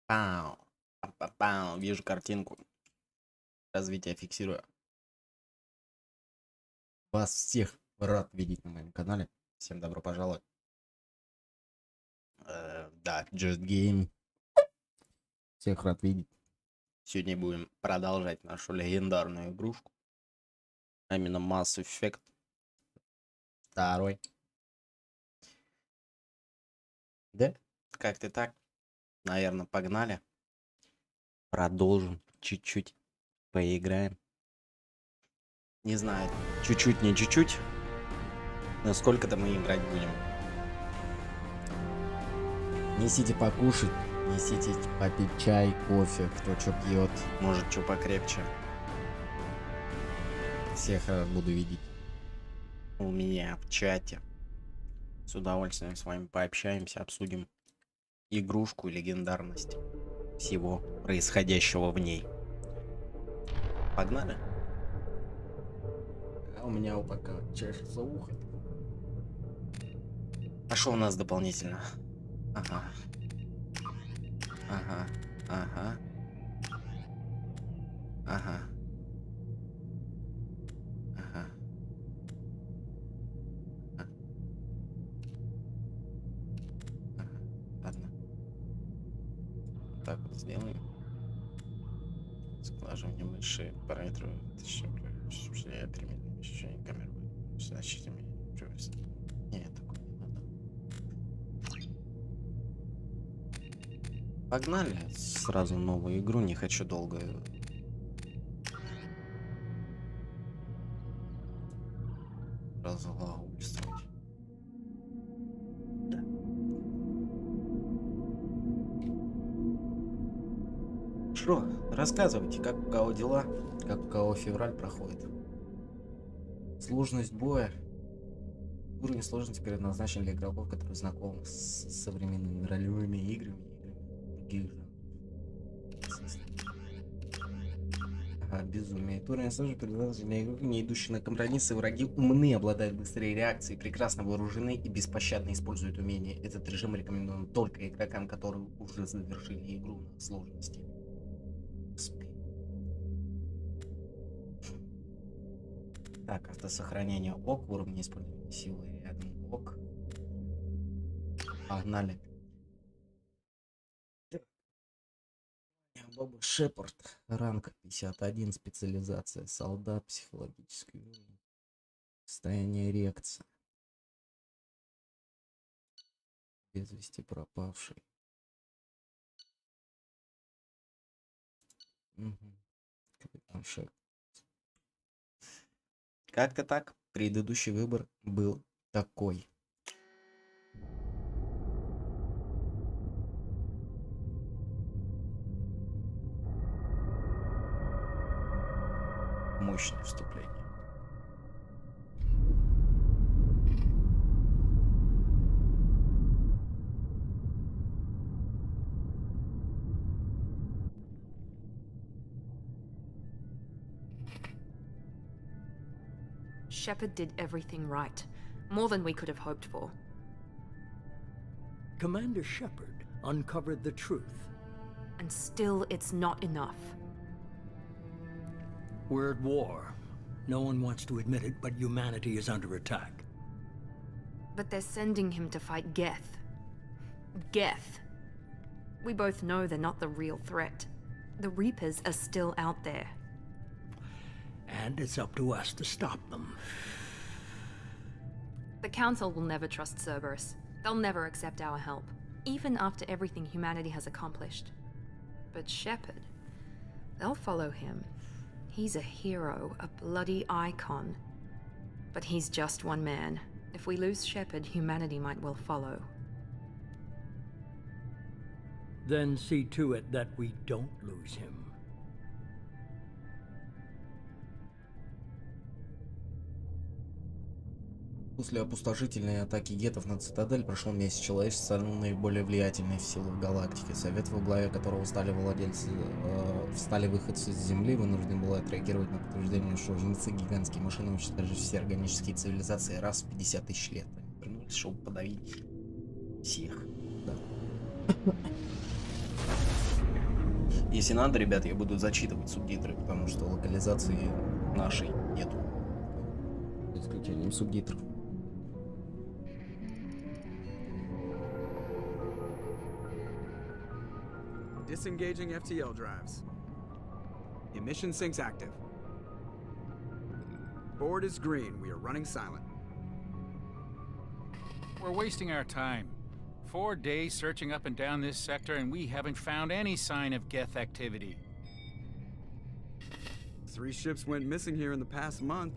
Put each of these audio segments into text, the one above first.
Пау. Пау. Вижу картинку. Развитие фиксирую. Вас всех рад видеть на моем канале. Всем добро пожаловать. Да, Just Game. Всех рад видеть. Сегодня будем продолжать нашу легендарную игрушку. А именно Mass Effect 2. Да? Как-то так. Наверное, погнали. Продолжим. Чуть-чуть поиграем. Не знаю, чуть-чуть, не чуть-чуть. Но сколько-то мы играть будем. Несите покушать, несите попить чай, кофе, кто что пьет, может что покрепче. Всех рад буду видеть у меня в чате. С удовольствием с вами пообщаемся, обсудим игрушку и легендарность всего происходящего в ней. Погнали? А у меня пока чешется ухо. А что у нас дополнительно? Ага. Ага. Ага. Ага. Ага. Ага. Ладно. Так вот сделаем. Сглаживание мыши, параметры, точнее, переменные ощущения камеры. Значит, нет, такое не надо. Погнали сразу новую игру, не хочу долго разглагольствовать. Да. Что, рассказывайте, как у кого дела, как у кого февраль проходит. Сложность боя. Уровень сложности предназначен для игроков, которые знакомы с современными ролевыми играми и других жанров. Безумие. Уровень сложности предназначен для игроков, не идущих на компромиссы. Враги умны, обладают быстрой реакцией, прекрасно вооружены и беспощадно используют умения. Этот режим рекомендуем только игрокам, которые уже завершили игру на сложности. Так, автосохранение ок, уровень использования силы рядом ок. Погнали. Боба Шепард, ранг 51, специализация солдат, психологический уровень, состояние реакции, без вести пропавший. Угу. Как-то так. Предыдущий выбор был такой. Мощное вступление. Shepard did everything right. More than we could have hoped for. Commander Shepard uncovered the truth. And still, it's not enough. We're at war. No one wants to admit it, but humanity is under attack. But they're sending him to fight Geth. Geth. We both know they're not the real threat. The Reapers are still out there. And it's up to us to stop them. The Council will never trust Cerberus. They'll never accept our help, even after everything humanity has accomplished. But Shepard, they'll follow him. He's a hero, a bloody icon. But he's just one man. If we lose Shepard, humanity might well follow. Then see to it that we don't lose him. После опустошительной атаки гетов на цитадель прошел месяц. Человечество стало наиболее влиятельной в силу в галактике. Совет, во главе которого стали выходцы с Земли, вынужден был отреагировать на подтверждение, что жнецы гигантские машины уничтожили все органические цивилизации раз в 50 тысяч лет. Они вернулись, чтобы подавить всех. Да. Если надо, ребят, я буду зачитывать субтитры, потому что локализации нашей нету. За исключением субтитров. Disengaging FTL drives. Emission sinks active. Board is green. We are running silent. We're wasting our time. 4 days searching up and down this sector, and we haven't found any sign of Geth activity. 3 ships went missing here in the past month.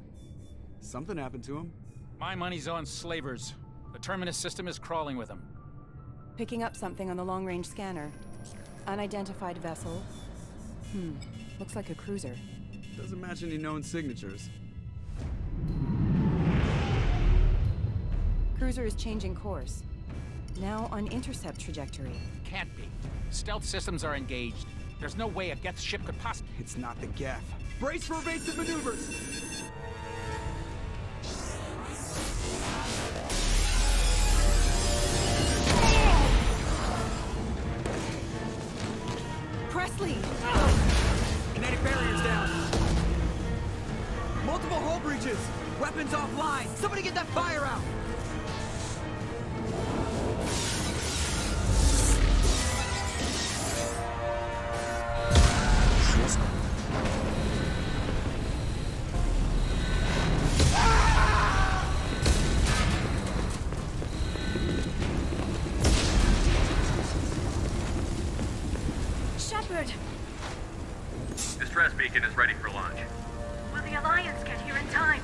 Something happened to them. My money's on slavers. The Terminus system is crawling with them. Picking up something on the long-range scanner. Unidentified vessel. Looks like a cruiser. Doesn't match any known signatures. Cruiser is changing course. Now on intercept trajectory. Can't be. Stealth systems are engaged. There's no way a Geth ship could possibly... It's not the Geth. Brace for evasive maneuvers! Presley! Kinetic barriers down. Multiple hull breaches. Weapons offline. Somebody get that fire out. Жестко. Shepard! Distress beacon is ready for launch. Will the Alliance get here in time?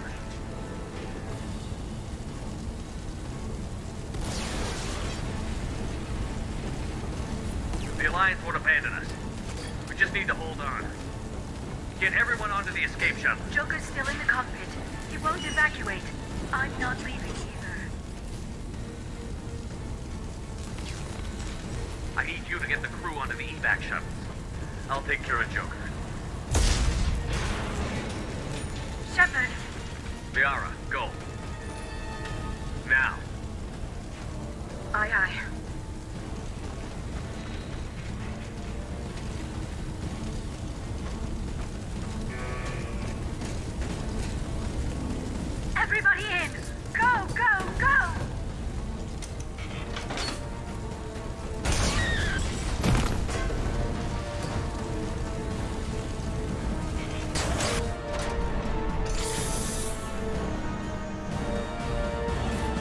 The Alliance won't abandon us. We just need to hold on. Get everyone onto the escape shuttle. Joker's still in the cockpit. He won't evacuate. I'm not leaving either. I need you to get the crew onto the evac shuttles. I'll take care of Joker. Shepard! Liara, go. Now. Aye, aye. Everybody in! Go, go, go!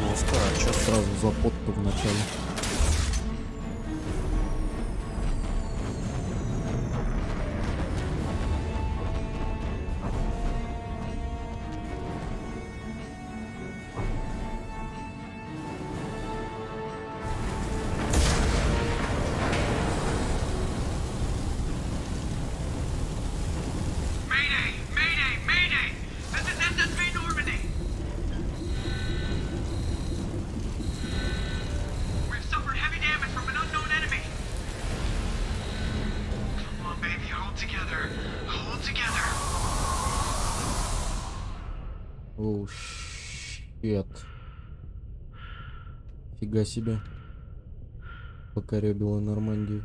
Жестко, а чё сразу запот-то в начале? Mayday! Mayday! Mayday! This is SSV Normandy! We've suffered heavy damage from an unknown enemy! Come on, baby, hold together. Hold together. Оу, щет. Фига себе. Покорёбила Нормандию.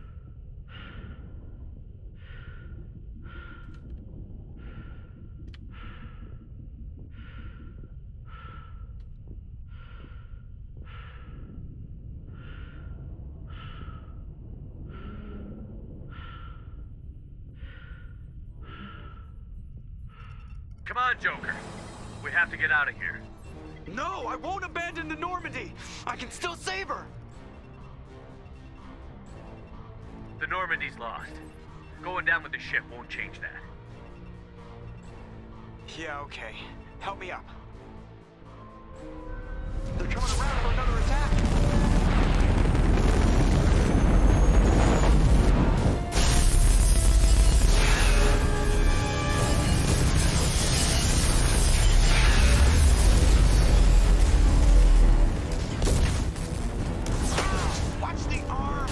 Come on, Joker. We have to get out of here. No, I won't abandon the Normandy. I can still save her. The Normandy's lost. Going down with the ship won't change that. Yeah, okay. Help me up. They're coming around for another attack. Watch the arm.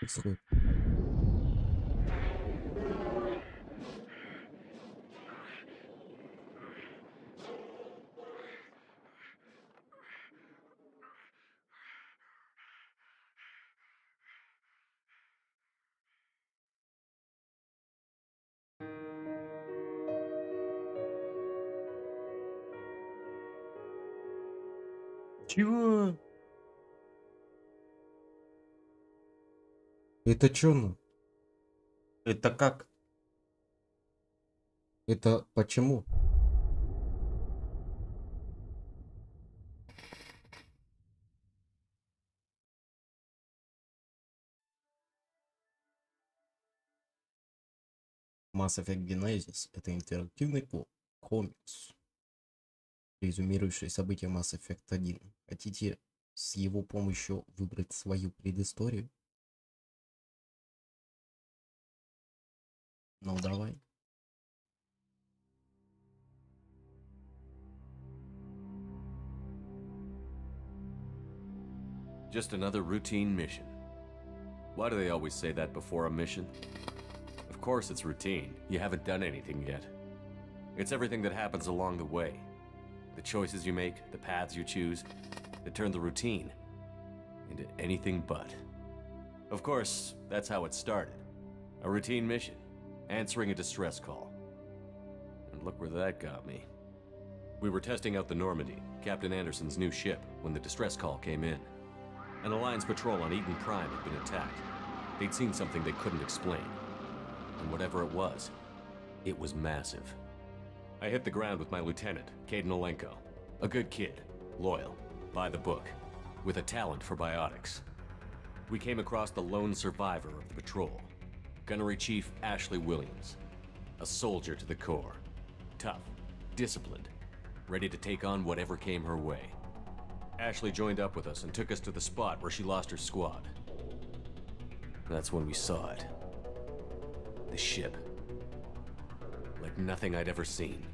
происходит? Чего? Это чё, ну? Это как? Это почему? Mass Effect Genesis — это интерактивный комикс, резюмирующий события Mass Effect 1. Хотите с его помощью выбрать свою предысторию? Ну давай. Just another routine mission. Why do they always say that before a mission? Of course it's routine. You haven't done anything yet. It's everything that happens along the way. The choices you make, the paths you choose, that turn the routine into anything but. Of course, that's how it started. A routine mission, answering a distress call. And look where that got me. We were testing out the Normandy, Captain Anderson's new ship, when the distress call came in. An Alliance patrol on Eden Prime had been attacked. They'd seen something they couldn't explain. And whatever it was massive. I hit the ground with my lieutenant, Caden Olenko. A good kid, loyal, by the book, with a talent for biotics. We came across the lone survivor of the patrol, Gunnery Chief Ashley Williams. A soldier to the core. Tough, disciplined, ready to take on whatever came her way. Ashley joined up with us and took us to the spot where she lost her squad. That's when we saw it. The ship. Like nothing I'd ever seen.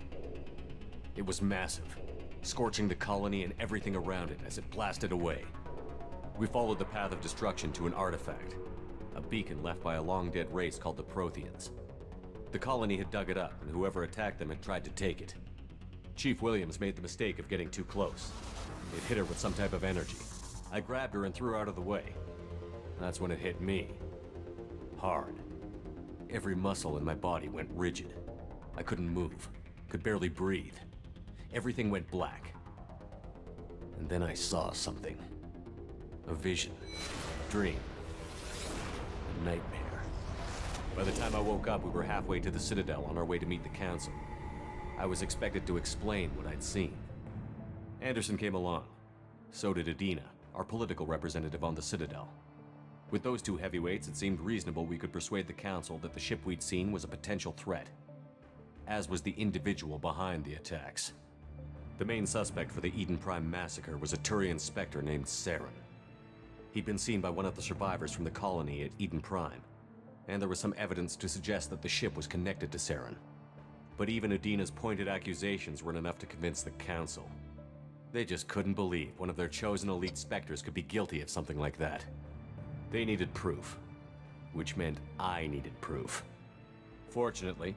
It was massive, scorching the colony and everything around it as it blasted away. We followed the path of destruction to an artifact, a beacon left by a long-dead race called the Protheans. The colony had dug it up, and whoever attacked them had tried to take it. Chief Williams made the mistake of getting too close. It hit her with some type of energy. I grabbed her and threw her out of the way. That's when it hit me. Hard. Every muscle in my body went rigid. I couldn't move, could barely breathe. Everything went black. And then I saw something. A vision. A dream. A nightmare. By the time I woke up, we were halfway to the Citadel on our way to meet the Council. I was expected to explain what I'd seen. Anderson came along. So did Adina, our political representative on the Citadel. With those two heavyweights, it seemed reasonable we could persuade the Council that the ship we'd seen was a potential threat, as was the individual behind the attacks. The main suspect for the Eden Prime massacre was a Turian Spectre named Saren. He'd been seen by one of the survivors from the colony at Eden Prime, and there was some evidence to suggest that the ship was connected to Saren. But even Adina's pointed accusations weren't enough to convince the Council. They just couldn't believe one of their chosen elite Spectres could be guilty of something like that. They needed proof, which meant I needed proof. Fortunately,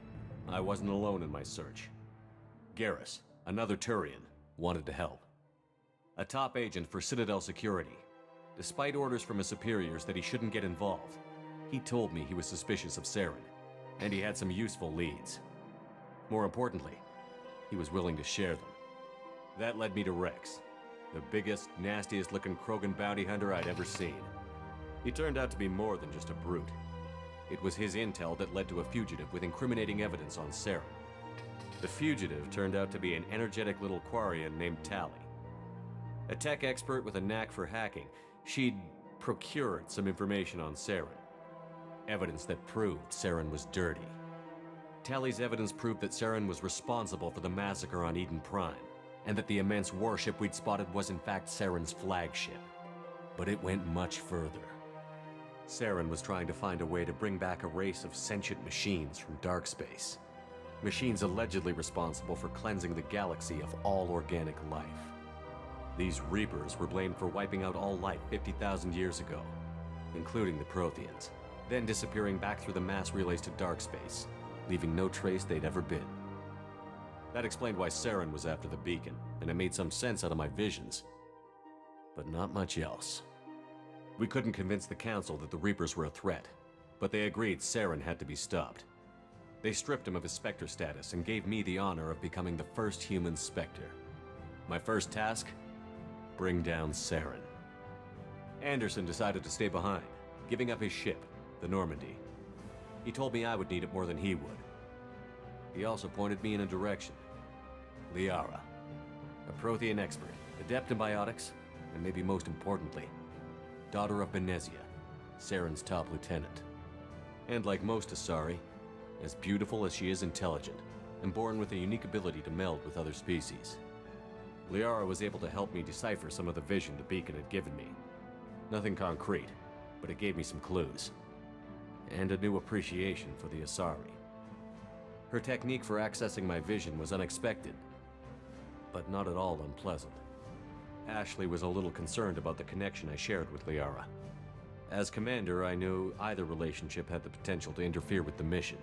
I wasn't alone in my search. Garrus, another Turian, wanted to help. A top agent for Citadel Security. Despite orders from his superiors that he shouldn't get involved, he told me he was suspicious of Saren, and he had some useful leads. More importantly, he was willing to share them. That led me to Rex, the biggest, nastiest-looking Krogan bounty hunter I'd ever seen. He turned out to be more than just a brute. It was his intel that led to a fugitive with incriminating evidence on Saren. The fugitive turned out to be an energetic little Quarian named Tali. A tech expert with a knack for hacking, she'd procured some information on Saren. Evidence that proved Saren was dirty. Tali's evidence proved that Saren was responsible for the massacre on Eden Prime, and that the immense warship we'd spotted was in fact Saren's flagship. But it went much further. Saren was trying to find a way to bring back a race of sentient machines from dark space. Machines allegedly responsible for cleansing the galaxy of all organic life. These Reapers were blamed for wiping out all life 50,000 years ago. including the Protheans, then disappearing back through the mass relays to dark space, leaving no trace they'd ever been. That explained why Saren was after the beacon, and it made some sense out of my visions. But not much else. We couldn't convince the Council that the Reapers were a threat, but they agreed Saren had to be stopped. They stripped him of his Spectre status and gave me the honor of becoming the first human Spectre. My first task? Bring down Saren. Anderson decided to stay behind, giving up his ship, the Normandy. He told me I would need it more than he would. He also pointed me in a direction. Liara, a Prothean expert, adept in biotics, and maybe most importantly, daughter of Benezia, Saren's top lieutenant. And like most Asari, as beautiful as she is intelligent, and born with a unique ability to meld with other species. Liara was able to help me decipher some of the vision the beacon had given me. Nothing concrete, but it gave me some clues. And a new appreciation for the Asari. Her technique for accessing my vision was unexpected, but not at all unpleasant. Ashley was a little concerned about the connection I shared with Liara. As commander, I knew either relationship had the potential to interfere with the mission.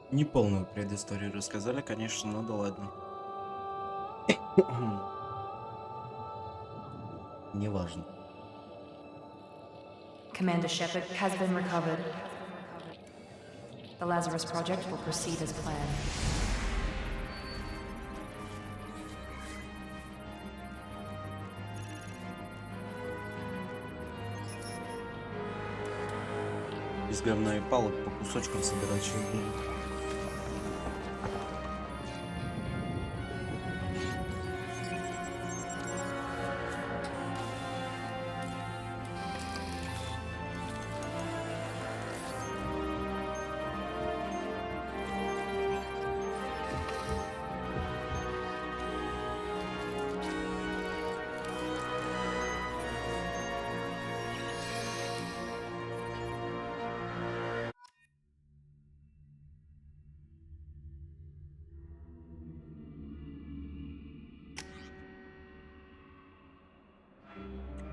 Неполную предысторию рассказали, конечно, но да ладно. Неважно. Commander Shepard has been recovered. The Lazarus Project will proceed as planned. Из говна и палок по кусочкам собирать сейчас буду.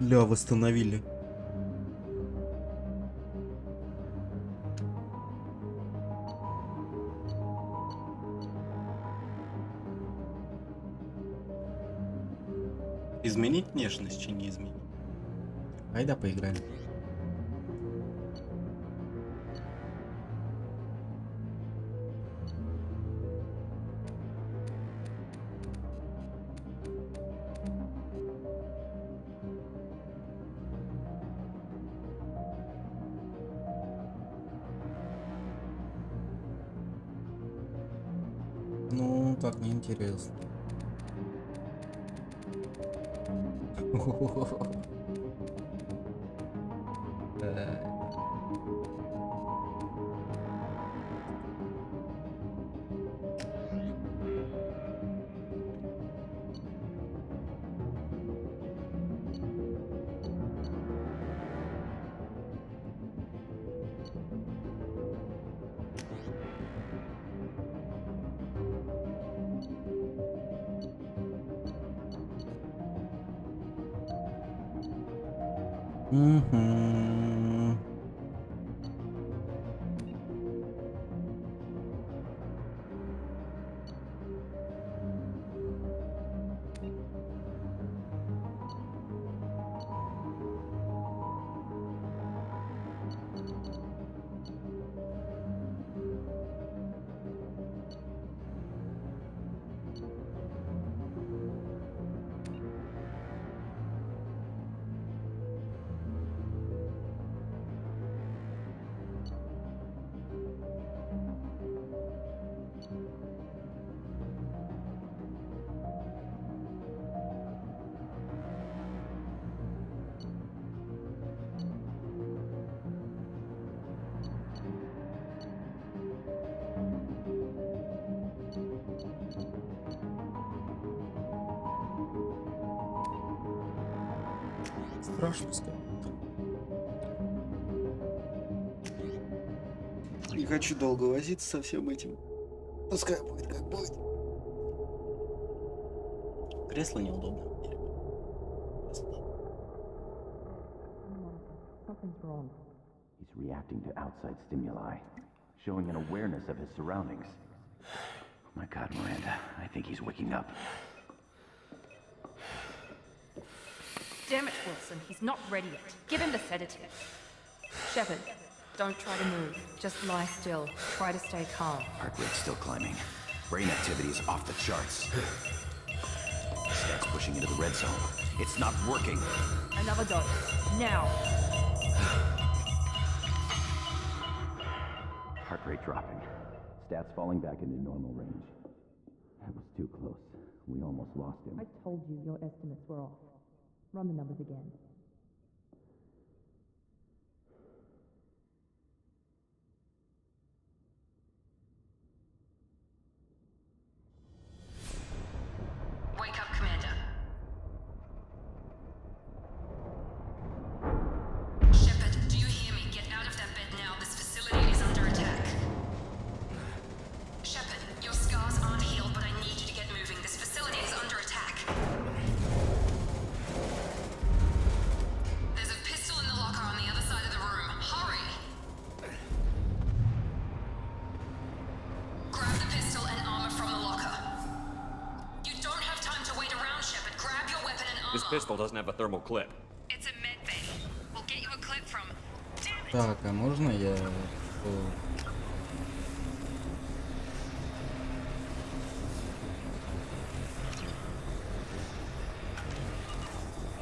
Ля, восстановили. Изменить внешность, чи не изменить? Айда поиграем. Ну, так неинтересно. Мгм. Страшно сказать. Не хочу долго возиться со всем этим. Пускай будет как будет. Кресло неудобно. Something's wrong. He's reacting to outside stimuli, showing an awareness of his surroundings. Oh my God, Miranda, I think he's waking up. Damn it, Wilson. He's not ready yet. Give him the sedative. Shepard, don't try to move. Just lie still. Try to stay calm. Heart rate's still climbing. Brain activity is off the charts. Stats pushing into the red zone. It's not working. Another dose. Now. Heart rate dropping. Stats falling back into normal range. That was too close. We almost lost him. I told you your estimates were off. Run the numbers again. Wake up, Commander. Shepard, do you hear me? Get out of that bed now. This facility is under attack. Shepard, your scars aren't healed, but I need you to get moving. This facility is under attack. There's a pistol in the locker on the other side of the room. Hurry! Grab the pistol and armor from the locker. You don't have time to wait around, Shepard. Grab your weapon and armor. This pistol doesn't have a thermal clip. It's a med bay. We'll get you a clip from... Damn it! Так, а можно я...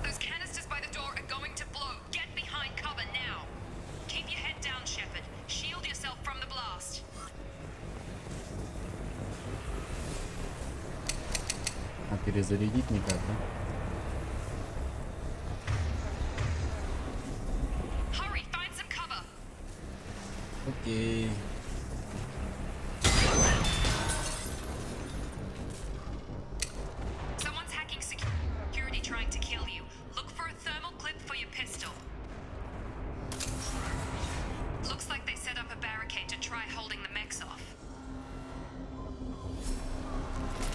Those canisters by the door are going to blow. Get behind cover now. Keep your head down, Shepard. Shield yourself from the blast. А перезарядить никак, да? Hurry, find some cover. Окей. Someone's hacking security trying to kill you. Look for a thermal clip for your pistol. Looks like they set up a barricade to try holding the mechs off.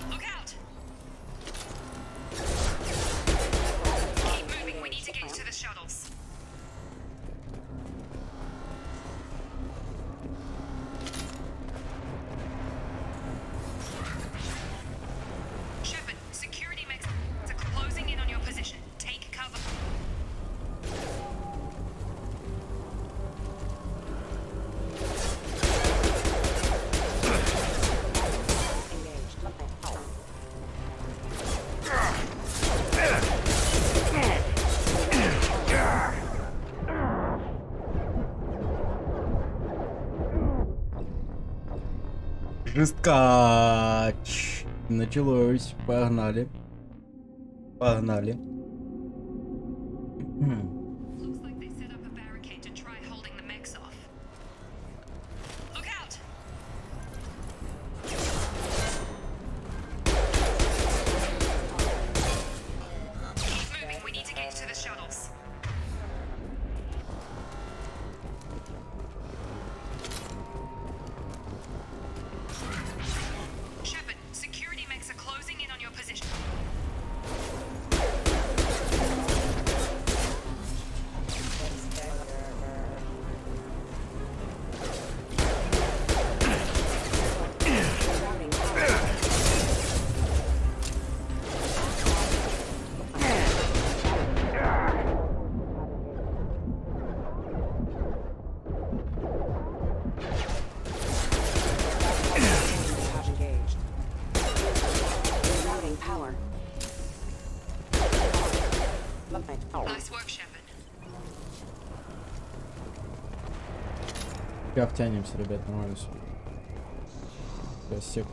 Look out! Keep moving, we need to get to the shuttles. Shepard, security mechs are closing in on your position. Take cover. Жесткач. Началось. Погнали. Погнали. Looks like they set up a barricade to try holding the mechs off. Look out! Keep moving, we need to get to the shuttles. Shepard, security mechs are closing in on your position. Nice work, Shepard. Как втянемся, ребят, нормально все. Сейчас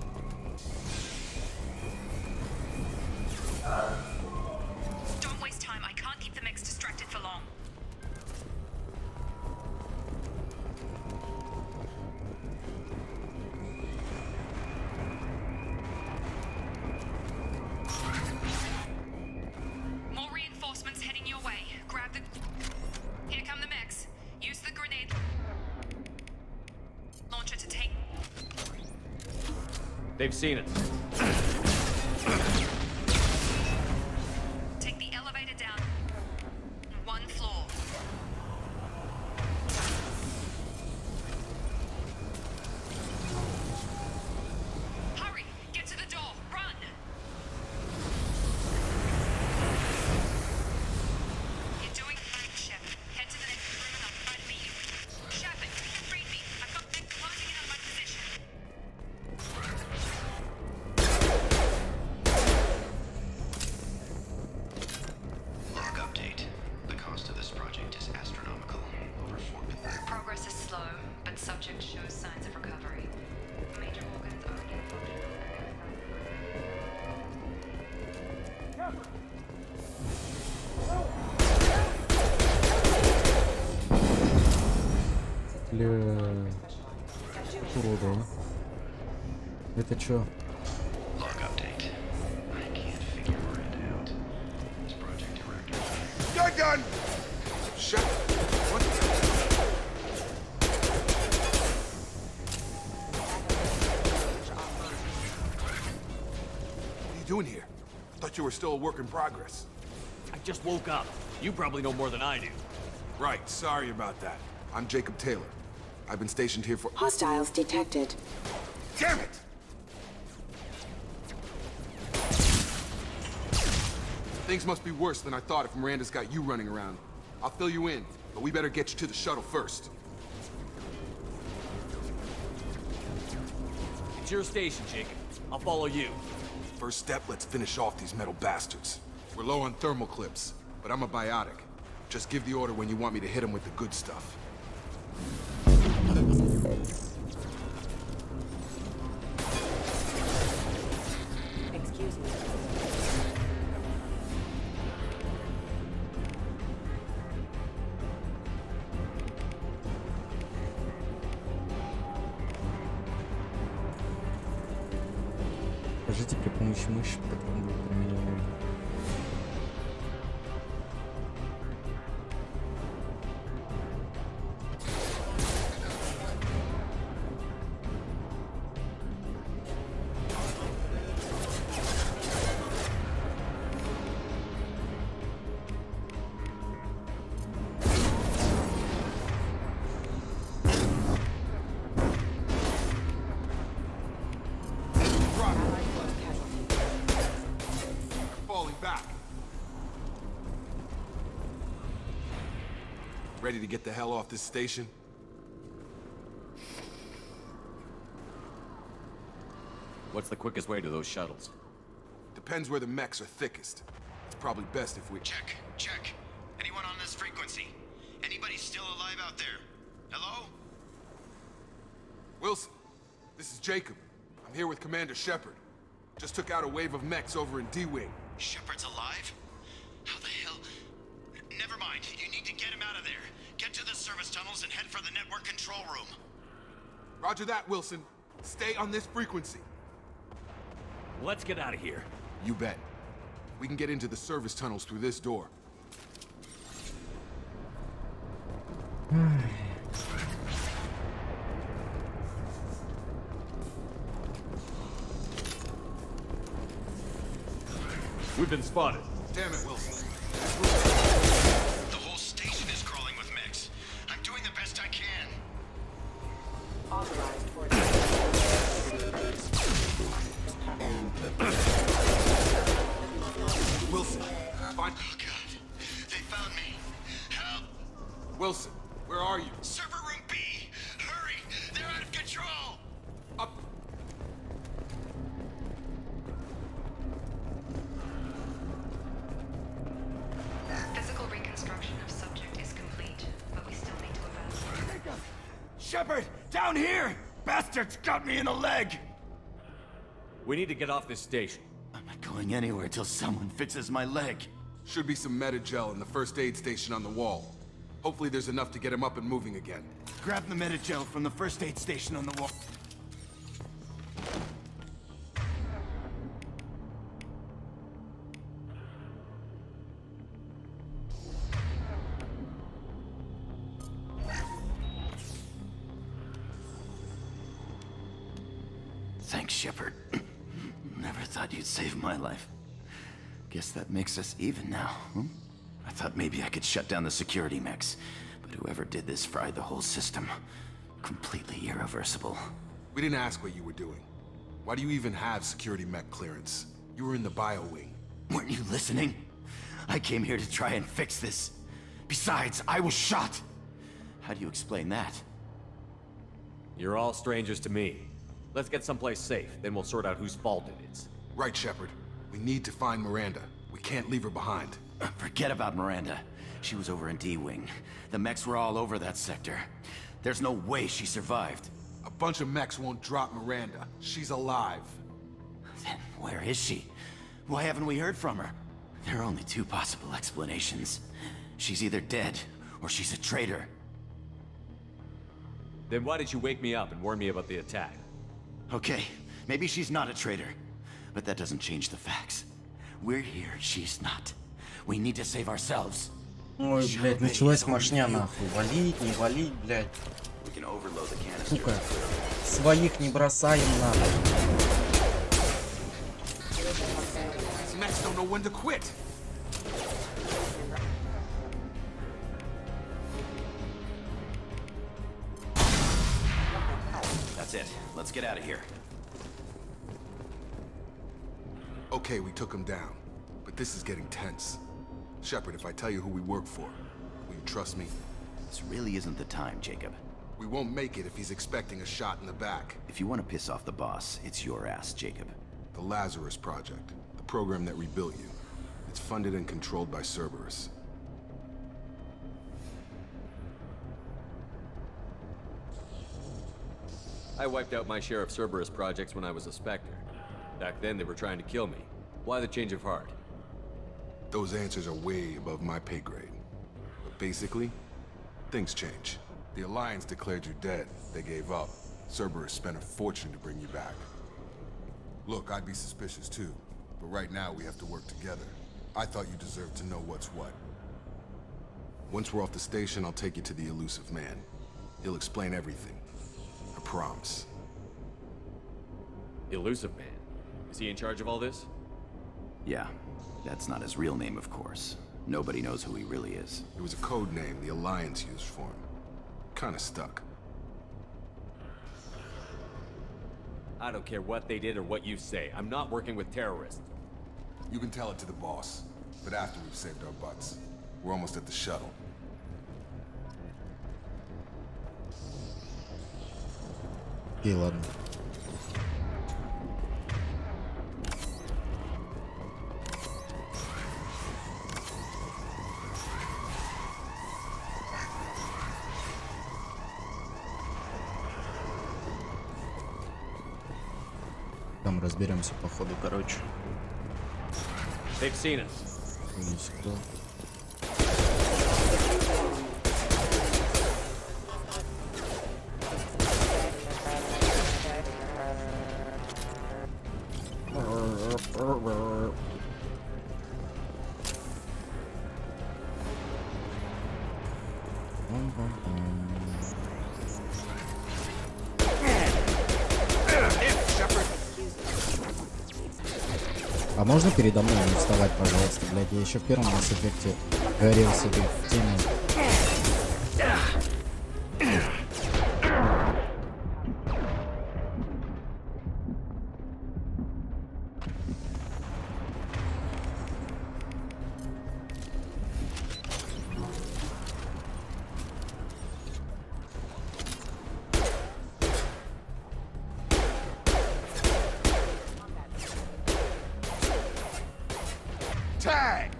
Don't waste time. I can't keep the mechs distracted for long. More reinforcements heading your way. Grab the... Here come the mechs. Use the grenade launcher to take... They've seen us. subject shows signs of recovery. Major organs are again functional Бля... Урода. Это чё? Log update. I can't figure it out. It's Project Director. You're done! Shut up. What the... What are you doing here? I thought you were still a work in progress. I just woke up. You probably know more than I do. Right, sorry about that. I'm Jacob Taylor. I've been stationed here for... Hostiles detected. Damn it! Things must be worse than I thought if Miranda's got you running around. I'll fill you in, but we better get you to the shuttle first. It's your station, Jacob. I'll follow you. First step, let's finish off these metal bastards. We're low on thermal clips, but I'm a biotic. Just give the order when you want me to hit them with the good stuff. Excuse me. Покажите при помощи мыши, потом будет применение. Falling back. Ready to get the hell off this station? What's the quickest way to those shuttles? Depends where the mechs are thickest. It's probably best if we... Check, check. Anyone on this frequency? Anybody still alive out there? Hello? Wilson, this is Jacob. I'm here with Commander Shepard. Just took out a wave of mechs over in D-Wing. Shepard's alive? How the hell? Never mind. You need to get him out of there. Get to the service tunnels and head for the network control room. Roger that, Wilson. Stay on this frequency. Let's get out of here. You bet. We can get into the service tunnels through this door. We've been spotted. Damn it, Wilson. The whole station is crawling with mechs. I'm doing the best I can. Authorized for Wilson, find... Oh, God. They found me. Help! Wilson, where are you? Server room B! Hurry! They're out of control! Up... Physical reconstruction of subject is complete, but we still need to evaluate. Shepard! Down here! Bastards got me in the leg! We need to get off this station. I'm not going anywhere till someone fixes my leg. Should be some meta-gel in the first aid station on the wall. Hopefully there's enough to get him up and moving again. Grab the meta-gel from the first aid station on the wall. Thanks, Shepard. Never thought you'd save my life. Guess that makes us even now, hmm? I thought maybe I could shut down the security mechs, but whoever did this fried the whole system. Completely irreversible. We didn't ask what you were doing. Why do you even have security mech clearance? You were in the bio wing. Weren't you listening? I came here to try and fix this. Besides, I was shot. How do you explain that? You're all strangers to me. Let's get someplace safe, then we'll sort out whose fault it is. Right, Shepard. We need to find Miranda. We can't leave her behind. Forget about Miranda. She was over in D-Wing. The mechs were all over that sector. There's no way she survived. A bunch of mechs won't drop Miranda. She's alive. Then where is she? Why haven't we heard from her? There are only two possible explanations. She's either dead, or she's a traitor. Then why did you wake me up and warn me about the attack? Okay, maybe she's not a traitor. But that doesn't change the facts. We're here, she's not. We need to save ourselves. Ой, блядь, началась машня нахуй. Валить, не валить, блядь. Сука. Своих не бросаем нахуй. These mechs don't know when to quit. That's it. Let's get out of here. Okay, we took him down. But this is getting tense. Shepard, if I tell you who we work for, will you trust me? This really isn't the time, Jacob. We won't make it if he's expecting a shot in the back. If you want to piss off the boss, it's your ass, Jacob. The Lazarus Project, the program that rebuilt you. It's funded and controlled by Cerberus. I wiped out my share of Cerberus projects when I was a Spectre. Back then, they were trying to kill me. Why the change of heart? Those answers are way above my pay grade. But basically, things change. The Alliance declared you dead. They gave up. Cerberus spent a fortune to bring you back. Look, I'd be suspicious too. But right now, we have to work together. I thought you deserved to know what's what. Once we're off the station, I'll take you to the elusive man. He'll explain everything. I promise. Elusive Man? Is he in charge of all this? Yeah. That's not his real name, of course. Nobody knows who he really is. It was a code name the Alliance used for him. Kinda stuck. I don't care what they did or what you say. I'm not working with terrorists. You can tell it to the boss, but after we've saved our butts. We're almost at the shuttle. Окей, ладно. Там разберемся по ходу, короче. They've seen us. Есть кто. А можно передо мной не вставать, пожалуйста, блядь? Я еще в первом Mass Effect'е горел себе в теме. Tag!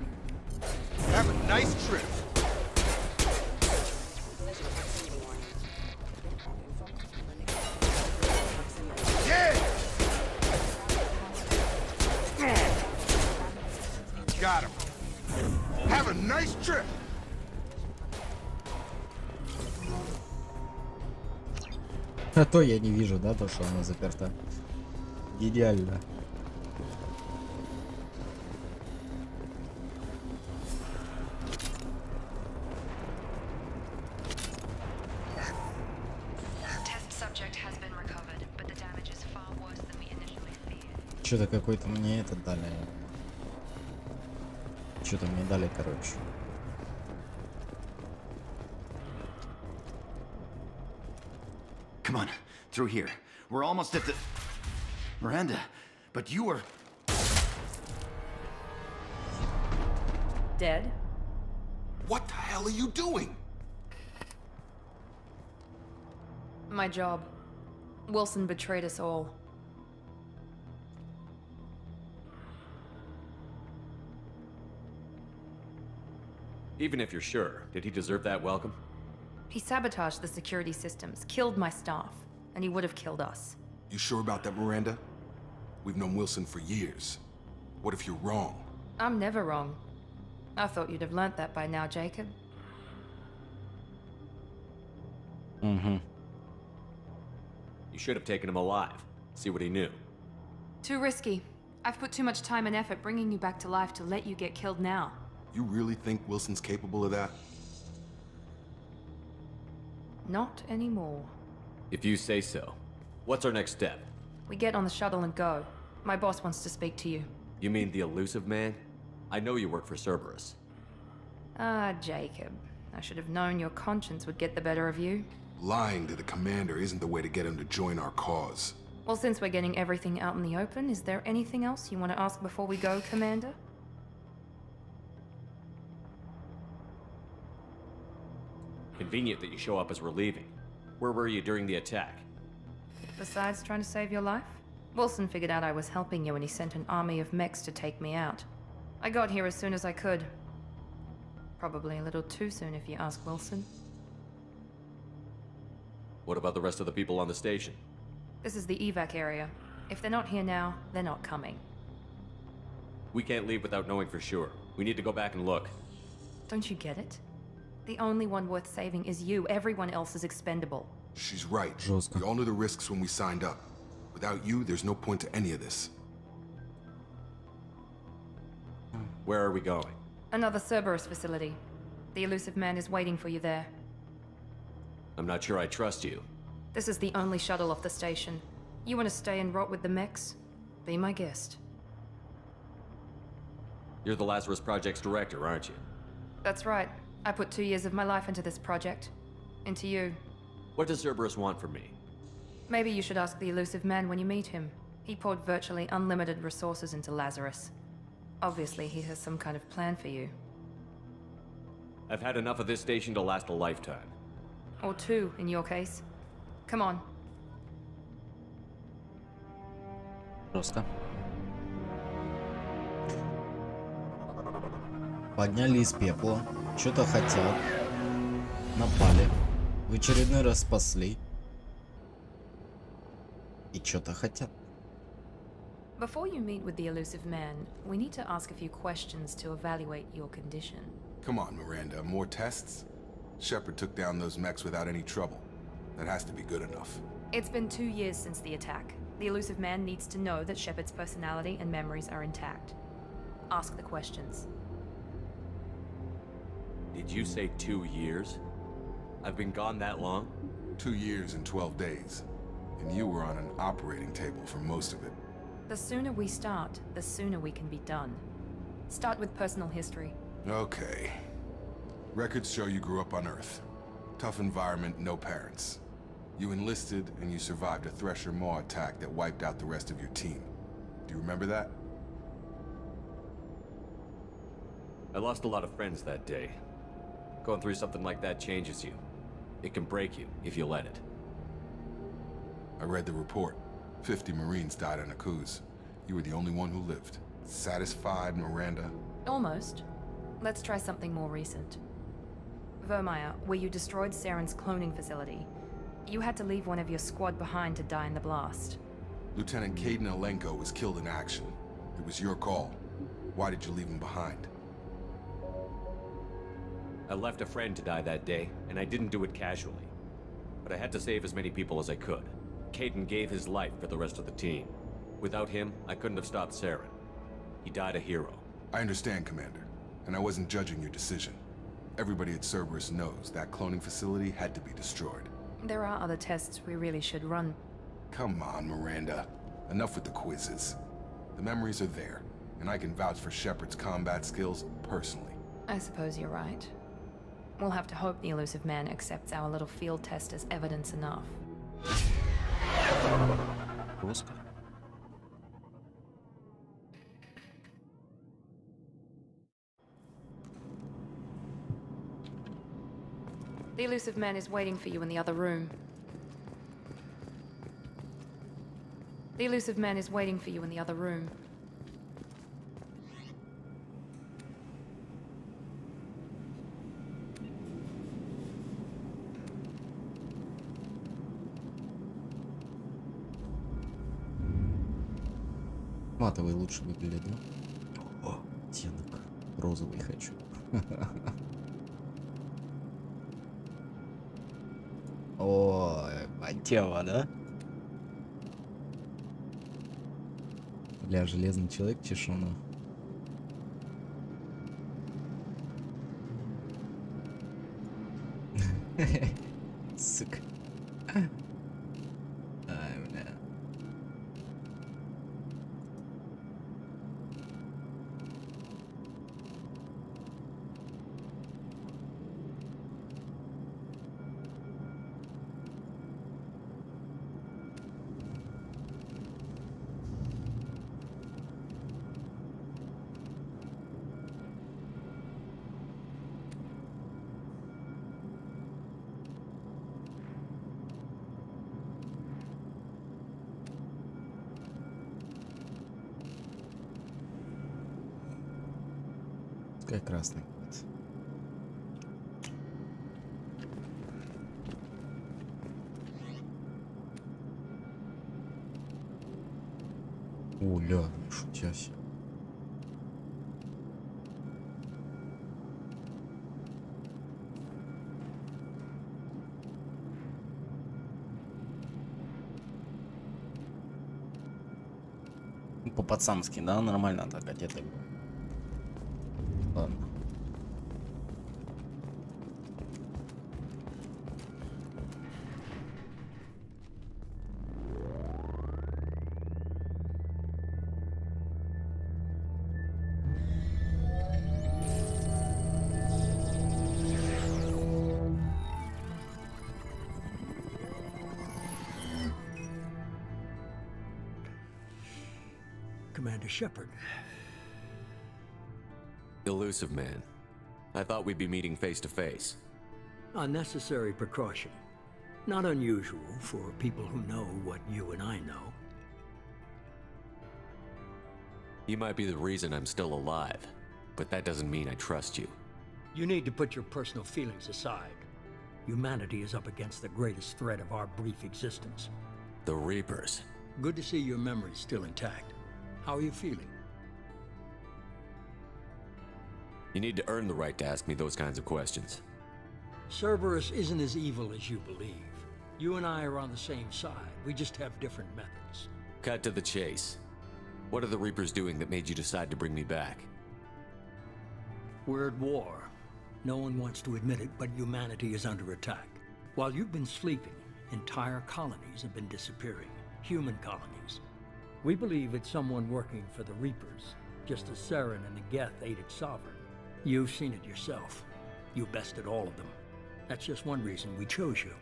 Have a nice trip. Yeah! Got him. Have a nice trip. А то я не вижу, да, то, что она заперта. Идеально. Что-то какой-то мне это дали. Что-то мне дали, короче. Come on, through here. We're almost at the... Miranda, but you were... Dead? What the hell are you doing? My job. Wilson betrayed us all. Even if you're sure, did he deserve that welcome? He sabotaged the security systems, killed my staff, and he would have killed us. You sure about that, Miranda? We've known Wilson for years. What if you're wrong? I'm never wrong. I thought you'd have learnt that by now, Jacob. Угу. You should have taken him alive. See what he knew. Too risky. I've put too much time and effort bringing you back to life to let you get killed now. You really think Wilson's capable of that? Not anymore. If you say so. What's our next step? We get on the shuttle and go. My boss wants to speak to you. You mean the elusive man? I know you work for Cerberus. Ah, Jacob. I should have known your conscience would get the better of you. Lying to the commander isn't the way to get him to join our cause. Well, since we're getting everything out in the open, is there anything else you want to ask before we go, Commander? Convenient that you show up as we're leaving. Where were you during the attack? Besides trying to save your life? Wilson figured out I was helping you and he sent an army of mechs to take me out. I got here as soon as I could. Probably a little too soon if you ask Wilson. What about the rest of the people on the station? This is the evac area. If they're not here now, they're not coming. We can't leave without knowing for sure. We need to go back and look. Don't you get it? The only one worth saving is you. Everyone else is expendable. She's right. Жестко. We all knew the risks when we signed up. Without you, there's no point to any of this. Where are we going? Another Cerberus facility. The elusive man is waiting for you there. I'm not sure I trust you. This is the only shuttle off the station. You want to stay and rot with the mechs? Be my guest. You're the Lazarus Project's director, aren't you? That's right. I put 2 years of my life into this project. Into you. What does Cerberus want from me? Maybe you should ask the elusive man when you meet him. He poured virtually unlimited resources into Lazarus. Obviously, he has some kind of plan for you. I've had enough of this station to last a lifetime. Or 2, in your case. Come on. Просто. Подняли из пепла. Что-то хотят. Напали. В очередной раз спасли. И что-то хотят. Before you meet with the elusive man, we need to ask a few questions to evaluate your condition. Come on, Miranda. More tests? Shepard took down those mechs without any trouble. That has to be good enough. It's been 2 years since the attack. The elusive man needs to know that Shepard's personality and memories are intact. Ask the questions. Did you say 2 years? I've been gone that long? 2 years and 12 days. And you were on an operating table for most of it. The sooner we start, the sooner we can be done. Start with personal history. Okay. Records show you grew up on Earth. Tough environment, no parents. You enlisted and you survived a Thresher Maw attack that wiped out the rest of your team. Do you remember that? I lost a lot of friends that day. Going through something like that changes you. It can break you if you let it. I read the report. 50 Marines died on a cruise. You were the only one who lived. Satisfied, Miranda? Almost. Let's try something more recent. Vermeer, where you destroyed Saren's cloning facility. You had to leave one of your squad behind to die in the blast. Lieutenant Caden Alenko was killed in action. It was your call. Why did you leave him behind? I left a friend to die that day, and I didn't do it casually. But I had to save as many people as I could. Caden gave his life for the rest of the team. Without him, I couldn't have stopped Saren. He died a hero. I understand, Commander. And I wasn't judging your decision. Everybody at Cerberus knows that cloning facility had to be destroyed. There are other tests we really should run. Come on, Miranda. Enough with the quizzes. The memories are there, and I can vouch for Shepard's combat skills personally. I suppose you're right. We'll have to hope the elusive man accepts our little field test as evidence enough. Просто. The elusive man is waiting for you in the other room. The elusive man is waiting for you in the other room. Матовый лучше выглядит, да? О, оттенок розовый хочу. О, тема, да? Бля, железный человек чешуна. Сука. Ай, бля. Пускай красный будет. Оля, шутя себе. По-пацански, да? Нормально так одетый был. Ладно. Commander Shepard. Elusive man. I thought we'd be meeting face to face. A necessary precaution. Not unusual for people who know what you and I know. You might be the reason I'm still alive, but that doesn't mean I trust you. You need to put your personal feelings aside. Humanity is up against the greatest threat of our brief existence. The Reapers. Good to see your memory's still intact. How are you feeling? You need to earn the right to ask me those kinds of questions. Cerberus isn't as evil as you believe. You and I are on the same side. We just have different methods. Cut to the chase. What are the Reapers doing that made you decide to bring me back? We're at war. No one wants to admit it, but humanity is under attack. While you've been sleeping, entire colonies have been disappearing. Human colonies. We believe it's someone working for the Reapers, just as Saren and the Geth aided Sovereign. You've seen it yourself. You bested all of them. That's just one reason we chose you.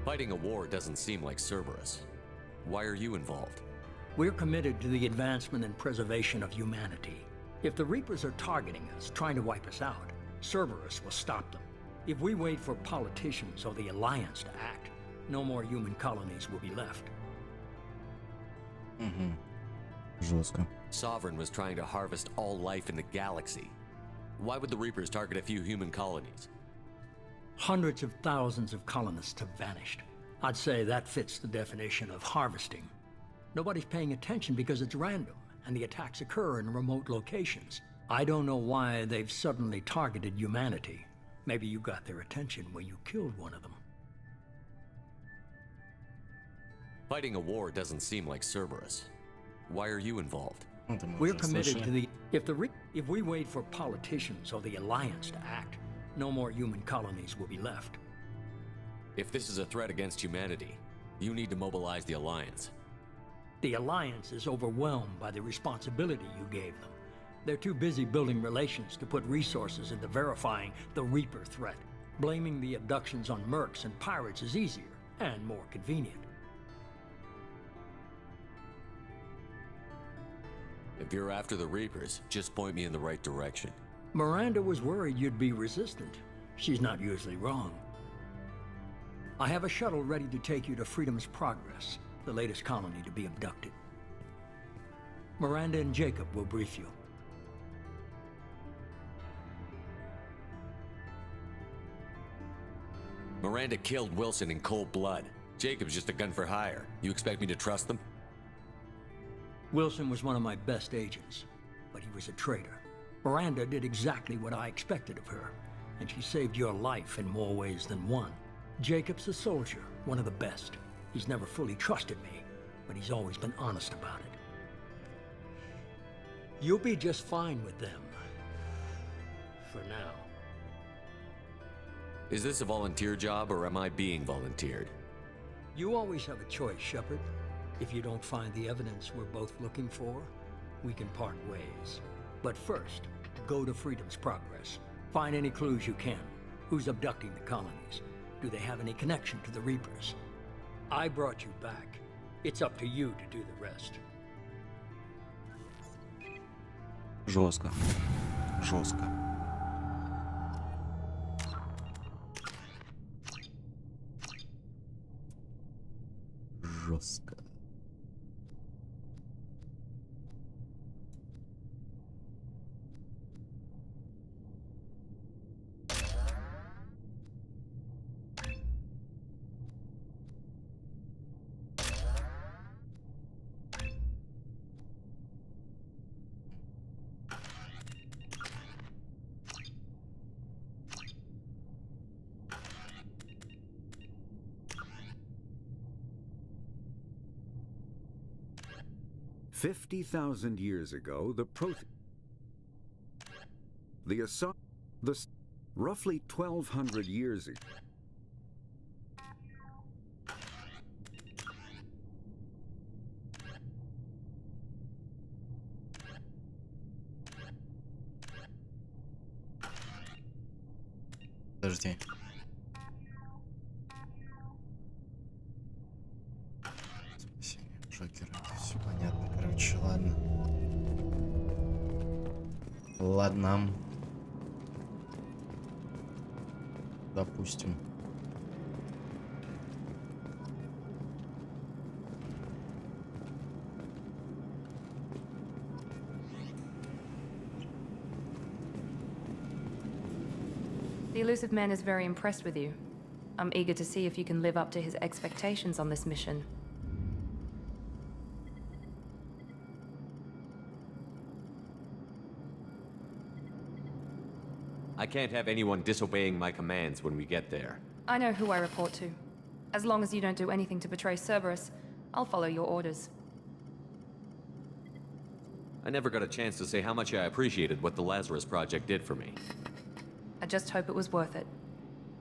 Fighting a war doesn't seem like Cerberus. Why are you involved? We're committed to the advancement and preservation of humanity. If the Reapers are targeting us, trying to wipe us out, Cerberus will stop them. If we wait for politicians or the Alliance to act, no more human colonies will be left. Жестко. Sovereign was trying to harvest all life in the galaxy. Why would the Reapers target a few human colonies? Hundreds of thousands of colonists have vanished. I'd say that fits the definition of harvesting. Nobody's paying attention because it's random, and the attacks occur in remote locations. I don't know why they've suddenly targeted humanity. Maybe you got their attention when you killed one of them. Fighting a war doesn't seem like Cerberus. Why are you involved? We're committed to the... If we wait for politicians or the Alliance to act, no more human colonies will be left. If this is a threat against humanity, you need to mobilize the Alliance. The Alliance is overwhelmed by the responsibility you gave them. They're too busy building relations to put resources into verifying the Reaper threat. Blaming the abductions on mercs and pirates is easier and more convenient. If you're after the Reapers, just point me in the right direction. Miranda was worried you'd be resistant. She's not usually wrong. I have a shuttle ready to take you to Freedom's Progress, the latest colony to be abducted. Miranda and Jacob will brief you. Miranda killed Wilson in cold blood. Jacob's just a gun for hire. You expect me to trust them? Wilson was one of my best agents, but he was a traitor. Miranda did exactly what I expected of her, and she saved your life in more ways than one. Jacob's a soldier, one of the best. He's never fully trusted me, but he's always been honest about it. You'll be just fine with them. For now. Is this a volunteer job, or am I being volunteered? You always have a choice, Shepard. If you don't find the evidence we're both looking for, we can part ways. But first, go to Freedom's Progress. Find any clues you can. Who's abducting the colonies? Do they have any connection to the Reapers? I brought you back. It's up to you to do the rest. Жестко. Жестко. Жестко. $50,000 years ago, roughly 1,200 years ago. Подожди. Спасение Джокера. Это все понятно. Короче, ладно. Ладно. Допустим. The elusive man is very impressed with you. I'm eager to see if you can live up to his expectations on this mission. I can't have anyone disobeying my commands when we get there. I know who I report to. As long as you don't do anything to betray Cerberus, I'll follow your orders. I never got a chance to say how much I appreciated what the Lazarus Project did for me. I just hope it was worth it.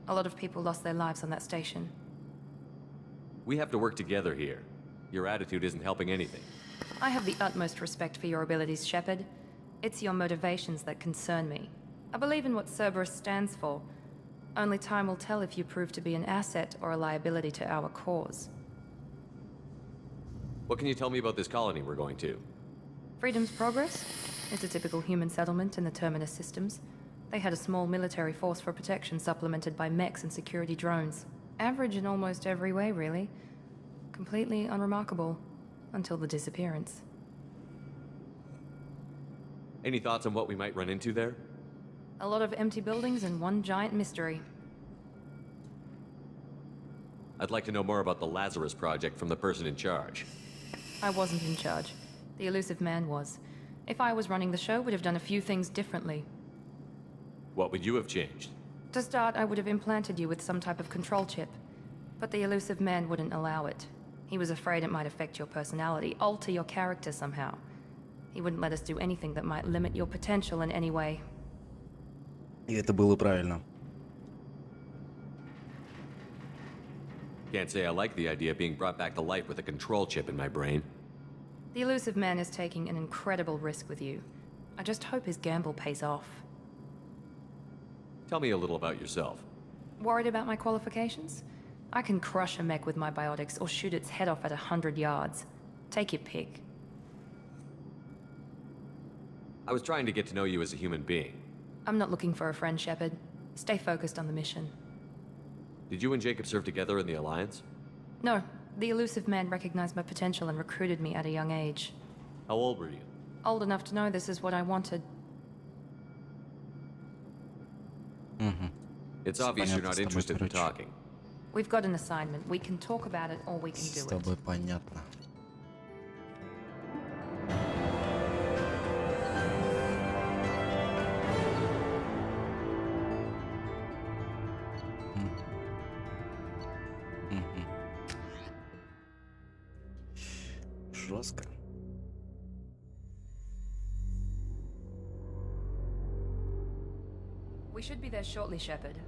A lot of people lost their lives on that station. We have to work together here. Your attitude isn't helping anything. I have the utmost respect for your abilities, Shepard. It's your motivations that concern me. I believe in what Cerberus stands for. Only time will tell if you prove to be an asset or a liability to our cause. What can you tell me about this colony we're going to? Freedom's Progress? It's a typical human settlement in the Terminus systems. They had a small military force for protection supplemented by mechs and security drones. Average in almost every way, really. Completely unremarkable. Until the disappearance. Any thoughts on what we might run into there? A lot of empty buildings and one giant mystery. I'd like to know more about the Lazarus Project from the person in charge. I wasn't in charge. The elusive man was. If I was running the show, would have done a few things differently. What would you have changed? To start, I would have implanted you with some type of control chip. But the elusive man wouldn't allow it. He was afraid it might affect your personality, alter your character somehow. He wouldn't let us do anything that might limit your potential in any way. И это было правильно. Can't say I like the idea of being brought back to life with a control chip in my brain. The elusive man is taking an incredible risk with you. I just hope his gamble pays off. Tell me a little about yourself. Worried about my qualifications? I can crush a mech with my biotics or shoot its head off at 100 yards. Take your pick. I was trying to get to know you as a human being. I'm not looking for a friend, Shepard. Stay focused on the mission. Did you and Jacob serve together in the Alliance? No, the elusive man recognized my potential and recruited me at a young age. How old were you? Old enough to know this is what I wanted. It's obvious you're not interested in talking. We've got an assignment. We can talk about it or we can С do it. тобой понятно. Жестко. We should be there shortly, Shepard.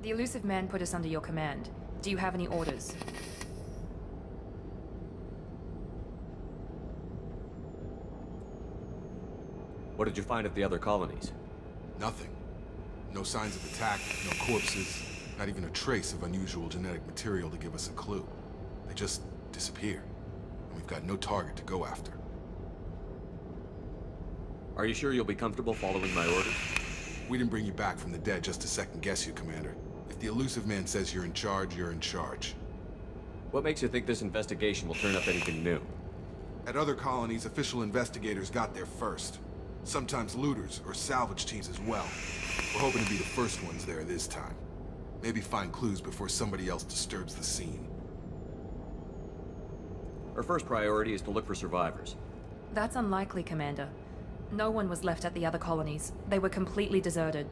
The elusive man put us under your command. Do you have any orders? What did you find at the other colonies? Nothing. No signs of attack, no corpses, not even a trace of unusual genetic material to give us a clue. They just disappear. And we've got no target to go after. Are you sure you'll be comfortable following my orders? We didn't bring you back from the dead just to second guess you, Commander. If the elusive man says you're in charge, you're in charge. What makes you think this investigation will turn up anything new? At other colonies, official investigators got there first. Sometimes looters or salvage teams as well. We're hoping to be the first ones there this time. Maybe find clues before somebody else disturbs the scene. Our first priority is to look for survivors. That's unlikely, Commander. No one was left at the other colonies. They were completely deserted.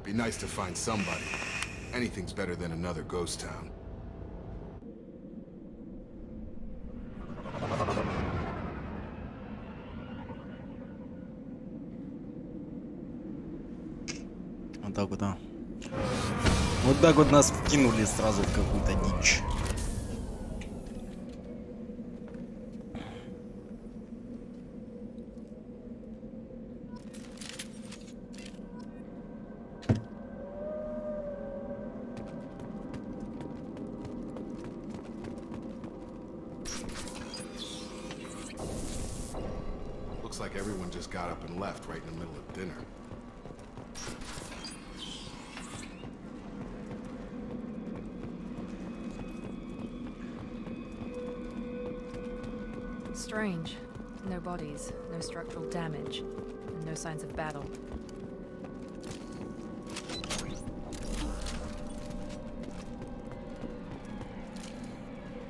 Be nice to find somebody. Anything's better than another ghost town. Вот так вот, да. Вот так вот нас вкинули сразу в какую-то дичь. Looks like everyone just got up and left right in the middle of dinner. Strange. No bodies, no structural damage, and no signs of battle.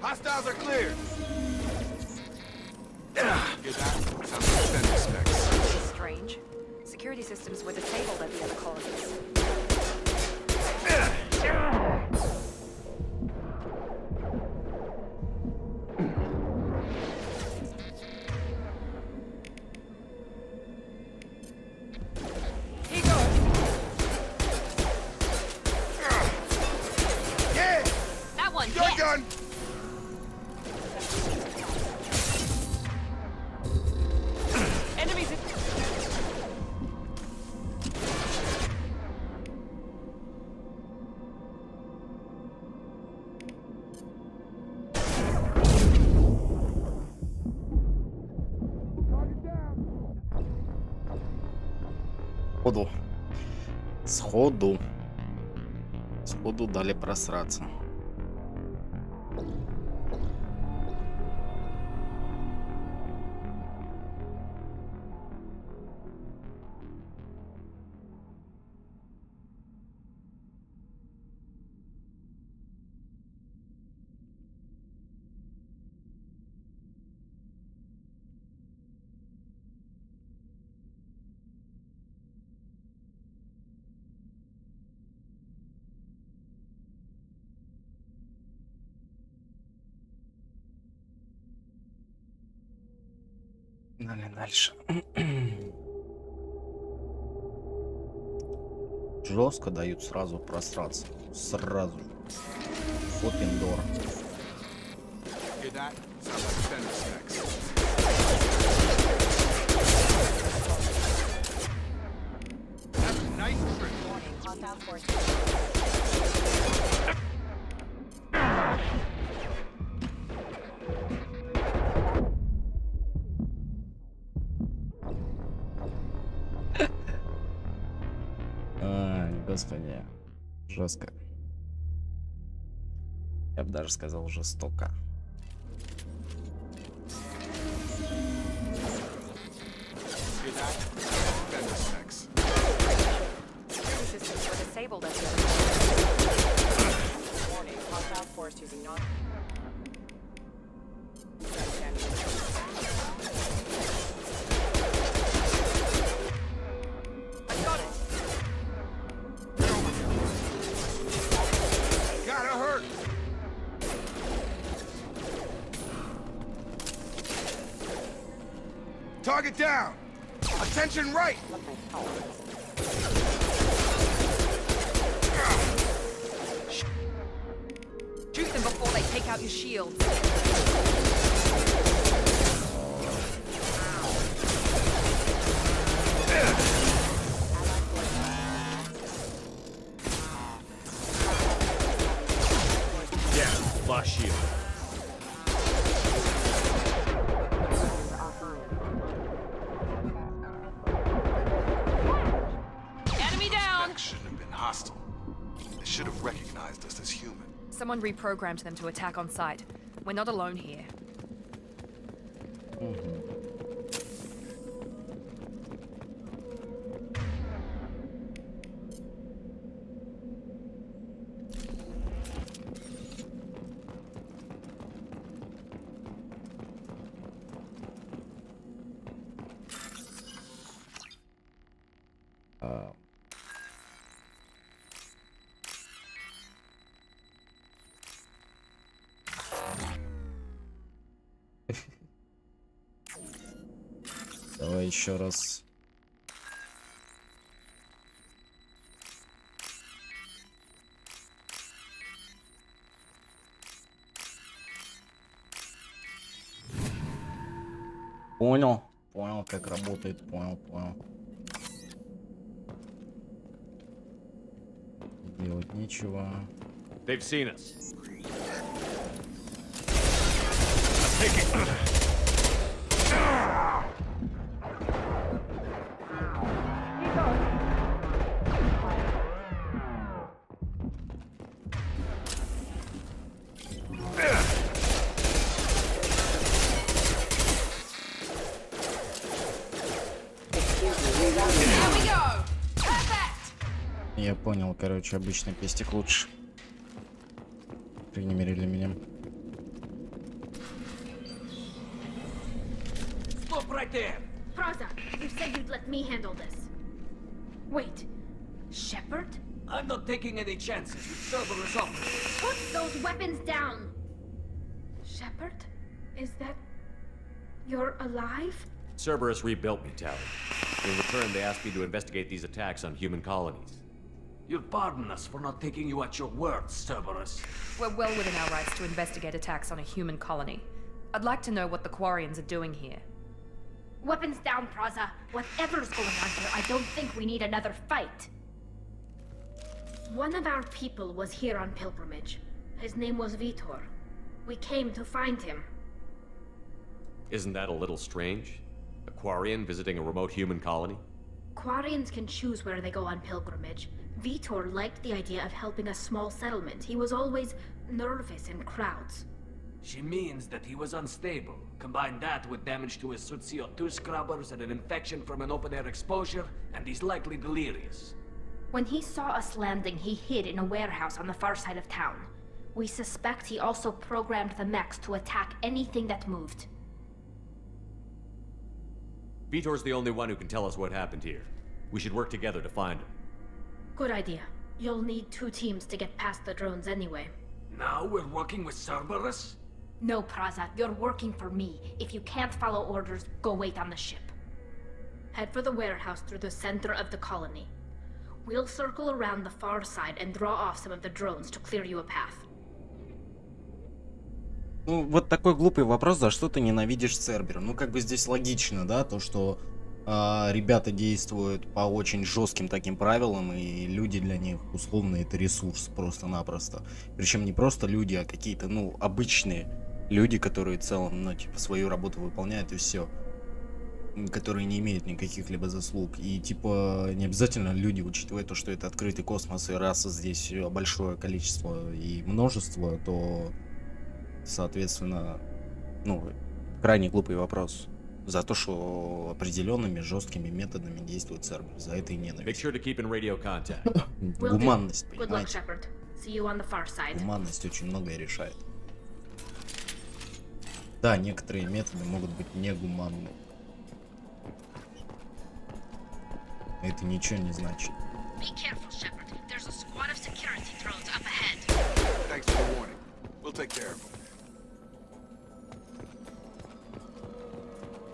Hostiles are cleared! Hear that? Sounds like defender specs. Strange. Security systems were disabled at the other colonies. Сходу дали просраться. Погнали дальше. Жестко дают сразу просраться. Сразу. Фотиндор. Господи, жестко. Я бы даже сказал жестоко. Target down! Attention right! Shoot them before they take out your shields. Yeah, lost shield. Enemy down! That shouldn't have been hostile. They should have recognized us as human. Someone reprogrammed them to attack on sight. We're not alone here. Давай еще раз. Понял, понял, как работает, понял. Делать нечего. They've seen us. Я понял, короче, обычный пестик лучше. По крайней мере для меня. Stop right there! Praza, you said you'd let me handle this. Wait, Shepard? I'm not taking any chances with Cerberus off. Put those weapons down! Shepard? Is that... you're alive? Cerberus rebuilt me, Tally. In return, they asked me to investigate these attacks on human colonies. You'll pardon us for not taking you at your word, Cerberus. We're well within our rights to investigate attacks on a human colony. I'd like to know what the Quarians are doing here. Weapons down, Praza. Whatever's going on here, I don't think we need another fight. One of our people was here on pilgrimage. His name was Vitor. We came to find him. Isn't that a little strange? A Quarian visiting a remote human colony? Quarians can choose where they go on pilgrimage. Vitor liked the idea of helping a small settlement. He was always nervous in crowds. She means that he was unstable. Combine that with damage to his suit CO2 scrubbers and an infection from an open-air exposure, and he's likely delirious. When he saw us landing, he hid in a warehouse on the far side of town. We suspect he also programmed the mechs to attack anything that moved. Vitor's the only one who can tell us what happened here. We should work together to find him. Good idea. You'll need 2 teams to get past the drones anyway. Now we're working with Cerberus? No, Praza, you're working for me. If you can't follow orders, go wait on the ship. Head for the warehouse through the center of the colony. We'll circle around the far side and draw off some of the drones to clear you a path. Ну, вот такой глупый вопрос, за что ты ненавидишь Цербера? Ну, как бы здесь логично, да, то, что ребята действуют по очень жестким таким правилам, и люди для них, условно, это ресурс просто-напросто. Причем не просто люди, а какие-то, ну, обычные люди, которые в целом, ну, типа, свою работу выполняют и все. Которые не имеют никаких либо заслуг. И, типа, не обязательно люди, учитывая то, что это открытый космос, и раса здесь большое количество и множество, то... Соответственно, ну, крайне глупый вопрос. За то, что определенными жесткими методами действует Цербер. За это и ненависть. Гуманность, понимаете? Гуманность очень многое решает. Да, некоторые методы могут быть негуманны. Это ничего не значит. We'll take care of them.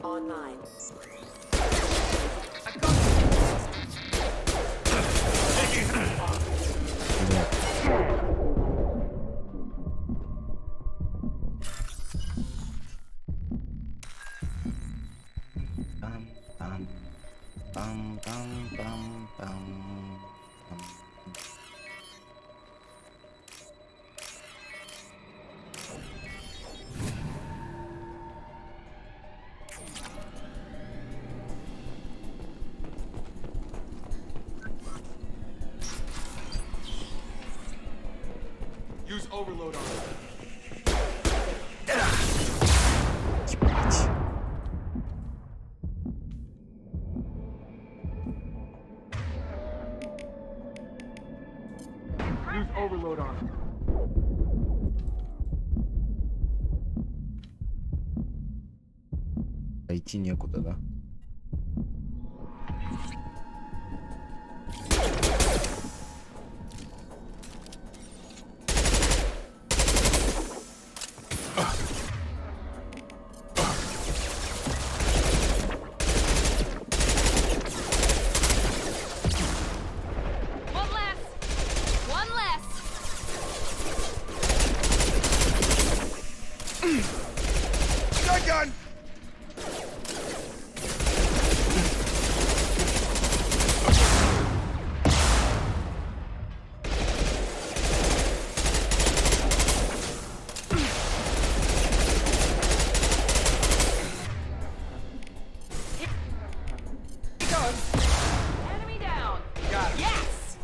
Online. Пам-пам-пам. Use overload on it. Use overload on it. Идти некуда, да? One less. One less. Shotgun! Enemy down. Yes.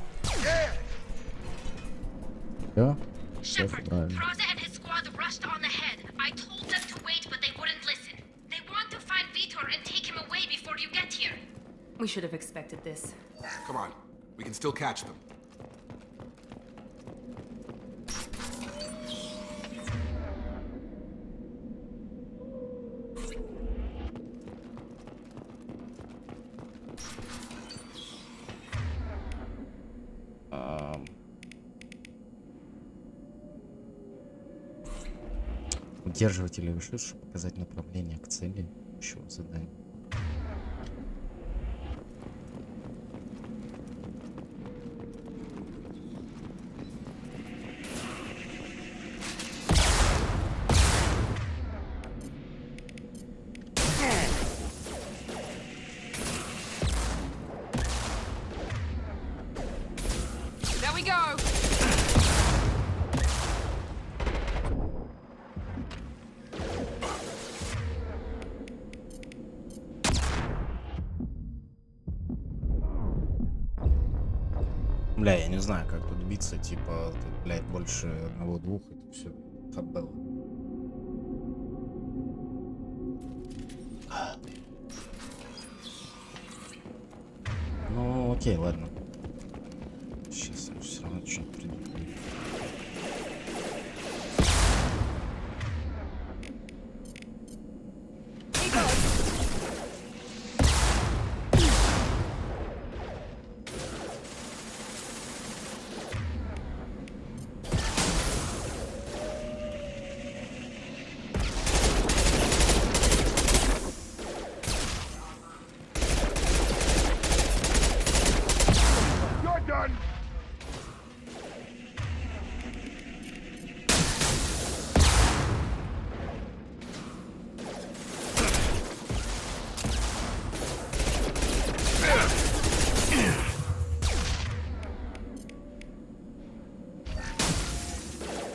Все? Shepard, Praza and his squad rushed on ahead. I told them to wait, but they wouldn't listen. They want to find Vitor and take him away before you get here. We should have expected this. Come on, we can still catch them. Удерживатели вышлют, чтобы показать направление к цели общего задания. There we go. Бля, я не знаю, как тут биться, типа, тут, блядь, больше одного-двух, это все хабело. Ну, окей, ладно. Сейчас я все равно что-нибудь придумаю. You're done!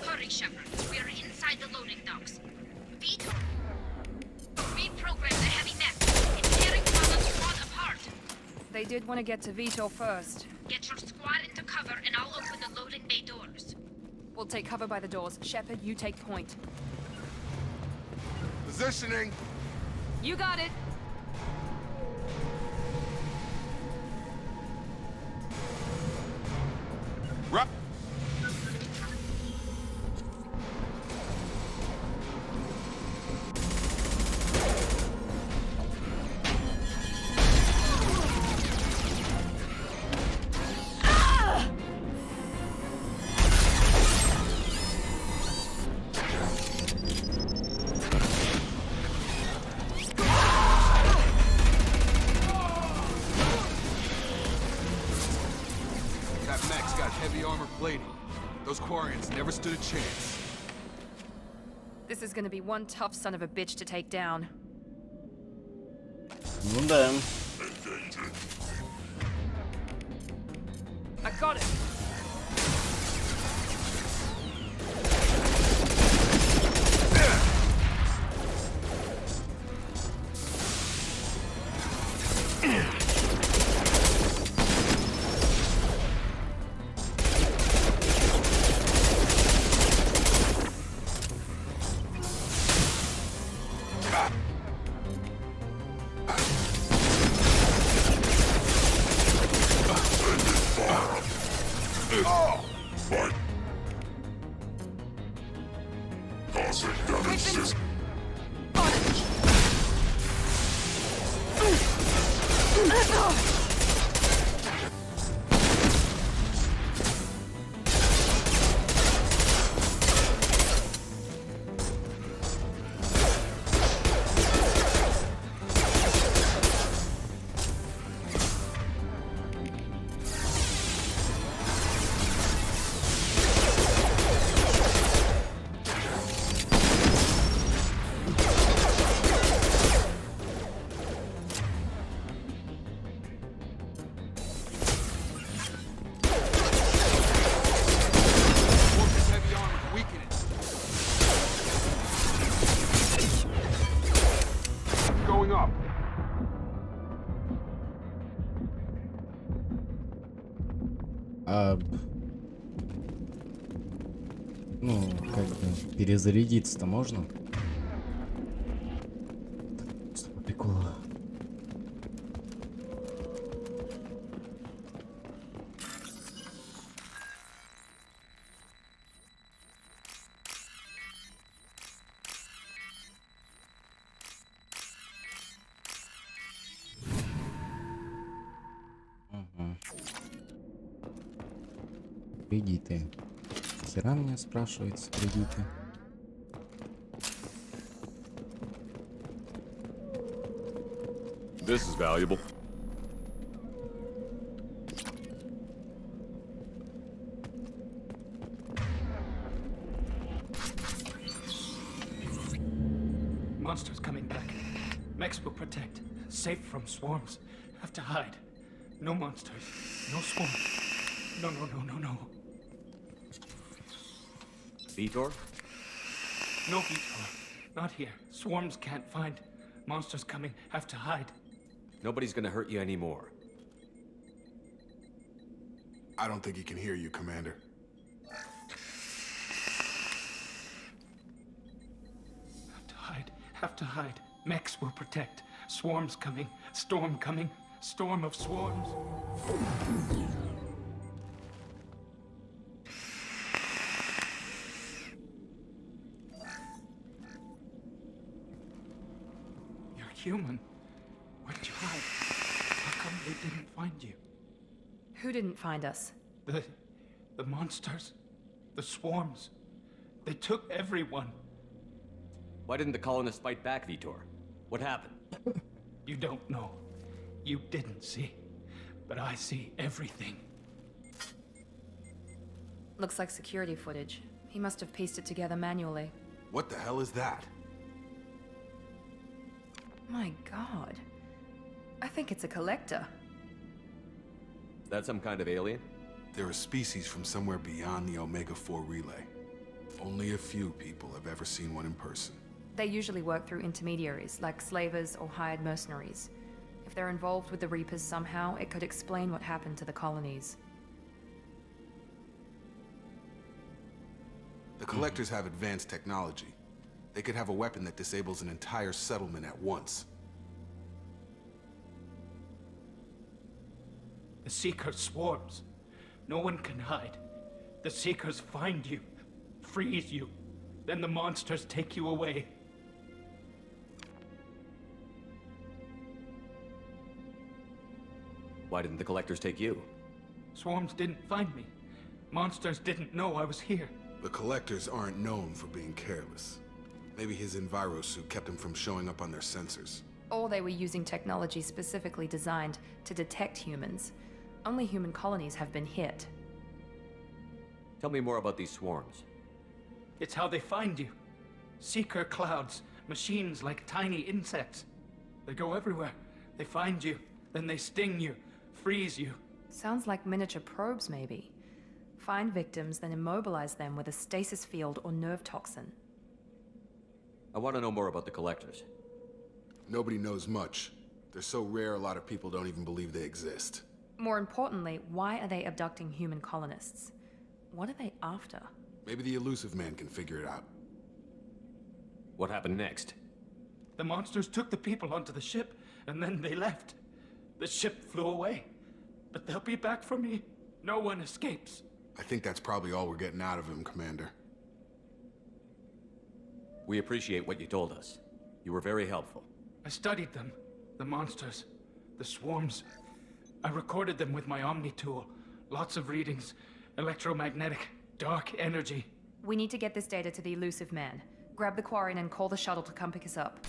Hurry, Shepard. We are inside the loading docks. Vitor reprogrammed the heavy mech. It's tearing Praza's squad apart. They did want to get to Vitor first. Get your squad into cover and I'll open the loading bay doors. We'll take cover by the doors. Shepard, you take point. Positioning! You got it. Right. That mech's got heavy armor plating. Those Quarians never stood a chance. This is gonna be one tough son of a bitch to take down. Ну да. I got it! Ну, как бы, перезарядиться-то можно? Просто по приколу. Кредиты. Хера меня спрашивается кредиты. This is valuable. Monsters coming back. Mechs will protect. Safe from swarms. Have to hide. No monsters. No swarms. No, no, no, no, no. Vitor? No Vitor. Not here. Swarms can't find. Monsters coming. Have to hide. Nobody's gonna hurt you anymore. I don't think he can hear you, Commander. Have to hide. Have to hide. Mechs will protect. Swarms coming. Storm coming. Storm of swarms. You're human. Where'd you hide? How come they didn't find you? Who didn't find us? The monsters. The swarms. They took everyone. Why didn't the colonists fight back, Vitor? What happened? You don't know. You didn't see. But I see everything. Looks like security footage. He must have pieced it together manually. What the hell is that? My god. I think it's a collector. Is that some kind of alien? They're a species from somewhere beyond the Omega-4 relay. Only a few people have ever seen one in person. They usually work through intermediaries, like slavers or hired mercenaries. If they're involved with the Reapers somehow, it could explain what happened to the colonies. The Collectors have advanced technology. They could have a weapon that disables an entire settlement at once. The Seeker swarms. No one can hide. The Seekers find you, freeze you. Then the monsters take you away. Why didn't the collectors take you? Swarms didn't find me. Monsters didn't know I was here. The Collectors aren't known for being careless. Maybe his envirosuit kept him from showing up on their sensors. Or they were using technology specifically designed to detect humans. Only human colonies have been hit. Tell me more about these swarms. It's how they find you. Seeker clouds, machines like tiny insects. They go everywhere. They find you, then they sting you, freeze you, Sounds like miniature probes, maybe. Find victims, then immobilize them with a stasis field or nerve toxin. I want to know more about the collectors. Nobody knows much. They're so rare, a lot of people don't even believe they exist. More importantly, why are they abducting human colonists? What are they after? Maybe the elusive man can figure it out. What happened next? The monsters took the people onto the ship, and then they left. The ship flew away. But they'll be back for me. No one escapes. I think that's probably all we're getting out of him, Commander. We appreciate what you told us. You were very helpful. I studied them. The monsters. The swarms. I recorded them with my Omni tool. Lots of readings. Electromagnetic. Dark energy. We need to get this data to the elusive man. Grab the Quarian and call the shuttle to come pick us up.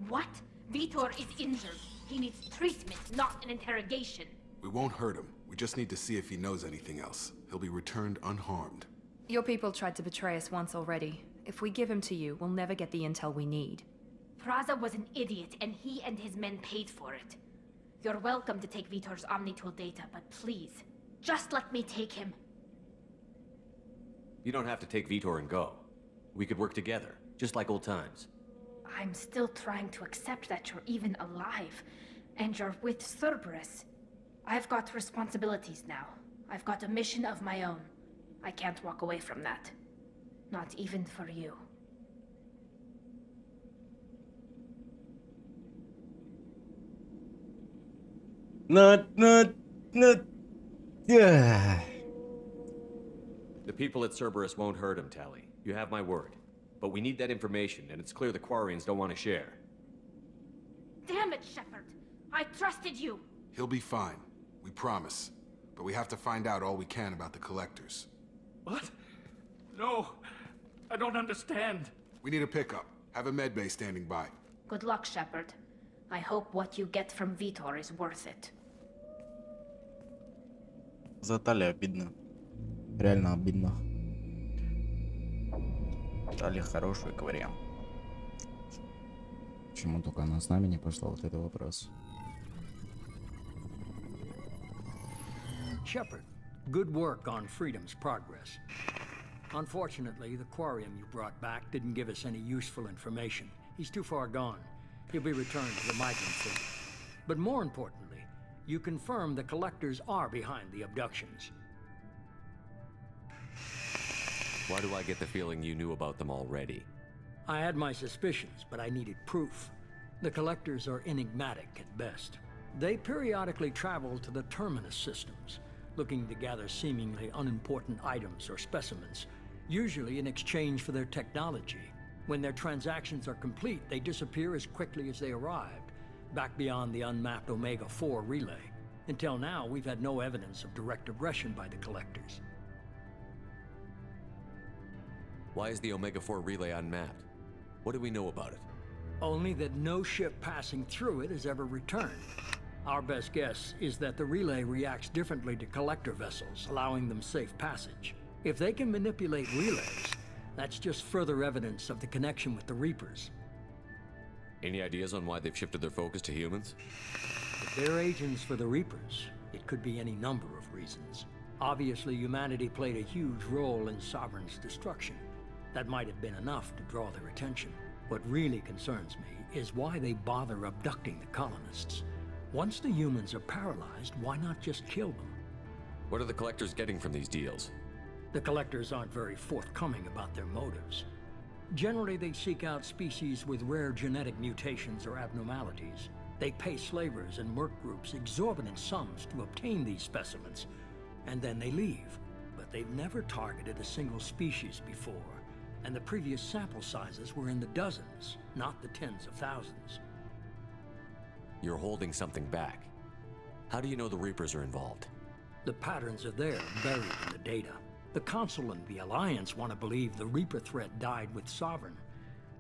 What? Vitor is injured. He needs treatment, not an interrogation. We won't hurt him. We just need to see if he knows anything else. He'll be returned unharmed. Your people tried to betray us once already. If we give him to you, we'll never get the intel we need. Praza was an idiot, and he and his men paid for it. You're welcome to take Vitor's Omnitool data, but please, just let me take him. You don't have to take Vitor and go. We could work together, just like old times. I'm still trying to accept that you're even alive, and you're with Cerberus. I've got responsibilities now. I've got a mission of my own. I can't walk away from that. Not even for you. Yeah. The people at Cerberus won't hurt him, Tally. You have my word. But we need that information, and it's clear the Quarians don't want to share. Damn it, Shepard! I trusted you! He'll be fine. We promise. But we have to find out all we can about the collectors. What? No. I don't understand. We need a pickup. Have a medbay standing by. Good luck, Shepard. I hope what you get from Vitor is worth it. За Тали обидно. Реально обидно. Тали хороший вариант. Почему только она с нами не пошла? Вот это вопрос. Shepard, good work on Freedom's progress. Unfortunately, the Quarian you brought back didn't give us any useful information. He's too far gone. He'll be returned to the migrant fleet. But more importantly, you confirmed the collectors are behind the abductions. Why do I get the feeling you knew about them already? I had my suspicions, but I needed proof. The collectors are enigmatic at best. They periodically travel to the terminus systems, looking to gather seemingly unimportant items or specimens, usually in exchange for their technology. When their transactions are complete, they disappear as quickly as they arrived, back beyond the unmapped Omega-4 relay. Until now, we've had no evidence of direct aggression by the collectors. Why is the Omega-4 relay unmapped? What do we know about it? Only that no ship passing through it has ever returned. Our best guess is that the relay reacts differently to collector vessels, allowing them safe passage. If they can manipulate relays, that's just further evidence of the connection with the Reapers. Any ideas on why they've shifted their focus to humans? If they're agents for the Reapers, it could be any number of reasons. Obviously, humanity played a huge role in Sovereign's destruction. That might have been enough to draw their attention. What really concerns me is why they bother abducting the colonists. Once the humans are paralyzed, why not just kill them? What are the collectors getting from these deals? The collectors aren't very forthcoming about their motives. Generally, they seek out species with rare genetic mutations or abnormalities. They pay slavers and merc groups exorbitant sums to obtain these specimens, and then they leave. But they've never targeted a single species before, and the previous sample sizes were in the dozens, not the tens of thousands. You're holding something back. How do you know the Reapers are involved? The patterns are there, buried in the data. The Council and the Alliance want to believe the Reaper threat died with Sovereign.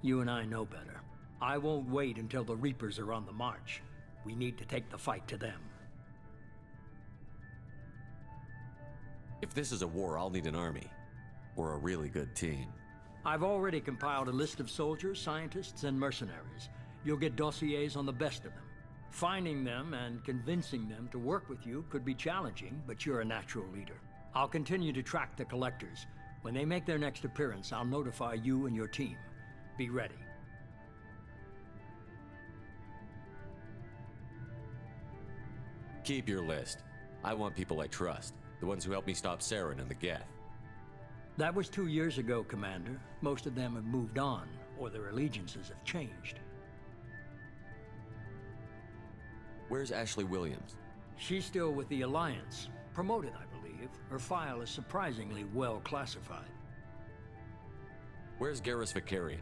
You and I know better. I won't wait until the Reapers are on the march. We need to take the fight to them. If this is a war, I'll need an army. Or a really good team. I've already compiled a list of soldiers, scientists, and mercenaries. You'll get dossiers on the best of them. Finding them and convincing them to work with you could be challenging, but you're a natural leader. I'll continue to track the collectors. When they make their next appearance, I'll notify you and your team. Be ready. Keep your list. I want people I trust. The ones who helped me stop Saren and the Geth. That was 2 years ago, Commander. Most of them have moved on, or their allegiances have changed. Where's Ashley Williams? She's still with the Alliance. Promoted, I believe. Her file is surprisingly well classified. Where's Garrus Vicarian?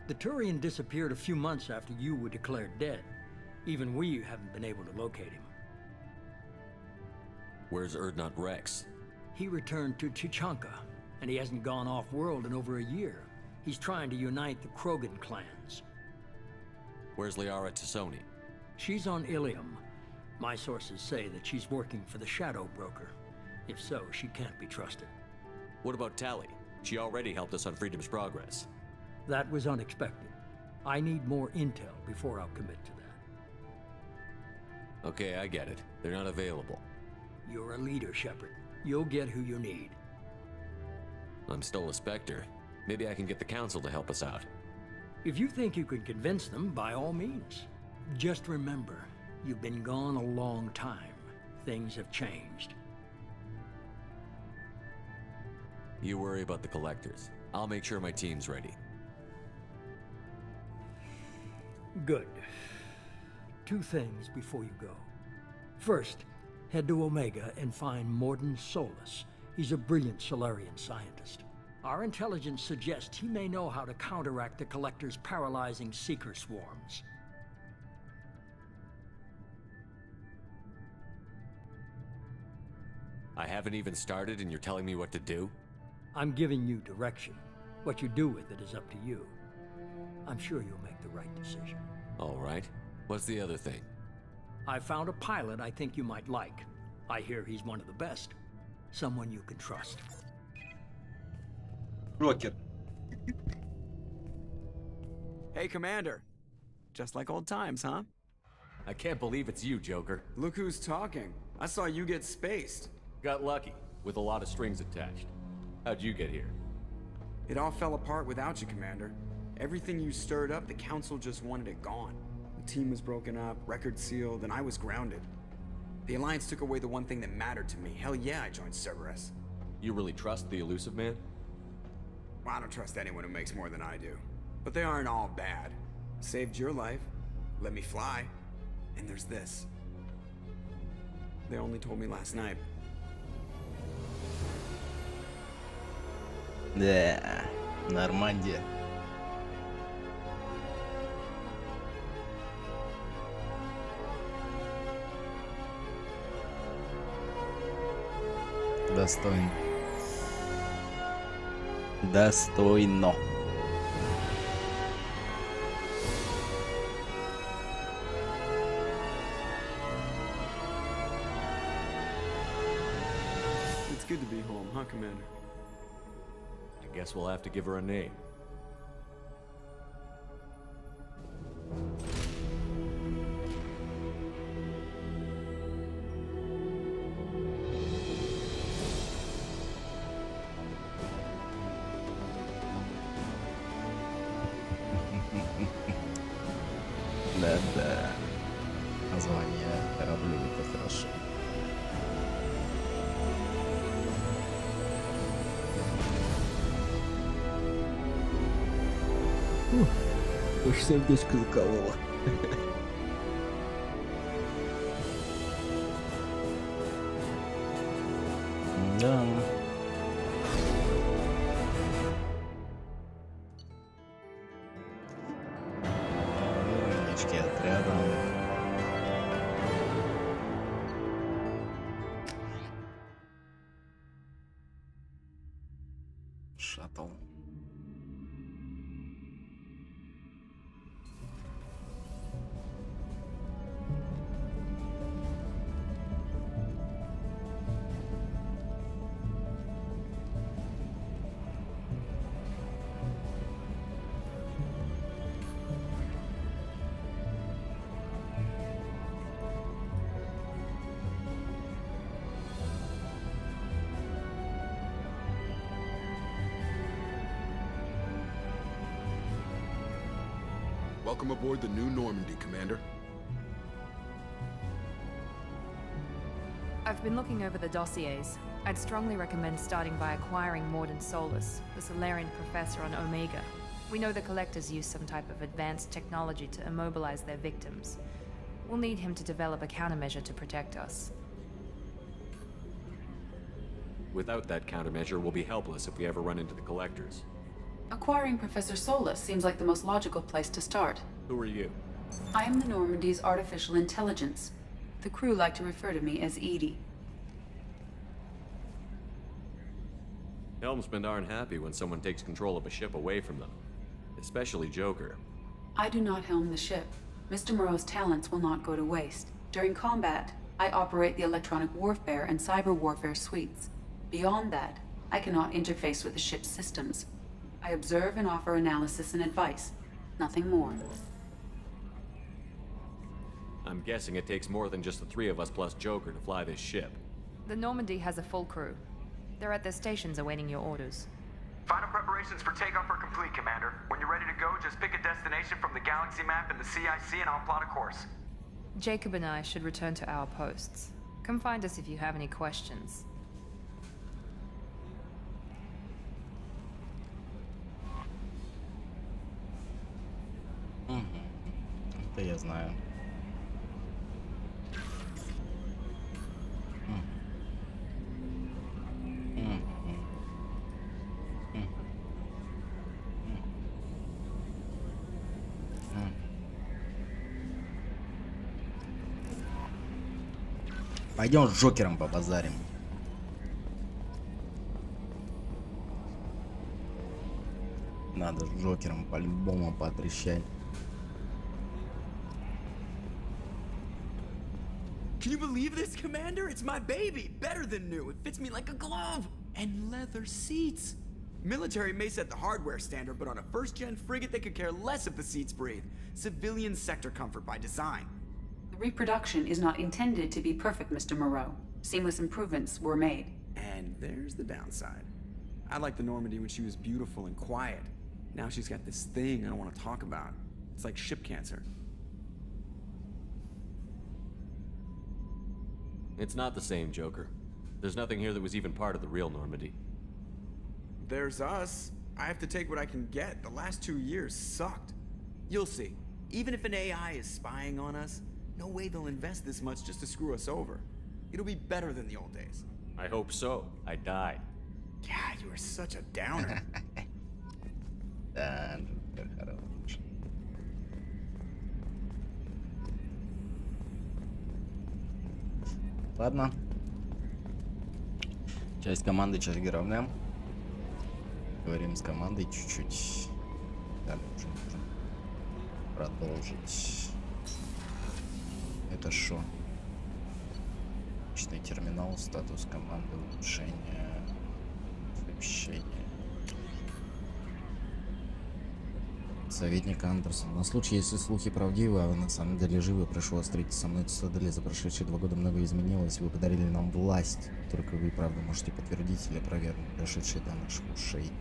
The Turian disappeared a few months after you were declared dead. Even we haven't been able to locate him. Where's Urdnot Rex? He returned to Chichanka, and he hasn't gone off-world in over a year. He's trying to unite the Krogan clans. Where's Liara Tassoni? She's on Ilium. My sources say that she's working for the Shadow Broker. If so, she can't be trusted. What about Tali? She already helped us on Freedom's Progress. That was unexpected. I need more intel before I'll commit to that. Okay, I get it. They're not available. You're a leader, Shepard. You'll get who you need. I'm still a Spectre. Maybe I can get the Council to help us out. If you think you can convince them, by all means. Just remember, you've been gone a long time. Things have changed. You worry about the Collectors. I'll make sure my team's ready. Good. 2 things before you go. First, head to Omega and find Mordin Solus. He's a brilliant Solarian scientist. Our intelligence suggests he may know how to counteract the Collector's paralyzing Seeker swarms. I haven't even started and you're telling me what to do? I'm giving you direction. What you do with it is up to you. I'm sure you'll make the right decision. All right. What's the other thing? I found a pilot I think you might like. I hear he's one of the best. Someone you can trust. Рокер. Hey, Commander. Just like old times, huh? I can't believe it's you, Joker. Look who's talking. I saw you get spaced. Got lucky, with a lot of strings attached. How'd you get here? It all fell apart without you, Commander. Everything you stirred up, the Council just wanted it gone. The team was broken up, record sealed, and I was grounded. The Alliance took away the one thing that mattered to me. Hell yeah, I joined Cerberus. You really trust the Elusive Man? Well, I don't trust anyone who makes more than I do. But they aren't all bad. Saved your life, let me fly, and there's this. They only told me last night. Да, Нормандия. Достойно. Достойно. It's good to be home, huh, Commander? I guess we'll have to give her a name. Да-да. Название кораблю это хорошо. Уж сердечко закололо. Да. Очки отряда. Шаттл. Welcome aboard the new Normandy, Commander. I've been looking over the dossiers. I'd strongly recommend starting by acquiring Morden Solus, the Solarian professor on Omega. We know the Collectors use some type of advanced technology to immobilize their victims. We'll need him to develop a countermeasure to protect us. Without that countermeasure, we'll be helpless if we ever run into the Collectors. Acquiring Professor Solus seems like the most logical place to start. Who are you? I am the Normandy's artificial intelligence. The crew like to refer to me as Edie. Helmsmen aren't happy when someone takes control of a ship away from them. Especially Joker. I do not helm the ship. Mr. Moreau's talents will not go to waste. During combat, I operate the electronic warfare and cyber warfare suites. Beyond that, I cannot interface with the ship's systems. I observe and offer analysis and advice. Nothing more. I'm guessing it takes more than just the three of us plus Joker to fly this ship. The Normandy has a full crew. They're at their stations awaiting your orders. Final preparations for takeoff are complete, Commander. When you're ready to go, just pick a destination from the galaxy map in the CIC and I'll plot a course. Jacob and I should return to our posts. Come find us if you have any questions. Это я знаю. Пойдем с Джокером побазарим. Надо с Джокером по-любому потрещать. Can you believe this, Commander? It's my baby! Better than new. It fits me like a glove! And leather seats! Military may set the hardware standard, but on a first-gen frigate they could care less if the seats breathe. Civilian sector comfort by design. The reproduction is not intended to be perfect, Mr. Moreau. Seamless improvements were made. And there's the downside. I liked the Normandy when she was beautiful and quiet. Now she's got this thing I don't want to talk about. It's like ship cancer. It's not the same, Joker. There's nothing here that was even part of the real Normandy. There's us. I have to take what I can get. The last 2 years sucked. You'll see. Even if an AI is spying on us, no way they'll invest this much just to screw us over. It'll be better than the old days. I hope so. I died. Yeah, you are such a downer. Да, Джокер хорош. Ладно. Часть команды, часть героя. Говорим с командой чуть-чуть. Далее уже можем продолжить. Это шо? Личный терминал, статус команды, улучшение, сообщение. Советник Андерсон. На случай, если слухи правдивы, а вы на самом деле живы, прошу вас встретиться со мной в Цитадели. За прошедшие 2 года многое изменилось. Вы подарили нам власть. Только вы, правда, можете подтвердить или опровергнуть прошедшие до наших ушей.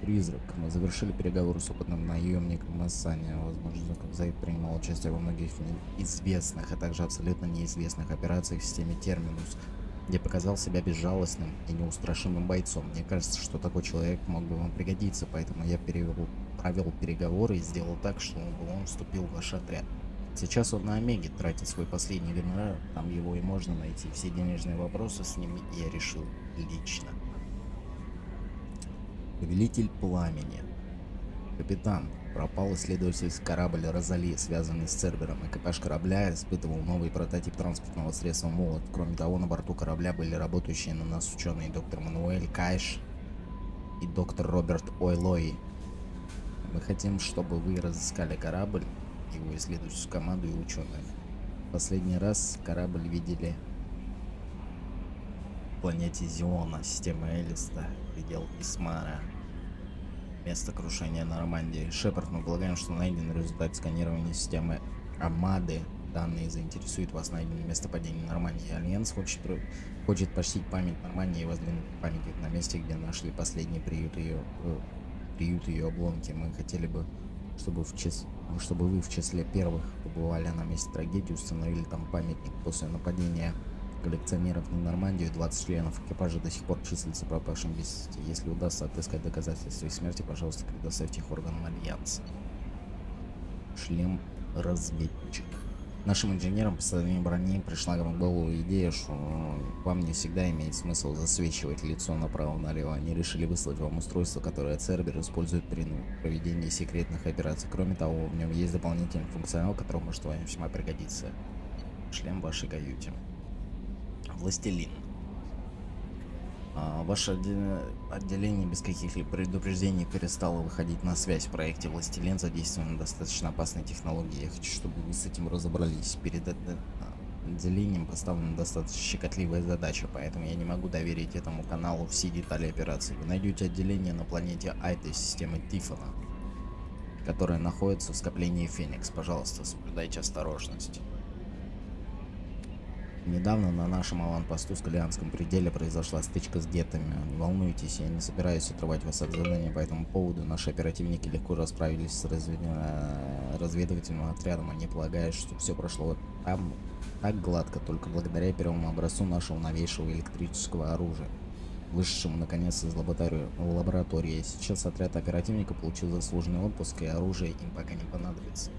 Призрак. Мы завершили переговоры с опытным наемником Массани. Возможно, Зайд принимал участие во многих известных, а также абсолютно неизвестных операциях в системе Терминус, где показал себя безжалостным и неустрашимым бойцом. Мне кажется, что такой человек мог бы вам пригодиться, поэтому я провел переговоры и сделал так, что он вступил в ваш отряд. Сейчас он на Омеге тратит свой последний гонорар, там его и можно найти. Все денежные вопросы с ним я решил лично. Повелитель Пламени. Капитан. Пропал исследовательский корабль Розали, связанный с Цербером. Экипаж корабля испытывал новый прототип транспортного средства «Молот». Кроме того, на борту корабля были работающие на нас ученые доктор Мануэль Кайш и доктор Роберт Ойлой. Мы хотим, чтобы вы разыскали корабль, его исследовательскую команду и ученых. Последний раз корабль видели в планете Зиона, системы Элиста, предел Исмара. Место крушения Нормандии. Шепард, мы полагаем, что найден результат сканирования системы Амады. Данные заинтересуют вас, найденное место падения Нормандии. Альянс хочет почтить память Нормандии и воздвинуть памятник на месте, где нашли последний приют ее обломки. Мы хотели бы, чтобы в честь чтобы вы в числе первых побывали на месте трагедии, установили там памятник. После нападения коллекционеров на Нормандию 20 членов экипажа до сих пор числятся пропавшим без вести. Если удастся отыскать доказательства их смерти, пожалуйста, предоставьте их органам Альянса. Шлем разведчик. Нашим инженерам по созданию брони пришла в голову идея, что вам не всегда имеет смысл засвечивать лицо направо-налево. Они решили выслать вам устройство, которое Цербер использует при проведении секретных операций. Кроме того, в нем есть дополнительный функционал, который может вам весьма пригодиться. Шлем в вашей каюте. Властелин. Ваше отделение без каких-либо предупреждений перестало выходить на связь в проекте «Властелин», задействованы достаточно опасные технологии. Я хочу, чтобы вы с этим разобрались. Перед отделением поставлена достаточно щекотливая задача, поэтому я не могу доверить этому каналу все детали операции. Вы найдете отделение на планете Айта системы Тифона, которая находится в скоплении Феникс. Пожалуйста, соблюдайте осторожность. Недавно на нашем аванпосту в Скалианском пределе произошла стычка с геттами. Не волнуйтесь, я не собираюсь отрывать вас от задания по этому поводу. Наши оперативники легко расправились с разведывательным отрядом. Они полагают, что все прошло там так гладко, только благодаря первому образцу нашего новейшего электрического оружия, вышедшему наконец из лаборатории. Сейчас отряд оперативников получил заслуженный отпуск, и оружие им пока не понадобится.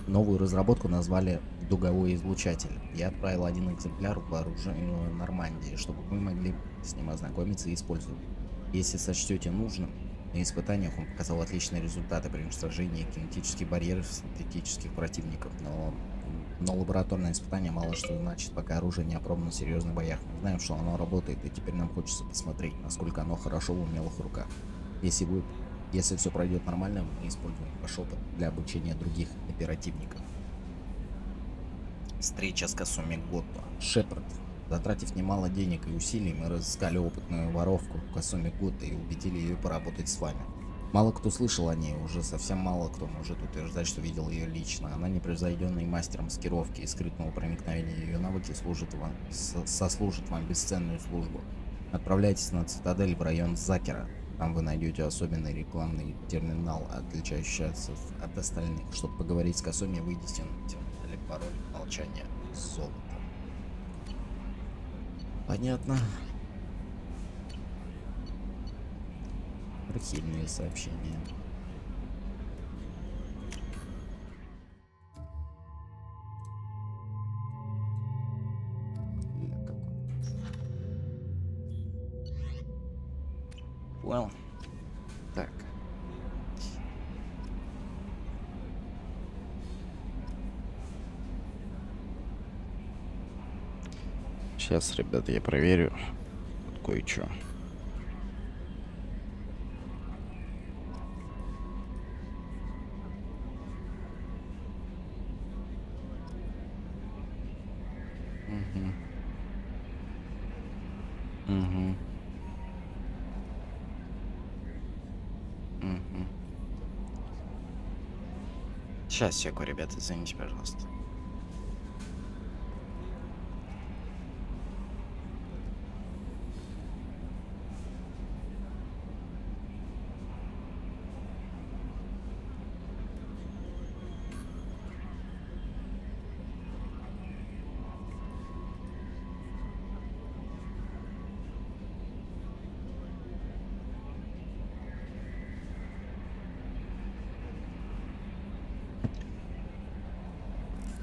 Новую разработку назвали дуговой излучатель. Я отправил один экземпляр в вооруженную Нормандии, чтобы вы могли с ним ознакомиться и использовать. Если сочтете нужным, на испытаниях он показал отличные результаты при уничтожении кинетических барьеров синтетических противников, но лабораторное испытание мало что значит, пока оружие не опробовано в серьезных боях. Мы знаем, что оно работает, и теперь нам хочется посмотреть, насколько оно хорошо в умелых руках. Если все пройдет нормально, мы используем ваш опыт для обучения других оперативников. Встреча с Касуми Готто. Шепард. Затратив немало денег и усилий, мы разыскали опытную воровку Касуми Готто и убедили ее поработать с вами. Мало кто слышал о ней, уже совсем мало кто может утверждать, что видел ее лично. Она непревзойденный мастер маскировки и скрытного проникновения. Ее навыки сослужат вам бесценную службу. Отправляйтесь на цитадель в район Закера. Там вы найдете особенный рекламный терминал, отличающийся от остальных. Чтобы поговорить с Касуми, выйдите на терминале пароль молчания золото. Понятно. Архивные сообщения. Well, так. Сейчас, ребята, я проверю кое-что. Сейчас, секу, ребята, извините, пожалуйста.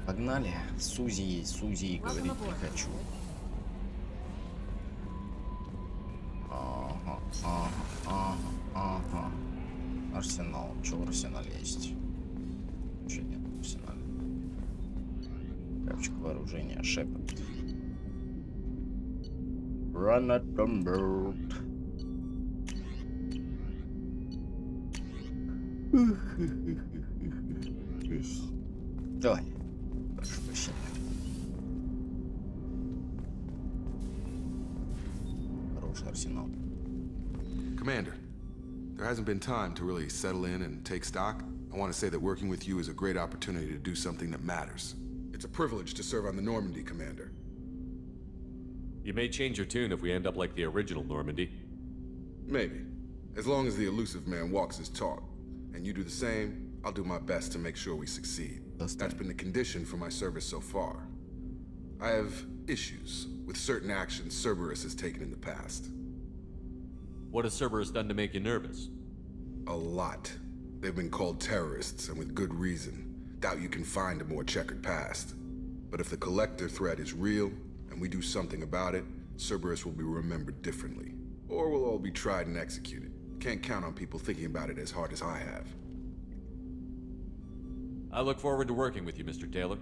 Погнали. Сузи есть. Сузи говорить не хочу. Ага. Арсенал. Что в арсенале есть? Ничего нет в арсенале. Шкафчик вооружения. Шепард. Run at the bird. Давай. Прошу прощения. Хороший арсенал. Commander, there hasn't been time to really settle in and take stock. I want to say that working with you is a great opportunity to do something that matters. It's a privilege to serve on the Normandy, Commander. You may change your tune if we end up like the original Normandy. Maybe. As long as the elusive man walks his talk, and you do the same, I'll do my best to make sure we succeed. That's been the condition for my service so far. I have issues with certain actions Cerberus has taken in the past. What has Cerberus done to make you nervous? A lot. They've been called terrorists, and with good reason. Doubt you can find a more checkered past. But if the Collector threat is real, and we do something about it, Cerberus will be remembered differently. Or we'll all be tried and executed. Can't count on people thinking about it as hard as I have. I look forward to working with you, Mr. Taylor.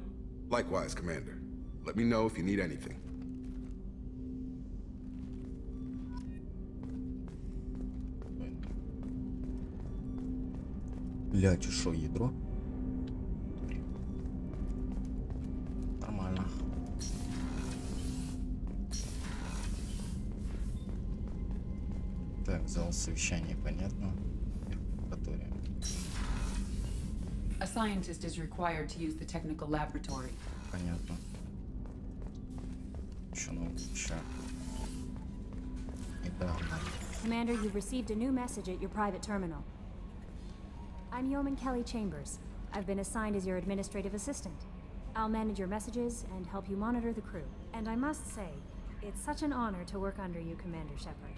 Likewise, Commander. Let me know if you need anything. Блять, шо, ядро? Нормально. Так, зал совещания, понятно. Лаборатория. A scientist is required to use the technical laboratory. Понятно. Еще новый шаг. Недавно. Commander, you've received a new message at your private terminal. I'm Yeoman Kelly Chambers. I've been assigned as your administrative assistant. I'll manage your messages and help you monitor the crew. And I must say, it's such an honor to work under you, Commander Shepard.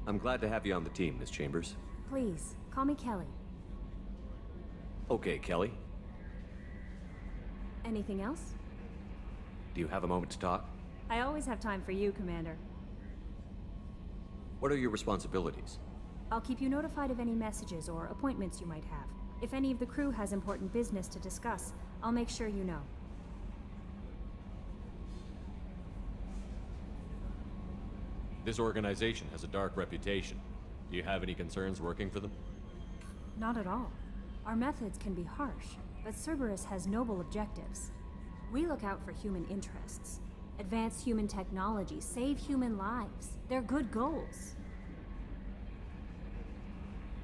I'm glad to have you on the team, Miss Chambers. Please, call me Kelly. Okay, Kelly. Anything else? Do you have a moment to talk? I always have time for you, Commander. What are your responsibilities? I'll keep you notified of any messages or appointments you might have. If any of the crew has important business to discuss, I'll make sure you know. This organization has a dark reputation. Do you have any concerns working for them? Not at all. Our methods can be harsh, but Cerberus has noble objectives. We look out for human interests, advance human technology, save human lives. They're good goals.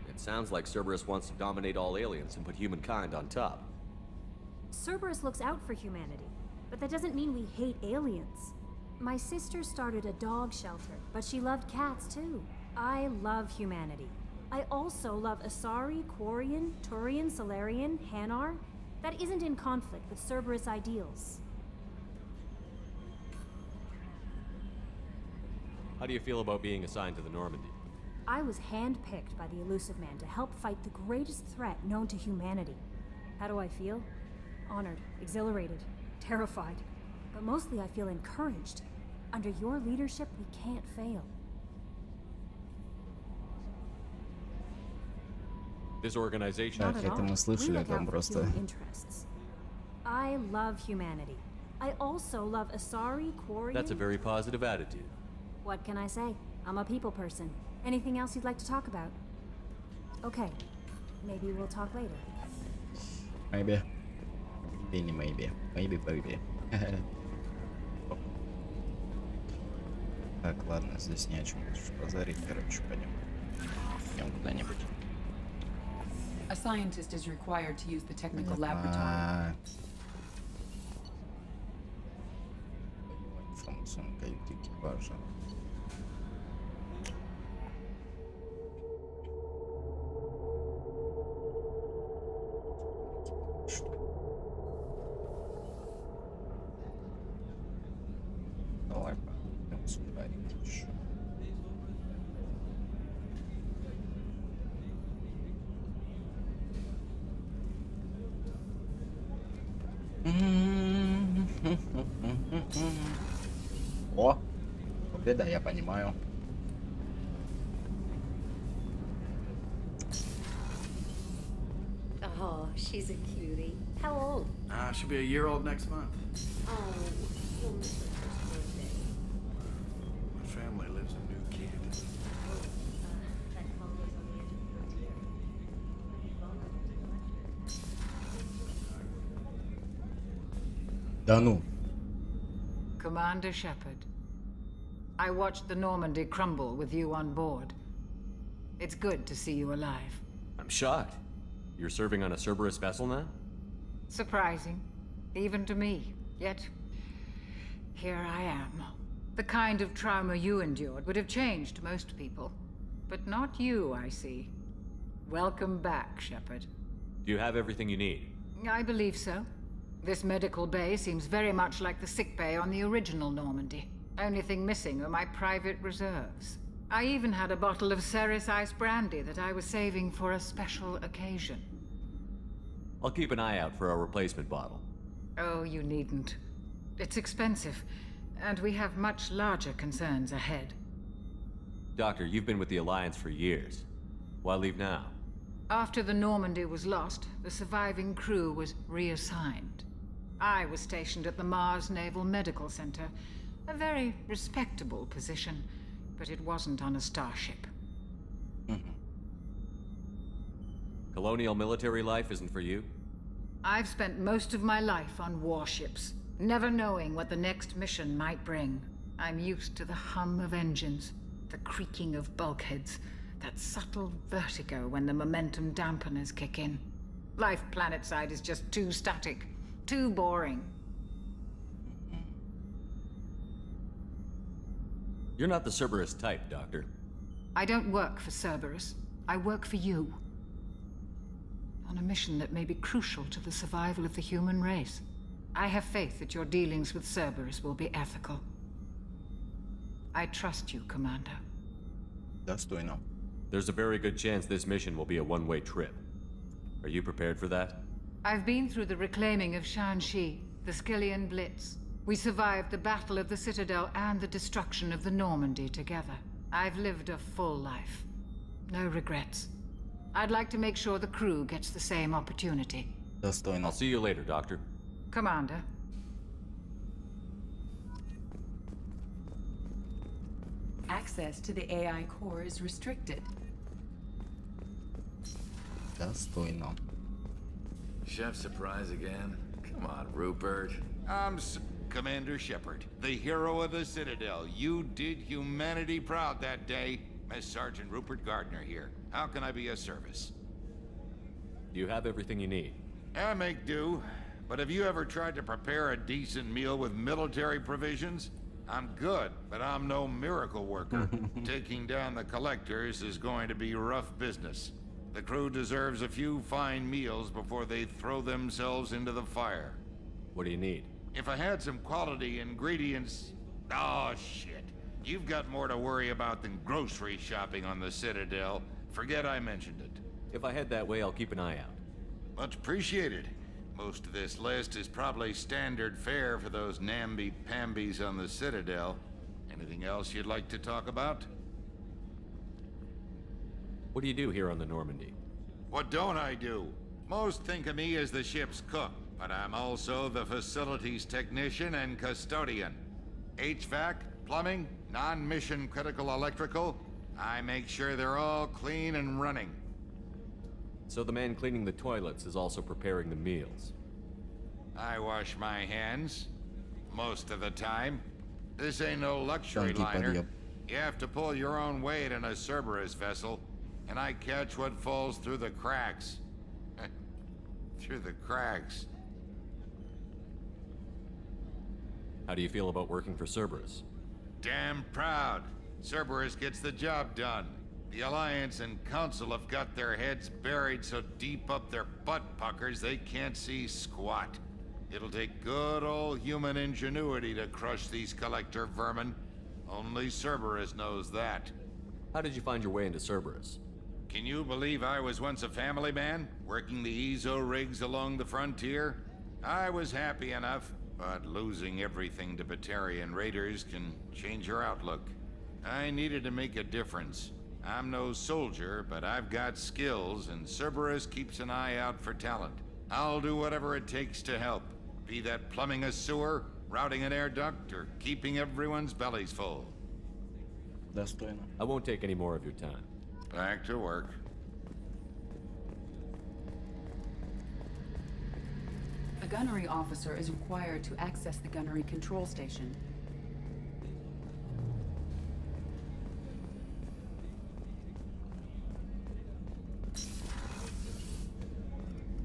It sounds like Cerberus wants to dominate all aliens and put humankind on top. Cerberus looks out for humanity, but that doesn't mean we hate aliens. My sister started a dog shelter, but she loved cats too. I love humanity. I also love Asari, Quarian, Turian, Solarian, Hanar. That isn't in conflict with Cerberus ideals. How do you feel about being assigned to the Normandy? I was handpicked by the Elusive Man to help fight the greatest threat known to humanity. How do I feel? Honored, exhilarated, terrified. But mostly I feel encouraged. Under your leadership, we can't fail. This organization... Not at all. We look out for human interests. I love humanity. I also love Asari, Quarian... That's a very positive attitude. What can I say? I'm a people person. Anything else you'd like to talk about? Okay. Maybe we'll talk later. Maybe. Maybe, maybe. Maybe, baby. Так, ладно, здесь не о чем позарить, короче, пойдем. Идем куда-нибудь. A scientist is required to use the technical laboratory. Информационная каюта экипажа. Давай пойдем сюда, еще. О, вот да, я понимаю. Oh, she's a cutie. How old? She'll be a year old next month. Oh, you'll miss her first birthday. My family lives in New Canton. That follows on the edge of the frontier. Да ну. Commander Shepard, I watched the Normandy crumble with you on board. It's good to see you alive. I'm shocked. You're serving on a Cerberus vessel now? Surprising, even to me. Yet, here I am. The kind of trauma you endured would have changed most people. But not you, I see. Welcome back, Shepard. Do you have everything you need? I believe so. This medical bay seems very much like the sick bay on the original Normandy. Only thing missing are my private reserves. I even had a bottle of Ceres Ice brandy that I was saving for a special occasion. I'll keep an eye out for a replacement bottle. Oh, you needn't. It's expensive, and we have much larger concerns ahead. Doctor, you've been with the Alliance for years. Why leave now? After the Normandy was lost, the surviving crew was reassigned. I was stationed at the Mars Naval Medical Center, a very respectable position, but it wasn't on a starship. Colonial military life isn't for you? I've spent most of my life on warships, never knowing what the next mission might bring. I'm used to the hum of engines, the creaking of bulkheads, that subtle vertigo when the momentum dampeners kick in. Life planetside is just too static, too boring. You're not the Cerberus type, Doctor. I don't work for Cerberus. I work for you. On a mission that may be crucial to the survival of the human race. I have faith that your dealings with Cerberus will be ethical. I trust you, Commander. Достойно. There's a very good chance this mission will be a one-way trip. Are you prepared for that? I've been through the reclaiming of Shanxi, the Skillian Blitz. We survived the Battle of the Citadel and the destruction of the Normandy together. I've lived a full life. No regrets. I'd like to make sure the crew gets the same opportunity. Достойно. I'll see you later, Doctor. Commander. Access to the AI core is restricted. Достойно. Chef surprise again? Come on, Rupert. I'm Commander Shepard, the hero of the Citadel. You did humanity proud that day. Mess Sergeant Rupert Gardner here. How can I be of service? Do you have everything you need? I make do. But have you ever tried to prepare a decent meal with military provisions? I'm good, but I'm no miracle worker. Taking down the collectors is going to be rough business. The crew deserves a few fine meals before they throw themselves into the fire. What do you need? If I had some quality ingredients... Oh, shit. You've got more to worry about than grocery shopping on the Citadel. Forget I mentioned it. If I head that way, I'll keep an eye out. Much appreciated. Most of this list is probably standard fare for those namby-pambies on the Citadel. Anything else you'd like to talk about? What do you do here on the Normandy? What don't I do? Most think of me as the ship's cook, but I'm also the facilities technician and custodian. HVAC, plumbing, non-mission critical electrical. I make sure they're all clean and running. So the man cleaning the toilets is also preparing the meals. I wash my hands. Most of the time. This ain't no luxury liner. You have to pull your own weight in a Cerberus vessel, and I catch what falls through the cracks. Through the cracks. How do you feel about working for Cerberus? Damn proud. Cerberus gets the job done. The Alliance and Council have got their heads buried so deep up their butt puckers they can't see squat. It'll take good old human ingenuity to crush these collector vermin. Only Cerberus knows that. How did you find your way into Cerberus? Can you believe I was once a family man, working the EZO rigs along the frontier? I was happy enough, but losing everything to Batarian raiders can change your outlook. I needed to make a difference. I'm no soldier, but I've got skills, and Cerberus keeps an eye out for talent. I'll do whatever it takes to help. Be that plumbing a sewer, routing an air duct, or keeping everyone's bellies full. Достойно. I won't take any more of your time. Back to work. A gunnery officer is required to access the gunnery control station.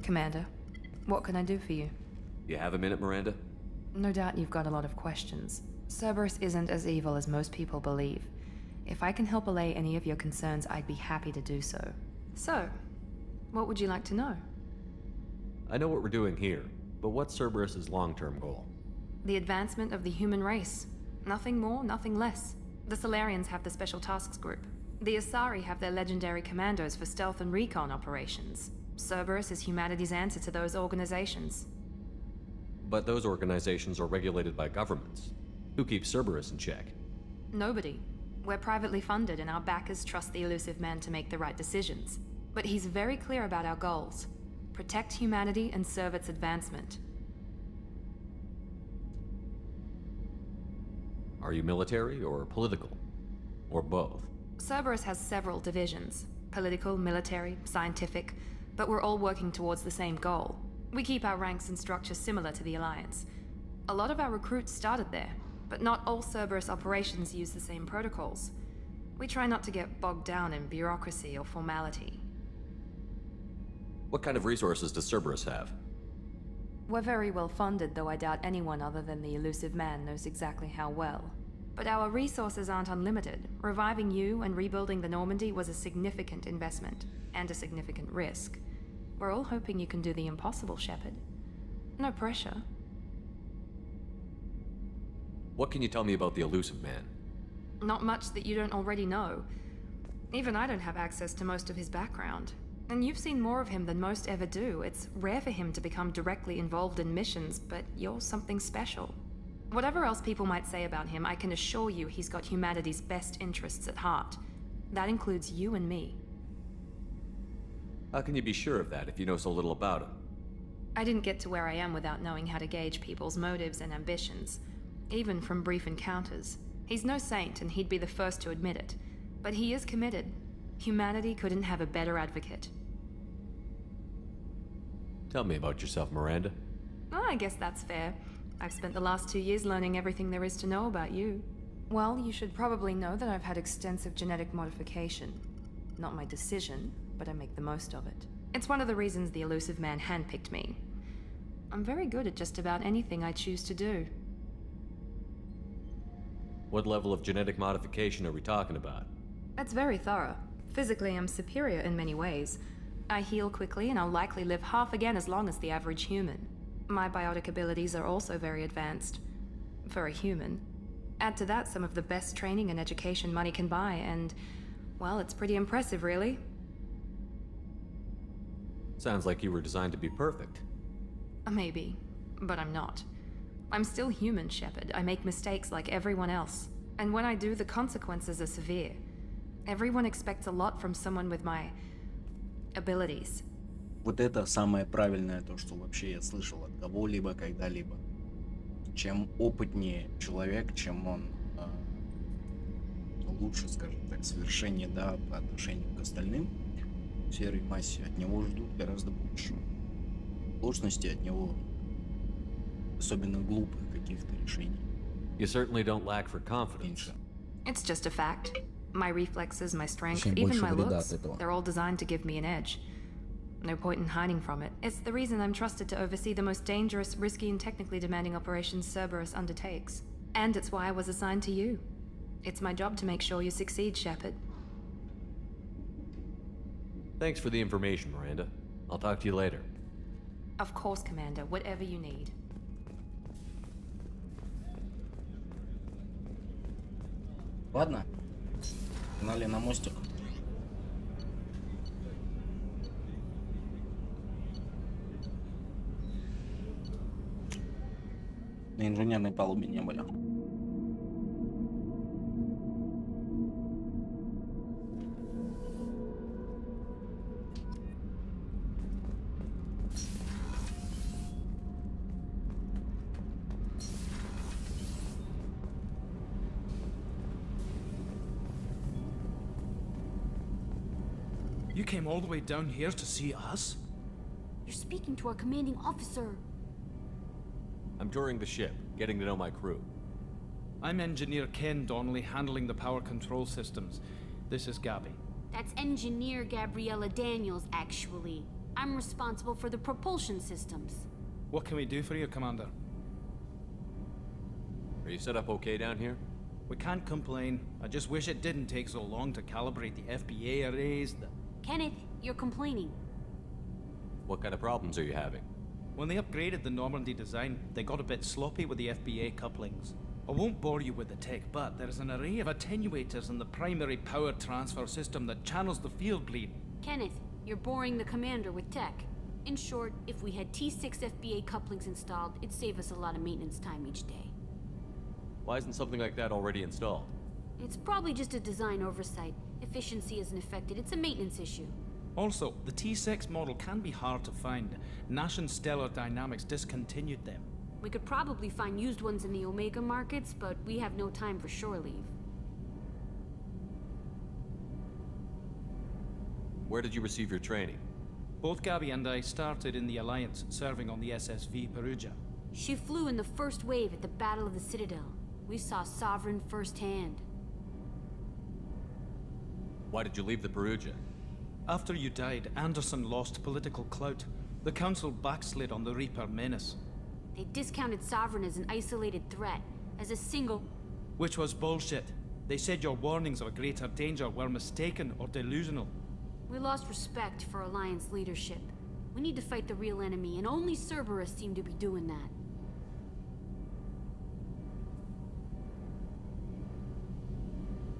Commander, what can I do for you? You have a minute, Miranda? No doubt you've got a lot of questions. Cerberus isn't as evil as most people believe. If I can help allay any of your concerns, I'd be happy to do so. So, what would you like to know? I know what we're doing here, but what's Cerberus's long-term goal? The advancement of the human race. Nothing more, nothing less. The Solarians have the Special Tasks Group. The Asari have their legendary commandos for stealth and recon operations. Cerberus is humanity's answer to those organizations. But those organizations are regulated by governments. Who keeps Cerberus in check? Nobody. We're privately funded and our backers trust the elusive man to make the right decisions. But he's very clear about our goals. Protect humanity and serve its advancement. Are you military or political? Or both? Cerberus has several divisions. Political, military, scientific, but we're all working towards the same goal. We keep our ranks and structure similar to the Alliance. A lot of our recruits started there, but not all Cerberus operations use the same protocols. We try not to get bogged down in bureaucracy or formality. What kind of resources does Cerberus have? We're very well funded, though I doubt anyone other than the elusive man knows exactly how well. But our resources aren't unlimited. Reviving you and rebuilding the Normandy was a significant investment, and a significant risk. We're all hoping you can do the impossible, Shepard. No pressure. What can you tell me about the elusive man? Not much that you don't already know. Even I don't have access to most of his background. And you've seen more of him than most ever do. It's rare for him to become directly involved in missions, but you're something special. Whatever else people might say about him, I can assure you he's got humanity's best interests at heart. That includes you and me. How can you be sure of that if you know so little about him? I didn't get to where I am without knowing how to gauge people's motives and ambitions, even from brief encounters. He's no saint, and he'd be the first to admit it. But he is committed. Humanity couldn't have a better advocate. Tell me about yourself, Miranda. Oh, I guess that's fair. I've spent the last 2 years learning everything there is to know about you. Well, you should probably know that I've had extensive genetic modification. Not my decision, but I make the most of it. It's one of the reasons the elusive man handpicked me. I'm very good at just about anything I choose to do. What level of genetic modification are we talking about? It's very thorough. Physically, I'm superior in many ways. I heal quickly, and I'll likely live half again as long as the average human. My biotic abilities are also very advanced. For a human. Add to that some of the best training and education money can buy, and, well, it's pretty impressive, really. Sounds like you were designed to be perfect. Maybe, but I'm not. I'm still human, Shepard. I make mistakes like everyone else. And when I do, the consequences are severe. Everyone expects a lot from someone with my abilities. Вот это самое правильное, то, что вообще я слышал от кого-либо, когда-либо. Чем опытнее человек, чем он лучше, скажем так, совершение, да, по отношению к остальным, в серой массе от него ждут гораздо больше. Сложности от него, особенно глупых каких-то решений. You certainly don't lack for confidence. It's just a fact. My reflexes, my strength, even my looks, they're all designed to give me an edge. No point in hiding from it. It's the reason I'm trusted to oversee the most dangerous, risky, and technically demanding operations Cerberus undertakes. And it's why I was assigned to you. It's my job to make sure you succeed, Shepard. Thanks for the information, Miranda. I'll talk to you later. Of course, Commander. Whatever you need. Ладно. Погнали на мостик. На инженерной палубе не были. You came all the way down here to see us? You're speaking to our commanding officer. I'm touring the ship, getting to know my crew. I'm Engineer Ken Donnelly, handling the power control systems. This is Gabby. That's Engineer Gabriella Daniels, actually. I'm responsible for the propulsion systems. What can we do for you, Commander? Are you set up okay down here? We can't complain. I just wish it didn't take so long to calibrate the FBA arrays. Kenneth, you're complaining. What kind of problems are you having? When they upgraded the Normandy design, they got a bit sloppy with the FBA couplings. I won't bore you with the tech, but there is an array of attenuators in the primary power transfer system that channels the field bleed. Kenneth, you're boring the commander with tech. In short, if we had T6 FBA couplings installed, it'd save us a lot of maintenance time each day. Why isn't something like that already installed? It's probably just a design oversight. Efficiency isn't affected, it's a maintenance issue. Also, the T6 model can be hard to find. Nash and Stellar Dynamics discontinued them. We could probably find used ones in the Omega markets, but we have no time for shore leave. Where did you receive your training? Both Gabby and I started in the Alliance, serving on the SSV Perugia. She flew in the first wave at the Battle of the Citadel. We saw Sovereign firsthand. Why did you leave the Perugia? After you died, Anderson lost political clout. The Council backslid on the Reaper menace. They discounted Sovereign as an isolated threat, as a single... Which was bullshit. They said your warnings of a greater danger were mistaken or delusional. We lost respect for Alliance leadership. We need to fight the real enemy, and only Cerberus seemed to be doing that.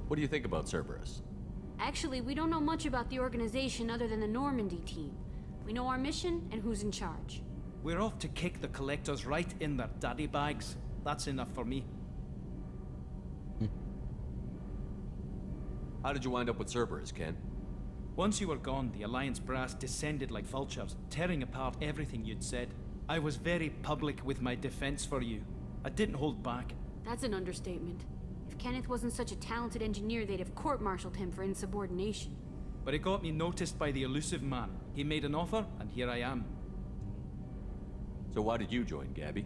What do you think about Cerberus? Actually, we don't know much about the organization other than the Normandy team. We know our mission and who's in charge. We're off to kick the Collectors right in their daddy bags. That's enough for me. How did you wind up with Cerberus, Ken? Once you were gone, the Alliance brass descended like vultures, tearing apart everything you'd said. I was very public with my defense for you. I didn't hold back. That's an understatement. If Kenneth wasn't such a talented engineer, they'd have court-martialed him for insubordination. But it got me noticed by the elusive man. He made an offer, and here I am. So why did you join, Gabby?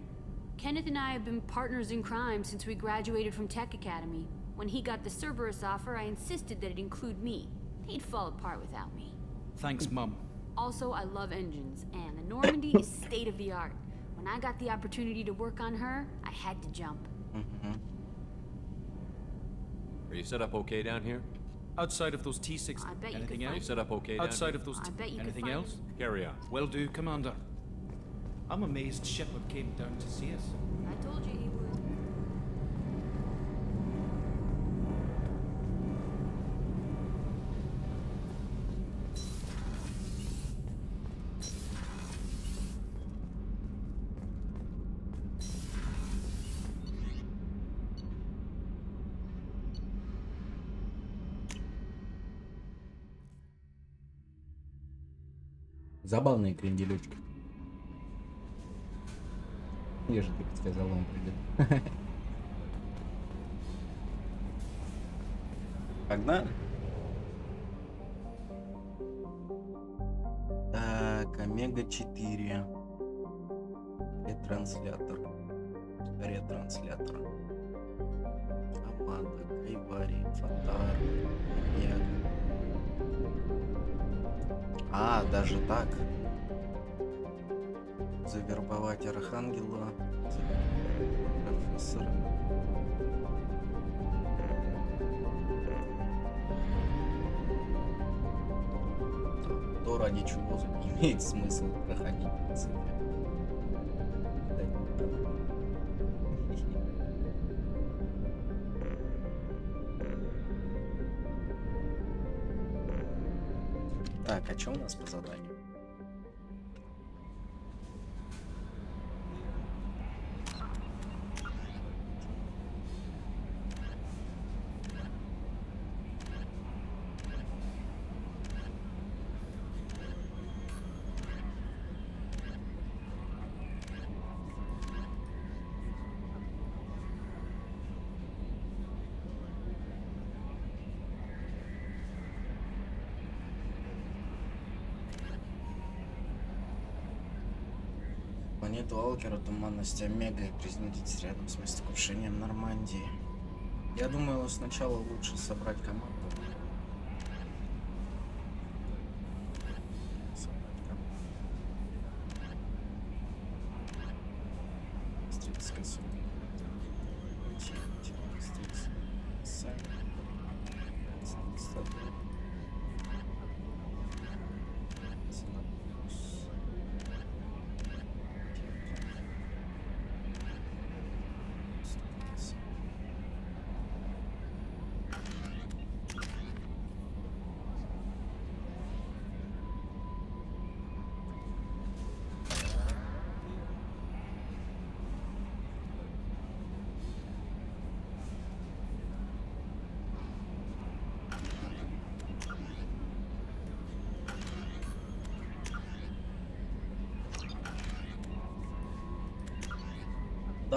Kenneth and I have been partners in crime since we graduated from Tech Academy. When he got the Cerberus offer, I insisted that it include me. He'd fall apart without me. Thanks, Mum. Also, I love engines, and the Normandy is state-of-the-art. When I got the opportunity to work on her, I had to jump. Are you set up okay down here? Outside of those T6... I bet you Anything could else? Are you set up okay down Outside here? of those... I bet you could Anything find else? Carry on. Will do, Commander. I'm amazed Shepard came down to see us. I told you he would. Забавные кренделечки. Я же только сказал, он придет. Погнали. Так, Омега-4. Ретранслятор. Ретранслятор. Амада, Кайвари, Фатар, Омега. А, даже так. Завербовать Архангела. Профессора. То, ради чего имеет смысл проходить, в принципе. Так, а что у нас по заданию? Планету Алкера, туманность Омега и приземлитесь рядом с местокрушением Нормандии. Я думаю, сначала лучше собрать команду.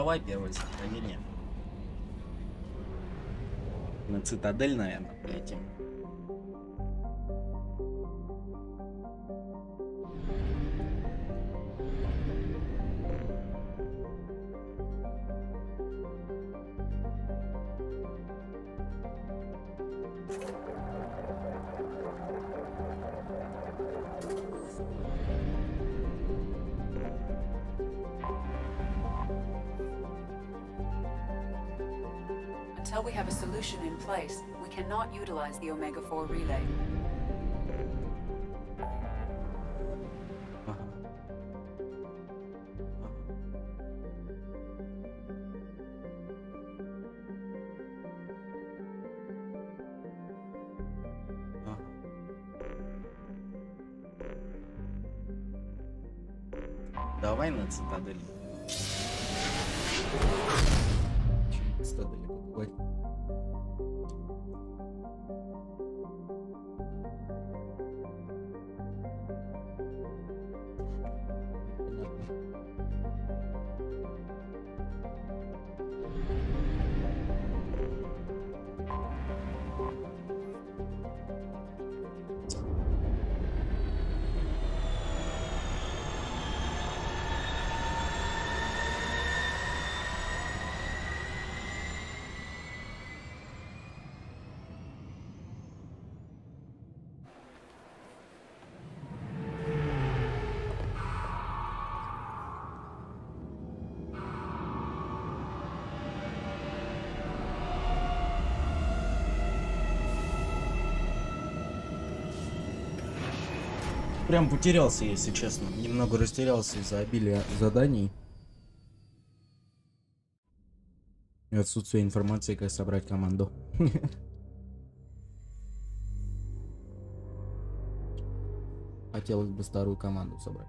давай первое сохранение. На цитадель, наверное, полетим. Until we have a solution in place, we cannot utilize the Omega-4 relay. Давай на цитадель. Цитадель покупать. Прям потерялся, если честно. Немного растерялся из-за обилия заданий. И отсутствия информации, как собрать команду. Хотелось бы старую команду собрать.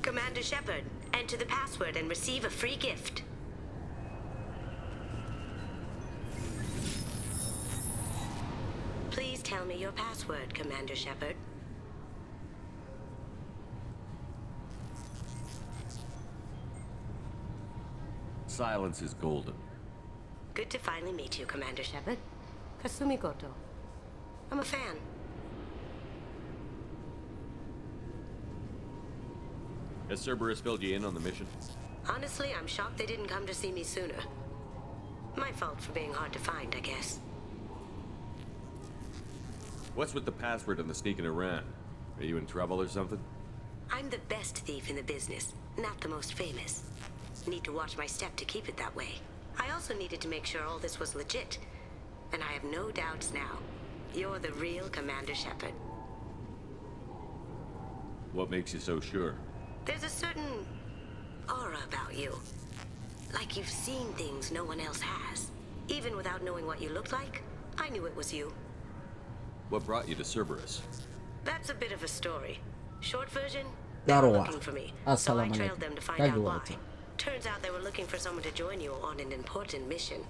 Commander Shepard, enter the password and receive a free gift. Please tell me your password, Commander Shepard. Silence is golden. Good to finally meet you, Commander Shepard. Kasumi Goto. I'm a fan. Has Cerberus filled you in on the mission? Honestly, I'm shocked they didn't come to see me sooner. My fault for being hard to find, I guess. What's with the password and the sneaking around? Are you in trouble or something? I'm the best thief in the business, not the most famous. Need to watch my step to keep it that way. I also needed to make sure all this was legit. And I have no doubts now. You're the real Commander Shepard. What makes you so sure? There's a certain aura about you. Like you've seen things no one else has. Even without knowing what you looked like, I knew it was you. What brought you to Cerberus? That's a bit of a story. Short version, they were looking for me, so I trailed them to find out why. Turns out they were looking for someone to join you on an important mission,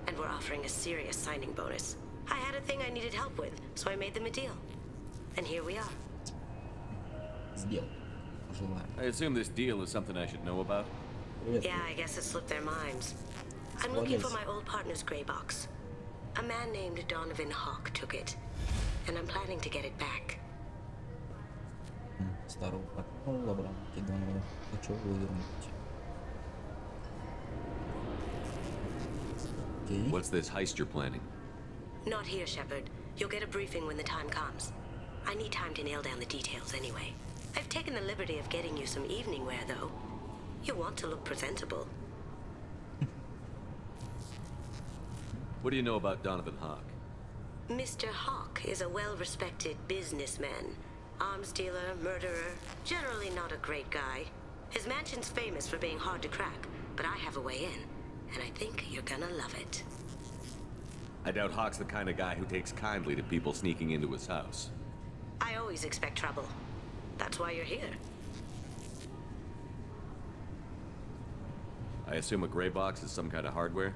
and were offering a serious signing bonus. I had a thing I needed help with, so I made them a deal. And here we are. I assume this deal is something I should know about? Yeah, I guess it slipped their minds. I'm looking for my old partner's gray box. A man named Donovan Hawk took it, and I'm planning to get it back. Okay. What's this heist you're planning? Not here, Shepard. You'll get a briefing when the time comes. I need time to nail down the details anyway. I've taken the liberty of getting you some evening wear, though. You want to look presentable. What do you know about Donovan Hawk? Mr. Hawk is a well-respected businessman. Arms dealer, murderer, generally not a great guy. His mansion's famous for being hard to crack, but I have a way in, and I think you're gonna love it. I doubt Hawk's the kind of guy who takes kindly to people sneaking into his house. I always expect trouble. That's why you're here. I assume a gray box is some kind of hardware?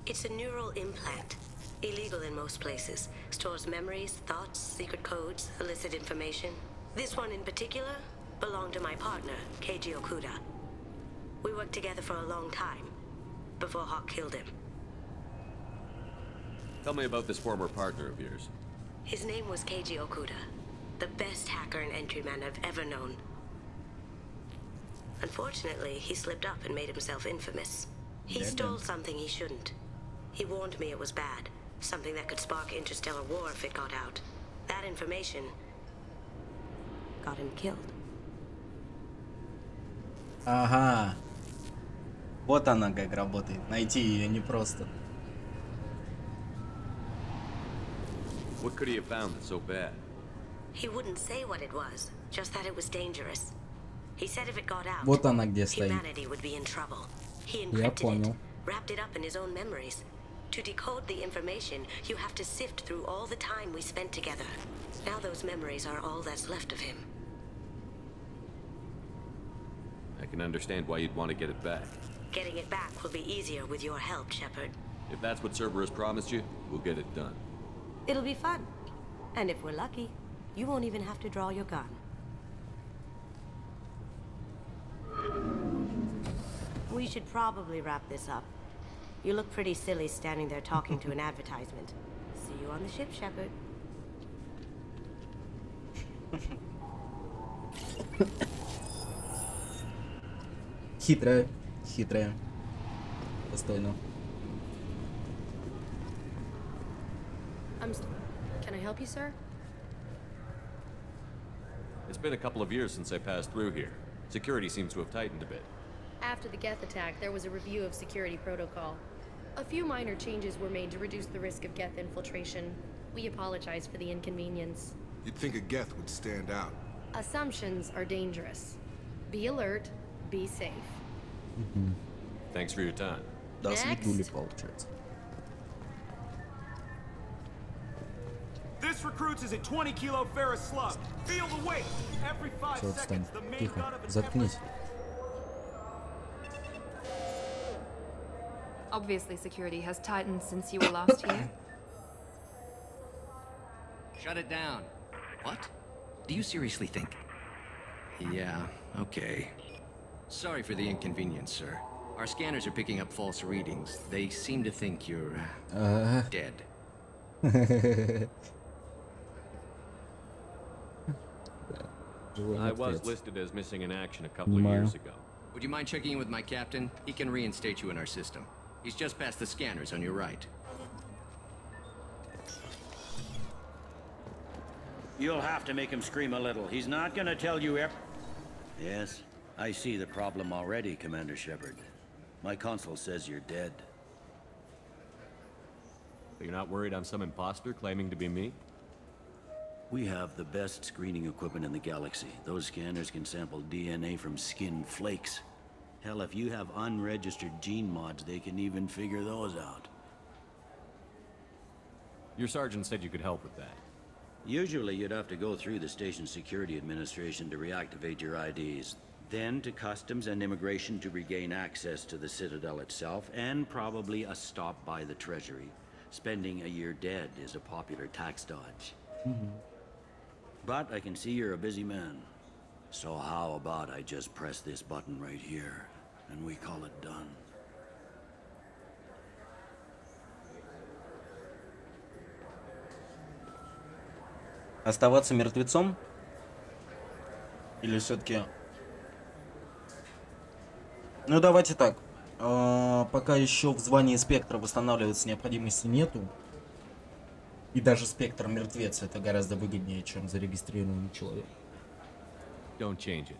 It's a neural implant. Illegal in most places. Stores memories, thoughts, secret codes, illicit information. This one in particular belonged to my partner, Keiji Okuda. We worked together for a long time, before Hawk killed him. Tell me about this former partner of yours. His name was Keiji Okuda, the best hacker and entryman I've ever known. Unfortunately, he slipped up and made himself infamous. He stole something he shouldn't. He warned me it was bad, something that could spark interstellar war if it got out. That information got him killed. Ага. Вот она как работает. Найти ее непросто. What could he have found that's so bad? He wouldn't say what it was, just that it was dangerous. He said if it got out, Вот она где стоит. humanity would be in trouble. He Я encrypted понял. it, wrapped it up in his own memories. To decode the information, you have to sift through all the time we spent together. Now those memories are all that's left of him. I can understand why you'd want to get it back. Getting it back will be easier with your help, Shepard. If that's what Cerberus promised you, we'll get it done. It'll be fun. And if we're lucky, you won't even have to draw your gun. We should probably wrap this up. You look pretty silly standing there talking to an advertisement. See you on the ship, Shepard. Хитрая, хитрая. Достойно. Can I help you, sir? It's been a couple of years since I passed through here. Security seems to have tightened a bit. After the Geth attack, there was a review of security protocol. A few minor changes were made to reduce the risk of Geth infiltration. We apologize for the inconvenience. You'd think a Geth would stand out. Assumptions are dangerous. Be alert, be safe. Thanks for your time. Да, светнули, получается. This recruits is a 20-kilo ferrous slug. Feel the weight. Every 5 Все, отстань. seconds, the main Тихо. gun of an Заткнись. Obviously, security has tightened since you were last here. Shut it down. What? Do you seriously think? Yeah, okay. Sorry for the inconvenience, sir. Our scanners are picking up false readings. They seem to think you're dead. I was listed as missing in action a couple of years ago. Would you mind checking in with my captain? He can reinstate you in our system. He's just past the scanners on your right. You'll have to make him scream a little. He's not gonna tell you Yes, I see the problem already, Commander Shepard. My console says you're dead. You're not worried I'm some imposter claiming to be me? We have the best screening equipment in the galaxy. Those scanners can sample DNA from skin flakes. Hell, if you have unregistered gene mods, they can even figure those out. Your sergeant said you could help with that. Usually you'd have to go through the station security administration to reactivate your IDs, then to customs and immigration to regain access to the Citadel itself, and probably a stop by the Treasury. Spending a year dead is a popular tax dodge. But I can see you're a busy man. So how about I just press this button right here, and we call it done. Оставаться мертвецом? Или все-таки... Ну давайте так. Пока еще в звании спектра восстанавливаться необходимости нету. И даже спектр мертвец это гораздо выгоднее, чем зарегистрированный человек. Don't change it.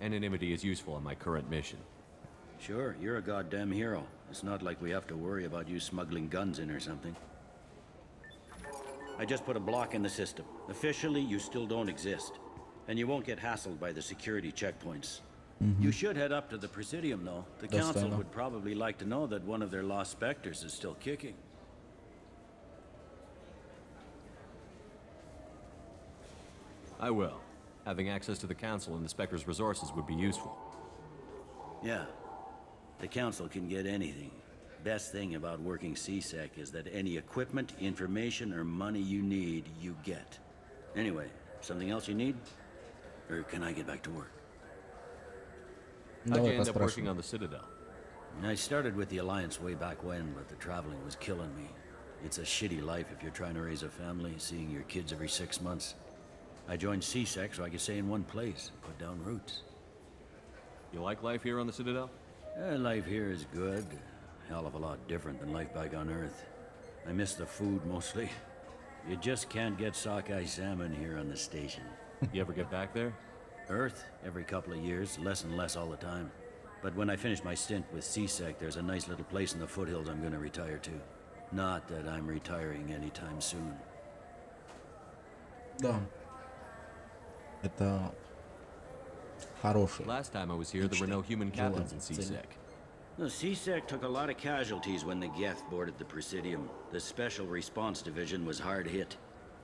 Anonymity is useful on my current mission. Sure, you're a goddamn hero. It's not like we have to worry about you smuggling guns in or something. I just put a block in the system. Officially, you still don't exist. And you won't get hassled by the security checkpoints. You should head up to the Presidium, though. The Council would probably like to know that one of their lost specters is still kicking. I will. Having access to the Council and the Spectre's resources would be useful. Yeah. The Council can get anything. Best thing about working CSEC is that any equipment, information, or money you need, you get. Anyway, something else you need? Or can I get back to work? How'd you end up working on the Citadel? I started with the Alliance way back when, but the traveling was killing me. It's a shitty life if you're trying to raise a family, seeing your kids every 6 months. I joined CSEC so I could stay in one place, put down roots. You like life here on the Citadel? Life here is good. Hell of a lot different than life back on Earth. I miss the food mostly. You just can't get sockeye salmon here on the station. You ever get back there? Earth, every couple of years, less and less all the time. But when I finish my stint with CSEC, there's a nice little place in the foothills I'm gonna retire to. Not that I'm retiring anytime soon. Да. Это хороший. Last time I was here, there were no human captains in CSEC. The CSEC took a lot of casualties when the Geth boarded the Presidium. The Special Response Division was hard hit.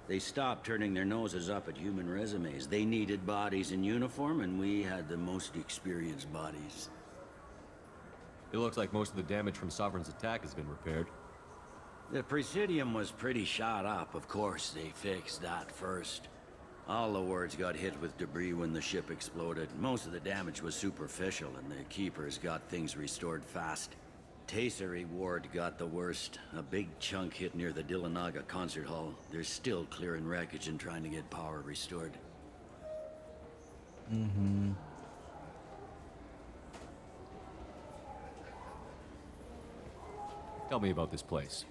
They stopped turning their noses up at human resumes. They needed bodies in uniform, and we had the most experienced bodies. It looks like most of the damage from Sovereign's attack has been repaired. The Presidium was pretty shot up, of course. They fixed that first. All the wards got hit with debris when the ship exploded. Most of the damage was superficial, and the Keepers got things restored fast. Tasery Ward got the worst. A big chunk hit near the Dillanaga concert hall. They're still clearing wreckage and trying to get power restored. Tell me about this place.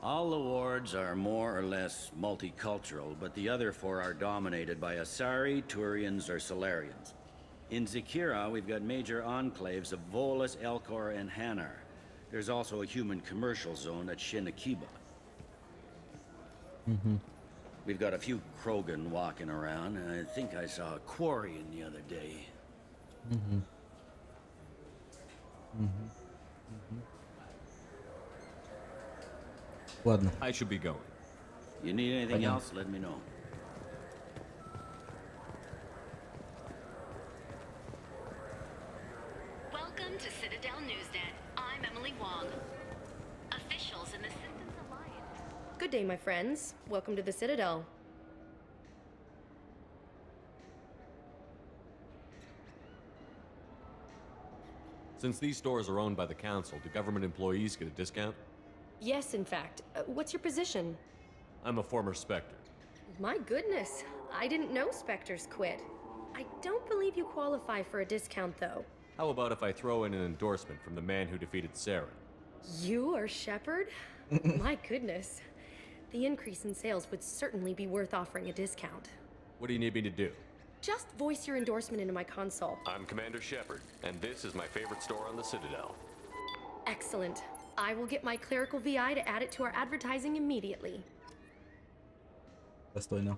All the wards are more or less multicultural, but the other 4 are dominated by Asari, Turians, or Solarians. In Zakira, we've got major enclaves of Volus, Elcor, and Hanar. There's also a human commercial zone at Shinakiba. We've got a few Krogan walking around, and I think I saw a Quarian the other day. Ладно. I should be going. You need anything else, let me know. Welcome to Citadel Newsnet. I'm Emily Wong. Officials in the Systems Alliance. Good day, my friends. Welcome to the Citadel. Since these stores are owned by the Council, do government employees get a discount? Yes, in fact. What's your position? I'm a former Spectre. My goodness. I didn't know Spectres quit. I don't believe you qualify for a discount, though. How about if I throw in an endorsement from the man who defeated Saren? You are Shepard? My goodness. The increase in sales would certainly be worth offering a discount. What do you need me to do? Just voice your endorsement into my console. I'm Commander Shepard, and this is my favorite store on the Citadel. Excellent. I will get my clerical VI to add it to our advertising immediately. Достойно.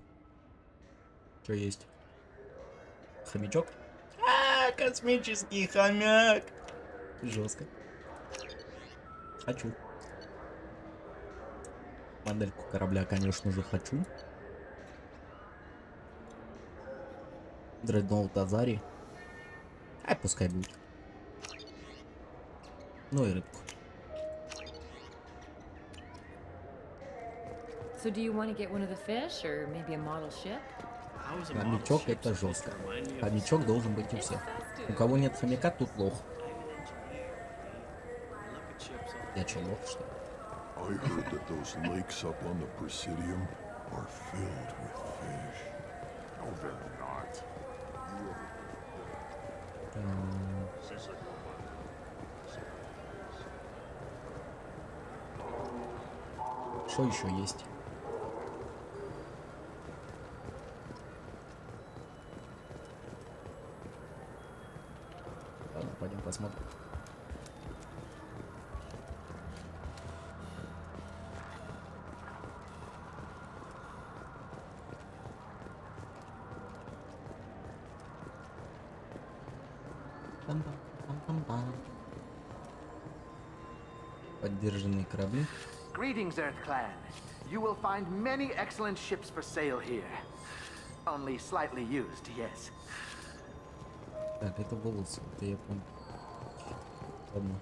Что есть? Хомячок? Космический хомяк! Жестко. Хочу. Модельку корабля, конечно же, хочу. Дредноут Азари. Пускай будет. Ну и рыбку. So do you want to get one of the fish, or maybe a model ship? Хомячок это жестко. Хомячок должен быть у всех. У кого нет хомяка, тут лох. Я че, лох, что ли? I heard that those lakes up on the Presidium are filled with fish. No, they're not. Что еще есть? Ладно, пойдем посмотрим. Поддержанные корабли. Greetings, Earth Clan. You will find many excellent ships for sale here. Only slightly used, yes. Так, это волосы, это я помню. Ладно.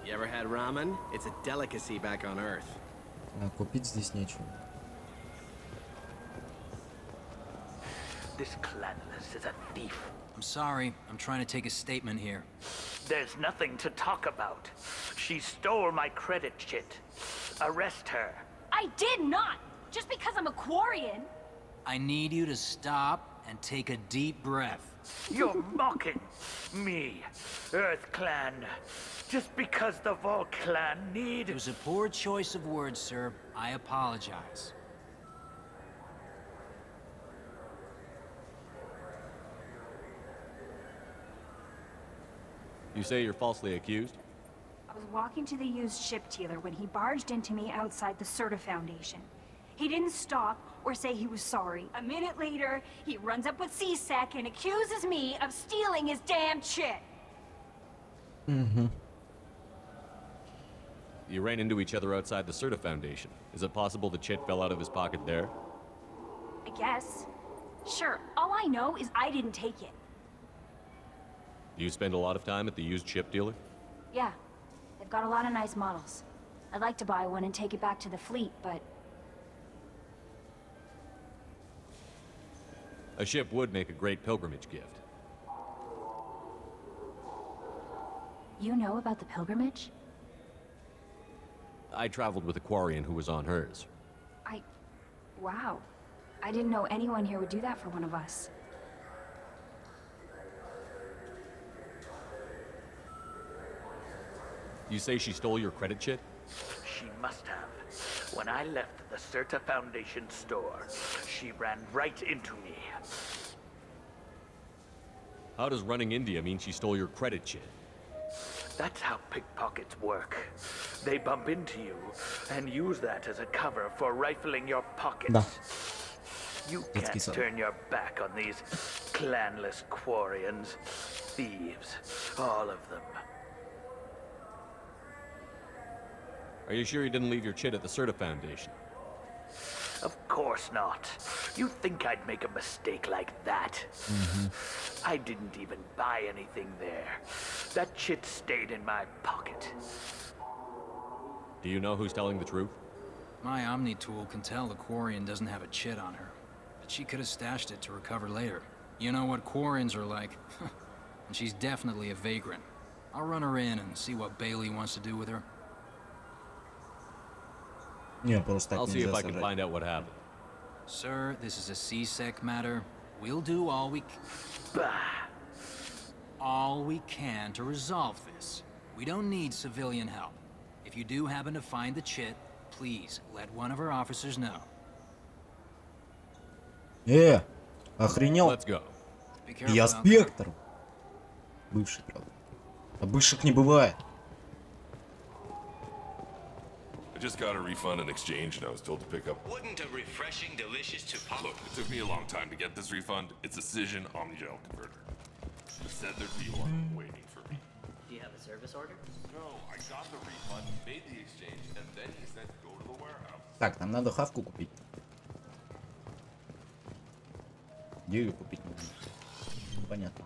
You ever had ramen? It's a delicacy back on Earth. А, купить здесь нечего. This clanless is a thief. I'm sorry. I'm trying to take a statement here. There's nothing to talk about. She stole my credit chit. Arrest her. I did not! Just because I'm a Quarian. I need you to stop and take a deep breath. You're mocking me, Earth Clan. Just because the Vol Clan need... It was a poor choice of words, sir. I apologize. You say you're falsely accused? I was walking to the used ship dealer when he barged into me outside the Serta Foundation. He didn't stop or say he was sorry. A minute later, he runs up with C-Sec and accuses me of stealing his damn chit. Mm-hmm. You ran into each other outside the Serta Foundation. Is it possible the chit fell out of his pocket there? I guess. Sure, all I know is I didn't take it. Do you spend a lot of time at the used ship dealer? Yeah, they've got a lot of nice models. I'd like to buy one and take it back to the fleet, but... A ship would make a great pilgrimage gift. You know about the pilgrimage? I traveled with a Quarian who was on hers. Wow. I didn't know anyone here would do that for one of us. You say she stole your credit chit? She must have. When I left the Serta Foundation store, she ran right into me. How does running into you mean she stole your credit chit? That's how pickpockets work. They bump into you and use that as a cover for rifling your pockets. Да. You can't turn your back on these clanless Quarians. Thieves. All of them. Are you sure you didn't leave your chit at the Serta Foundation? Of course not. You think I'd make a mistake like that? I didn't even buy anything there. That chit stayed in my pocket. Do you know who's telling the truth? My Omni tool can tell the Quarian doesn't have a chit on her, but she could have stashed it to recover later. You know what Quarians are like. And she's definitely a vagrant. I'll run her in and see what Bailey wants to do with her. I'll see if I can find out what happened. Sir, this is a C-Sec matter. We'll do all we can to resolve this. We don't need civilian help. If you do happen to find the chit, please let one of our officers know. Охренел? Let's go. Я спектр. Бывший, правда. А бывших не бывает. I just got a refund and exchange, and I was told to pick up. Wouldn't a refreshing, delicious Look, it took me a long time to get this refund. It's a Cision Omnigel converter. He said there'd be one waiting for me. Do you have a service order? No, I got the refund, made the exchange, and then he said to go to the warehouse. Так, нам надо хавку купить. Где ее купить? Понятно.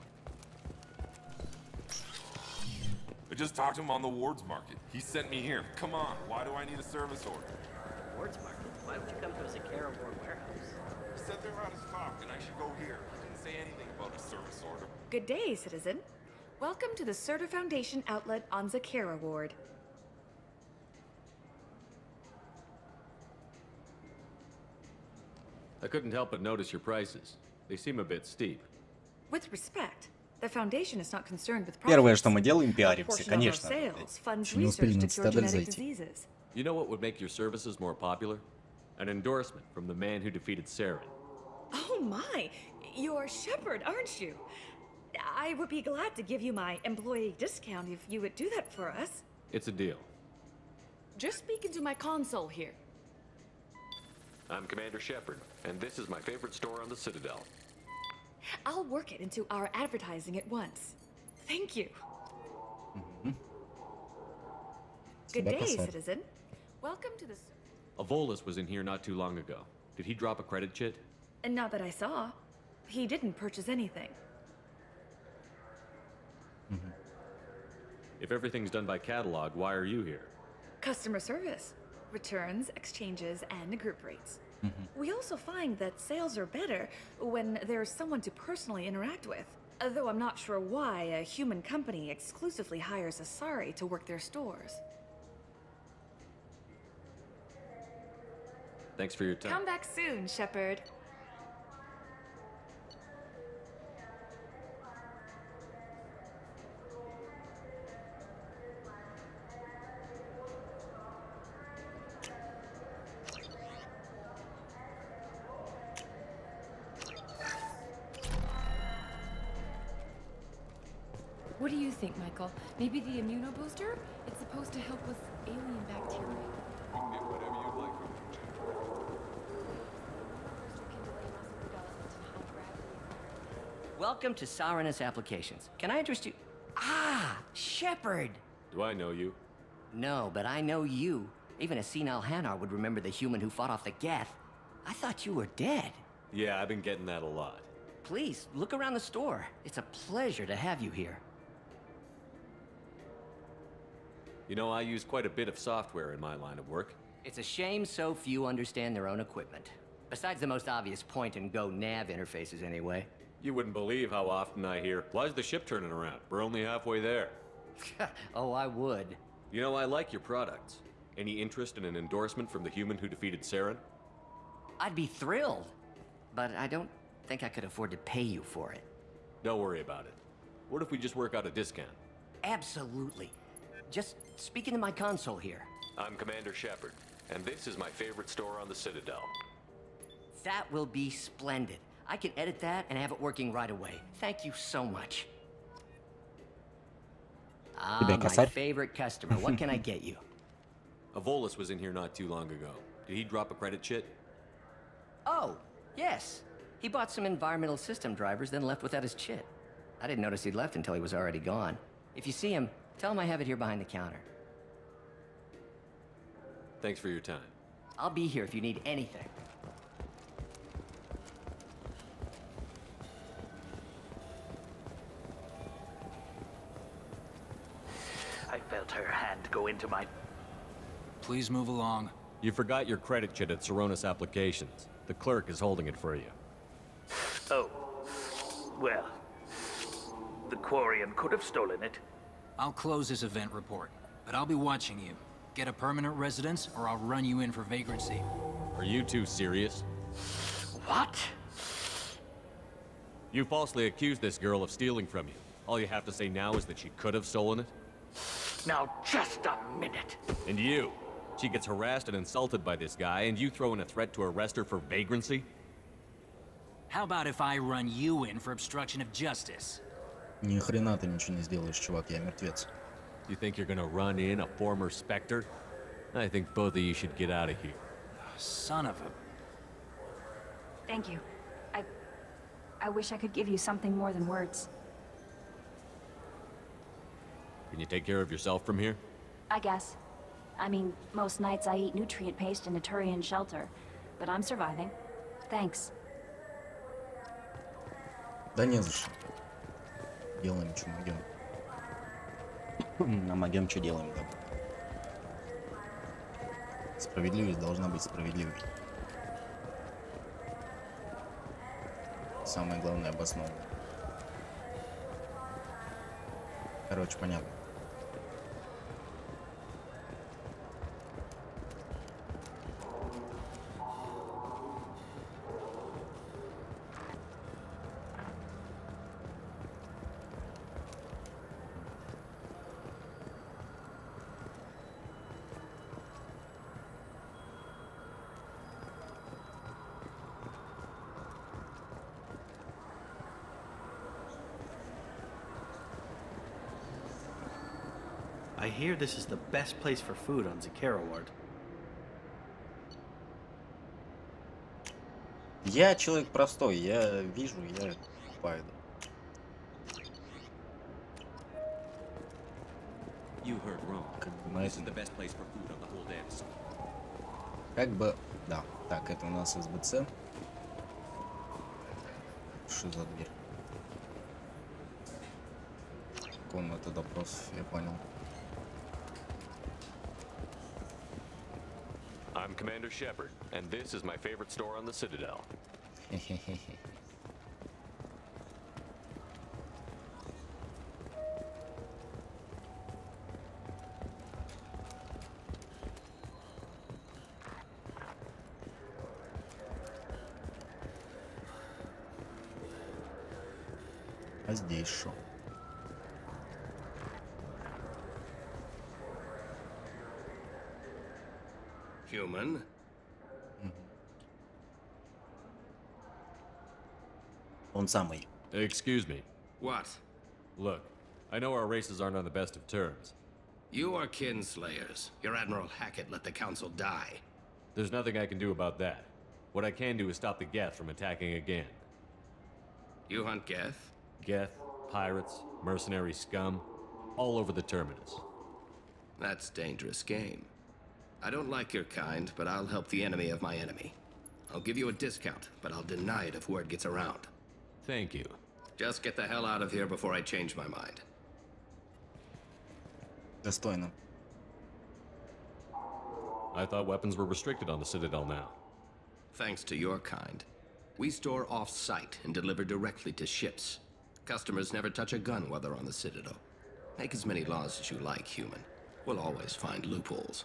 I just talked to him on the Wards Market. He sent me here. Come on, why do I need a service order? Wards Market? Why would you come to a Zakara Ward warehouse? He said they were out of stock and I should go here. He didn't say anything about a service order. Good day, citizen. Welcome to the Serta Foundation outlet on Zakara Ward. I couldn't help but notice your prices. They seem a bit steep. With respect, The Foundation is not concerned with Первое, profits. что мы делаем, A пиаримся, portion of our конечно. sales funds Еще не успели research на to cure цитадель genetic зайти. diseases. You know what would make your services more popular? An endorsement from the man who defeated Saren. Oh my! You're Shepard, aren't you? I would be glad to give you my employee discount if you would do that for us. It's a deal. Just speak into my console here. I'm Commander Shepard, and this is my favorite store on the Citadel. I'll work it into our advertising at once. Thank you. Good day, citizen. Welcome to the... Avolis was in here not too long ago. Did he drop a credit chit? And not that I saw. He didn't purchase anything. If everything's done by catalog, why are you here? Customer service. Returns, exchanges, and group rates. We also find that sales are better when there's someone to personally interact with. Though I'm not sure why a human company exclusively hires Asari to work their stores. Thanks for your time. Come back soon, Shepard. What do you think, Michael? Maybe the immunobooster? It's supposed to help with alien bacteria. We can get whatever you'd like from it, Welcome to Sarenus Applications. Can I interest you? Ah, Shepard! Do I know you? No, but I know you. Even a senile Hanar would remember the human who fought off the Geth. I thought you were dead. Yeah, I've been getting that a lot. Please, look around the store. It's a pleasure to have you here. You know, I use quite a bit of software in my line of work. It's a shame so few understand their own equipment. Besides the most obvious point-and-go nav interfaces, anyway. You wouldn't believe how often I hear, "Why's the ship turning around? We're only halfway there." Oh, I would. You know, I like your products. Any interest in an endorsement from the human who defeated Saren? I'd be thrilled. But I don't think I could afford to pay you for it. Don't worry about it. What if we just work out a discount? Absolutely. Just speak into my console here. I'm Commander Shepard, and this is my favorite store on the Citadel. That will be splendid. I can edit that and have it working right away. Thank you so much. Ah, my favorite customer. What can I get you? Avolis was in here not too long ago. Did he drop a credit chit? Oh, yes. He bought some environmental system drivers, then left without his chit. I didn't notice he'd left until he was already gone. If you see him, tell him I have it here behind the counter. Thanks for your time. I'll be here if you need anything. I felt her hand go into my... Please move along. You forgot your credit chit at Sarenus Applications. The clerk is holding it for you. Oh. Well. The Quarian could have stolen it. I'll close this event report, but I'll be watching you. Get a permanent residence, or I'll run you in for vagrancy. Are you two serious? What? You falsely accused this girl of stealing from you. All you have to say now is that she could have stolen it? Now, just a minute. And you? She gets harassed and insulted by this guy, and you throw in a threat to arrest her for vagrancy? How about if I run you in for obstruction of justice? Ни хрена ты ничего не сделаешь, чувак, я мертвец. You think you're gonna run in a former Spectre? I think both of you should get out of here. Son of a... Thank you. I wish I could give you something more than words. Can you take care of yourself from here? I guess. I mean, most nights I eat nutrient paste in a Turian shelter, but I'm surviving. Thanks. Да не за что. Делаем, что могем. А могем, что делаем, да. Справедливость должна быть справедливой. Самое главное, обоснованно. Короче, понятно. I hear this is the best place for food on Zakera Ward. Я человек простой, я вижу, я покупаю. You heard wrong. This is the best place for food on the whole damn site. Как бы, да. Так, это у нас СБЦ. Что за дверь? Комната допросов, я понял. I'm Commander Shepard, and this is my favorite store on the Citadel. А здесь что? Human? Он самый. Excuse me. What? Look, I know our races aren't on the best of terms. You are kinslayers. Your Admiral Hackett let the Council die. There's nothing I can do about that. What I can do is stop the Geth from attacking again. You hunt Geth? Geth, pirates, mercenary scum, all over the terminus. That's dangerous game. I don't like your kind, but I'll help the enemy of my enemy. I'll give you a discount, but I'll deny it if word gets around. Thank you. Just get the hell out of here before I change my mind. Достойно. I thought weapons were restricted on the Citadel now. Thanks to your kind. We store off-site and deliver directly to ships. Customers never touch a gun while they're on the Citadel. Make as many laws as you like, human. We'll always find loopholes.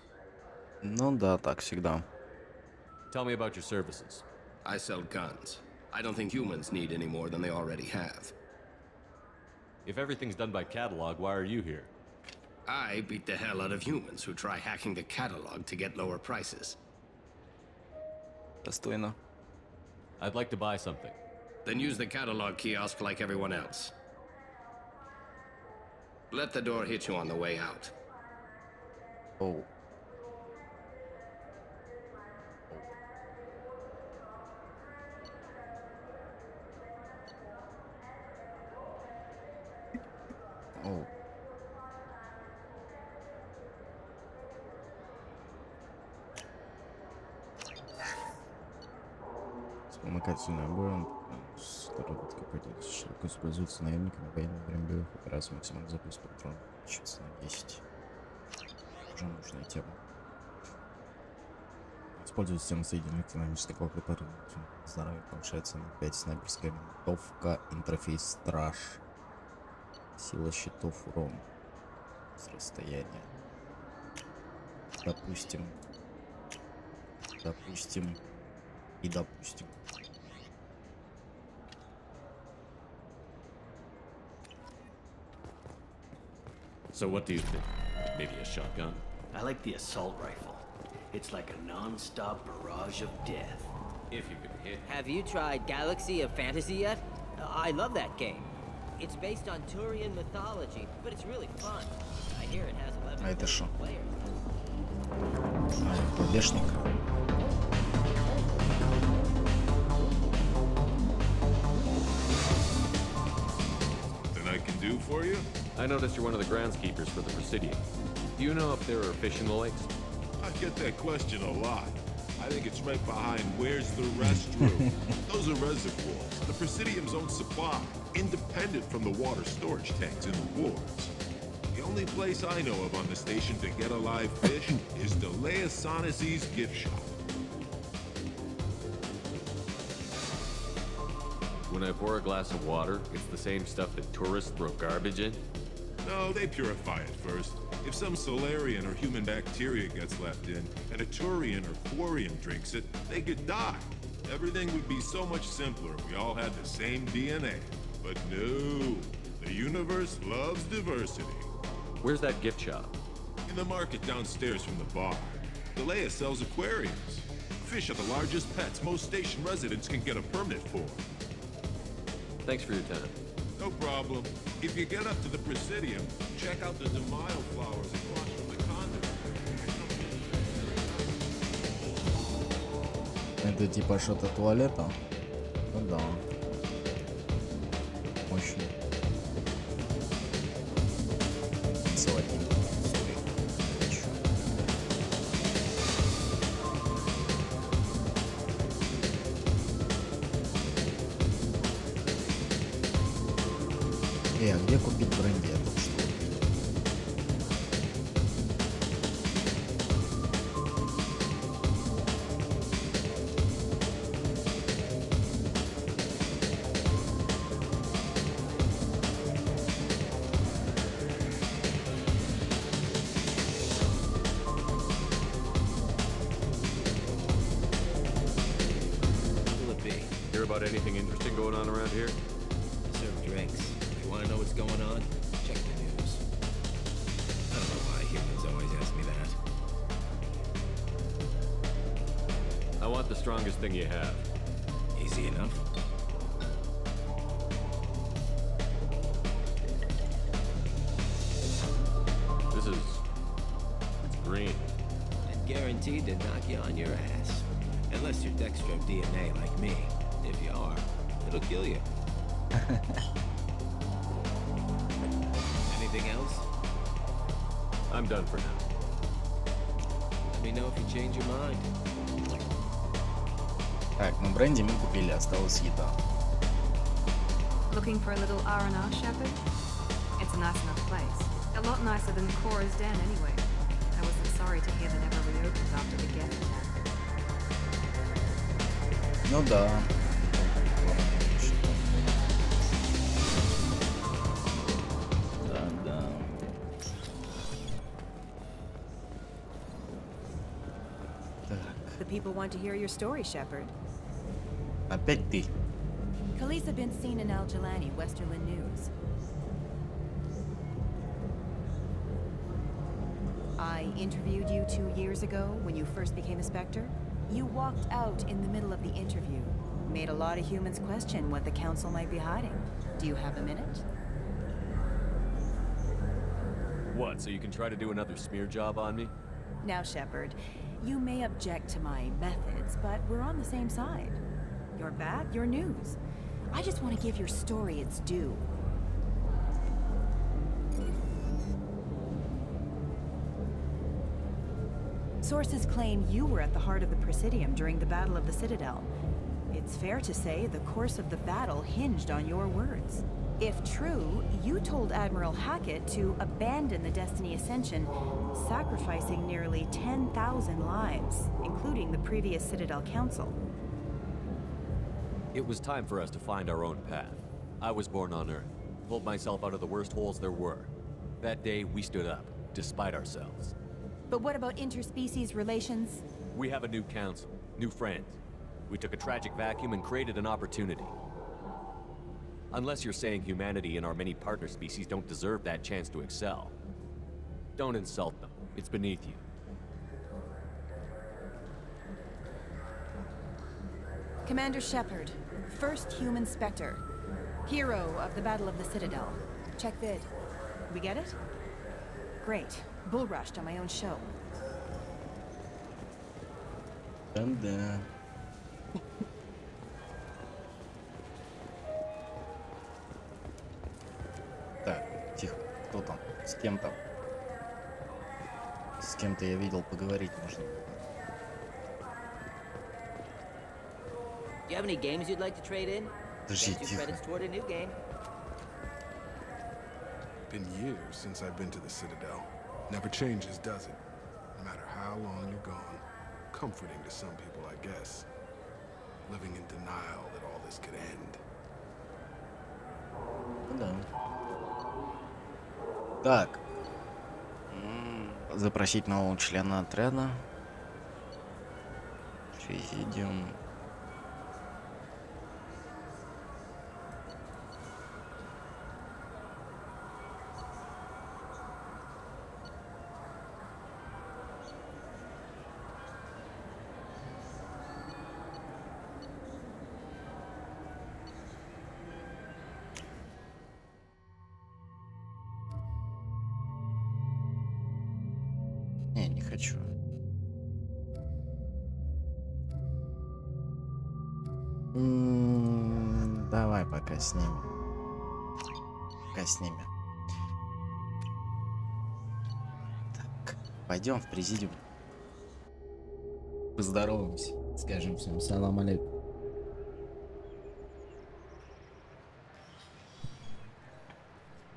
Ну да, так всегда. Tell me about your services. I sell guns. I don't think humans need any more than they already have. If everything's done by catalog, why are you here? I beat the hell out of humans who try hacking the catalog to get lower prices. Достойно. I'd like to buy something. Then use the catalog kiosk like everyone else. Let the door hit you on the way out. Oh. Oh. Вспомогательный обоим, доработка пойдет, широко используется наемниками в военное время боевых операций, максимальный запас патронов увеличивается на 10. Уже нужная тема. Используется система соединения экономического клопота, здоровье повышается на 5, снайперская винтовка, интерфейс страж, сила щитов, урон с расстояния. Допустим и допустим. So what do you think? Maybe a shotgun? I like the assault rifle. It's like a non-stop barrage of death. If you can hit. Have you tried Galaxy of Fantasy yet? I love that game. It's based on Turian mythology, but it's really fun. I hear it has 11 А это шо? players. Лешник. Nothing I can do for you? I noticed you're one of the groundskeepers for the Presidium. Do you know if there are fish in the lakes? I get that question a lot. I think it's right behind where's the restroom. Those are reservoirs, the Presidium's own supply, independent from the water storage tanks in the wards. The only place I know of on the station to get a live fish is Delea Sonesi's gift shop. When I pour a glass of water, it's the same stuff that tourists throw garbage in? No, they purify it first. If some Solarian or human bacteria gets left in, and a Turian or Quarian drinks it, they could die. Everything would be so much simpler if we all had the same DNA. But no, the universe loves diversity. Where's that gift shop? In the market downstairs from the bar. Delea sells aquariums. Fish are the largest pets most station residents can get a permit for. Thanks for your time. No problem. If you get up to the Presidium, check out the DeMaio flowers across from the convent. Это типа что-то туалета? Ну да. Очень. Золотенький. А где купить бренди? Я только что. Will it be? Hear about anything interesting going on around here? Serve drinks. You want to know what's going on? Check the news. I don't know why humans always ask me that. I want the strongest thing you have. Easy enough. This is... it's green. And guaranteed to knock you on your ass. Unless you're Dextro DNA like me. If you are, it'll kill you. Anything else? I'm done for now. Let me know if you change your mind. Так, ну бренди мы купили, осталась еда. Looking for a little R&R, Shepard? It's a nice enough place. A lot nicer than Cora's den, anyway. I wasn't sorry to hear they never reopened after the Geth attack. Ну да. Да. The people want to hear your story, Shepard. Опять ты. Khaleesa been seen in Al Jelani, Westerland News. I interviewed you 2 years ago when you first became a Spectre. You walked out in the middle of the interview. Made a lot of humans question what the Council might be hiding. Do you have a minute? What, so you can try to do another smear job on me? Now, Shepard, you may object to my methods, but we're on the same side. You're bad, you're news. I just want to give your story its due. Sources claim you were at the heart of the Presidium during the Battle of the Citadel. It's fair to say the course of the battle hinged on your words. If true, you told Admiral Hackett to abandon the Destiny Ascension, sacrificing nearly 10,000 lives, including the previous Citadel Council. It was time for us to find our own path. I was born on Earth, pulled myself out of the worst holes there were. That day, we stood up, despite ourselves. But what about interspecies relations? We have a new council, new friends. We took a tragic vacuum and created an opportunity. Unless you're saying humanity and our many partner species don't deserve that chance to excel. Don't insult them. It's beneath you. Commander Shepard, first human Spectre. Hero of the Battle of the Citadel. Check vid. We get it? Great. Bull rushed on my own show. Да. Так, тихо. Кто там? С кем-то? С кем-то я видел, поговорить можно. Do you have any games you'd like to trade in? Подожди, Get 2 тихо. credits toward a new game. Been years since I've been to the Citadel. Never changes, does it? No matter how long you're gone. Comforting to some people, I guess. Living in denial that all this could end. Да. Так. Запросить нового члена отряда. Президиум. Не хочу. Давай пока снимем. Пока снимем. Так, пойдем в президиум. Поздороваемся. Скажем всем салам алейкум.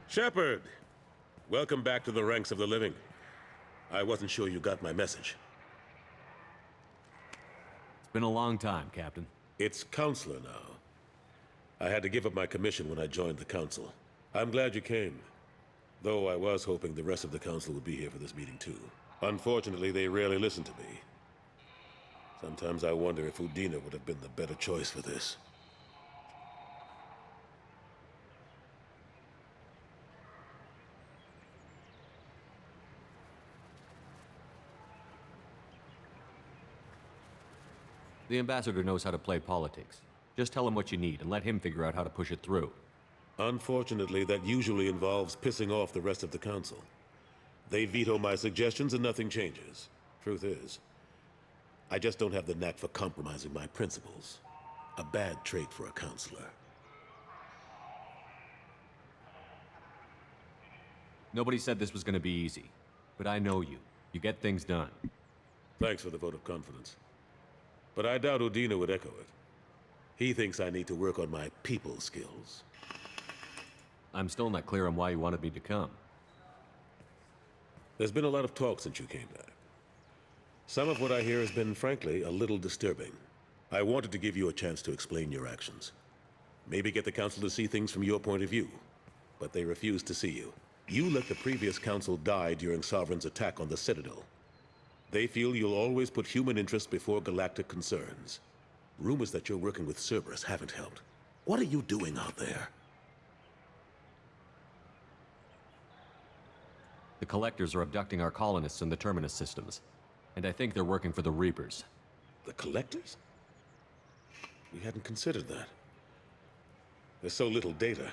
Shepard! Welcome back to the ranks of the living. I wasn't sure you got my message. It's been a long time, Captain. It's Counselor now. I had to give up my commission when I joined the Council. I'm glad you came. Though I was hoping the rest of the Council would be here for this meeting too. Unfortunately, they rarely listen to me. Sometimes I wonder if Udina would have been the better choice for this. The ambassador knows how to play politics. Just tell him what you need and let him figure out how to push it through. Unfortunately, that usually involves pissing off the rest of the Council. They veto my suggestions and nothing changes. Truth is, I just don't have the knack for compromising my principles. A bad trait for a counselor. Nobody said this was going to be easy, but I know you. You get things done. Thanks for the vote of confidence. But I doubt Udina would echo it. He thinks I need to work on my people skills. I'm still not clear on why you wanted me to come. There's been a lot of talk since you came back. Some of what I hear has been, frankly, a little disturbing. I wanted to give you a chance to explain your actions. Maybe get the Council to see things from your point of view. But they refused to see you. You let the previous Council die during Sovereign's attack on the Citadel. They feel you'll always put human interests before galactic concerns. Rumors that you're working with Cerberus haven't helped. What are you doing out there? The Collectors are abducting our colonists in the Terminus systems. And I think they're working for the Reapers. The Collectors? We hadn't considered that. There's so little data.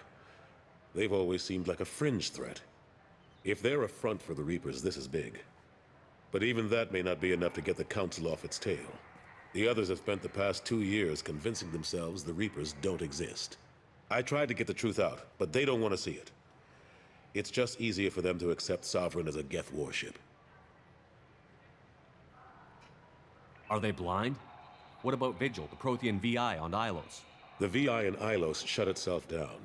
They've always seemed like a fringe threat. If they're a front for the Reapers, this is big. But even that may not be enough to get the Council off its tail. The others have spent the past 2 years convincing themselves the Reapers don't exist. I tried to get the truth out, but they don't want to see it. It's just easier for them to accept Sovereign as a Geth warship. Are they blind? What about Vigil, the Prothean VI on Ilos? The VI in Ilos shut itself down.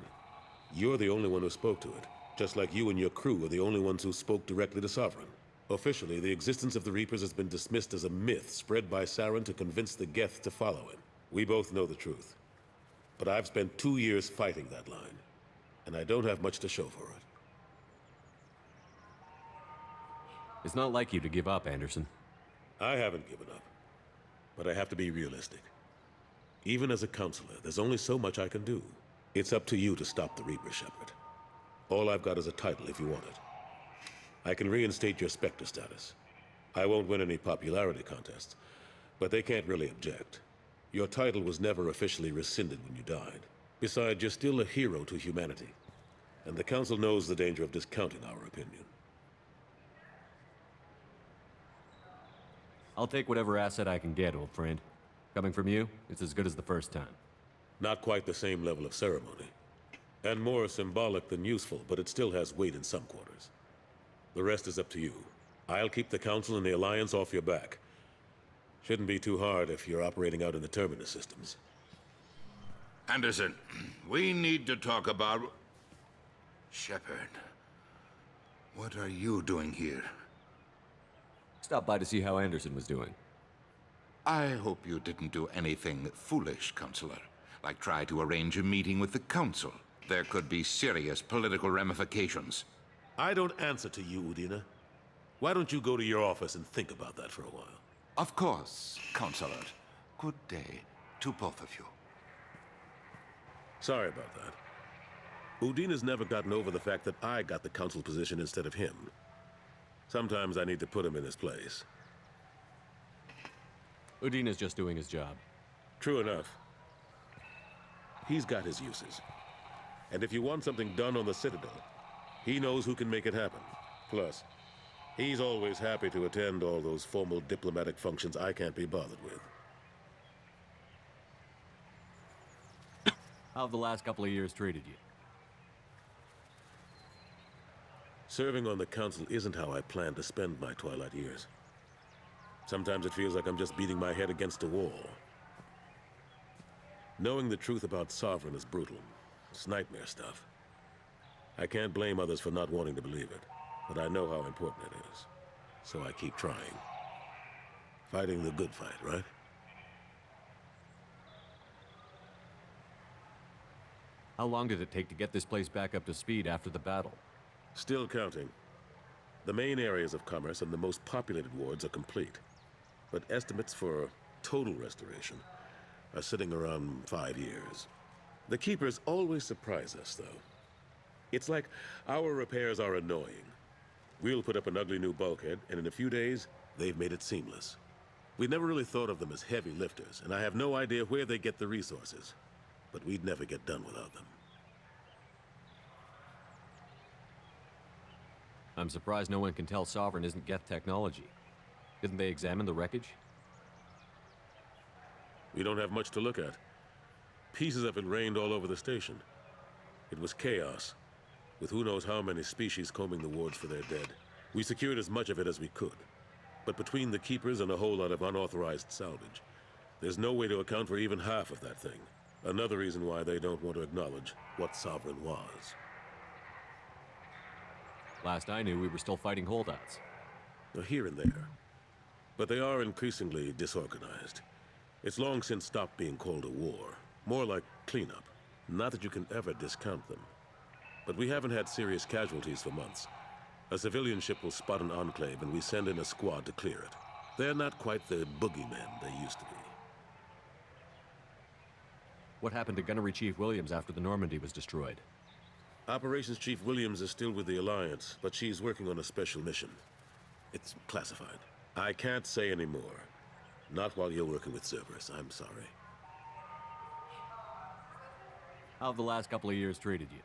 You're the only one who spoke to it, just like you and your crew are the only ones who spoke directly to Sovereign. Officially, the existence of the Reapers has been dismissed as a myth spread by Saren to convince the Geth to follow him. We both know the truth. But I've spent 2 years fighting that line, and I don't have much to show for it. It's not like you to give up, Anderson. I haven't given up, but I have to be realistic. Even as a counselor, there's only so much I can do. It's up to you to stop the Reaper, Shepard. All I've got is a title if you want it. I can reinstate your Spectre status. I won't win any popularity contests, but they can't really object. Your title was never officially rescinded when you died. Besides, you're still a hero to humanity, and the Council knows the danger of discounting our opinion. I'll take whatever asset I can get, old friend. Coming from you, it's as good as the first time. Not quite the same level of ceremony, and more symbolic than useful, but it still has weight in some quarters. The rest is up to you. I'll keep the Council and the Alliance off your back. Shouldn't be too hard if you're operating out in the Terminus systems. Anderson, we need to talk about... Shepard, what are you doing here? Stop by to see how Anderson was doing. I hope you didn't do anything foolish, Counselor. Like try to arrange a meeting with the Council. There could be serious political ramifications. I don't answer to you, Udina. Why don't you go to your office and think about that for a while? Of course, Counselor. Good day to both of you. Sorry about that. Udina's never gotten over the fact that I got the Council position instead of him. Sometimes I need to put him in his place. Udina's just doing his job. True enough. He's got his uses. And if you want something done on the Citadel, he knows who can make it happen. Plus, He's always happy to attend all those formal diplomatic functions I can't be bothered with. How have the last couple of years treated you? Serving on the council isn't how I plan to spend my twilight years. Sometimes it feels like I'm just beating my head against a wall. Knowing the truth about Sovereign is brutal. It's nightmare stuff. I can't blame others for not wanting to believe it, but I know how important it is. So I keep trying. Fighting the good fight, right? How long did it take to get this place back up to speed after the battle? Still counting. The main areas of commerce and the most populated wards are complete. But estimates for total restoration are sitting around 5 years. The Keepers always surprise us, though. It's like our repairs are annoying. We'll put up an ugly new bulkhead, and in a few days, they've made it seamless. We never really thought of them as heavy lifters, and I have no idea where they get the resources. But we'd never get done without them. I'm surprised no one can tell Sovereign isn't Geth technology. Didn't they examine the wreckage? We don't have much to look at. Pieces of it rained all over the station. It was chaos, with who knows how many species combing the wards for their dead. We secured as much of it as we could. But between the Keepers and a whole lot of unauthorized salvage, there's no way to account for even half of that thing. Another reason why they don't want to acknowledge what Sovereign was. Last I knew, we were still fighting holdouts. Here and there. But they are increasingly disorganized. It's long since stopped being called a war. More like cleanup. Not that you can ever discount them. But we haven't had serious casualties for months. A civilian ship will spot an enclave and we send in a squad to clear it. They're not quite the boogeymen they used to be. What happened to Gunnery Chief Williams after the Normandy was destroyed? Operations Chief Williams is still with the Alliance, but she's working on a special mission. It's classified. I can't say any more. Not while you're working with Cerberus, I'm sorry. How have the last couple of years treated you?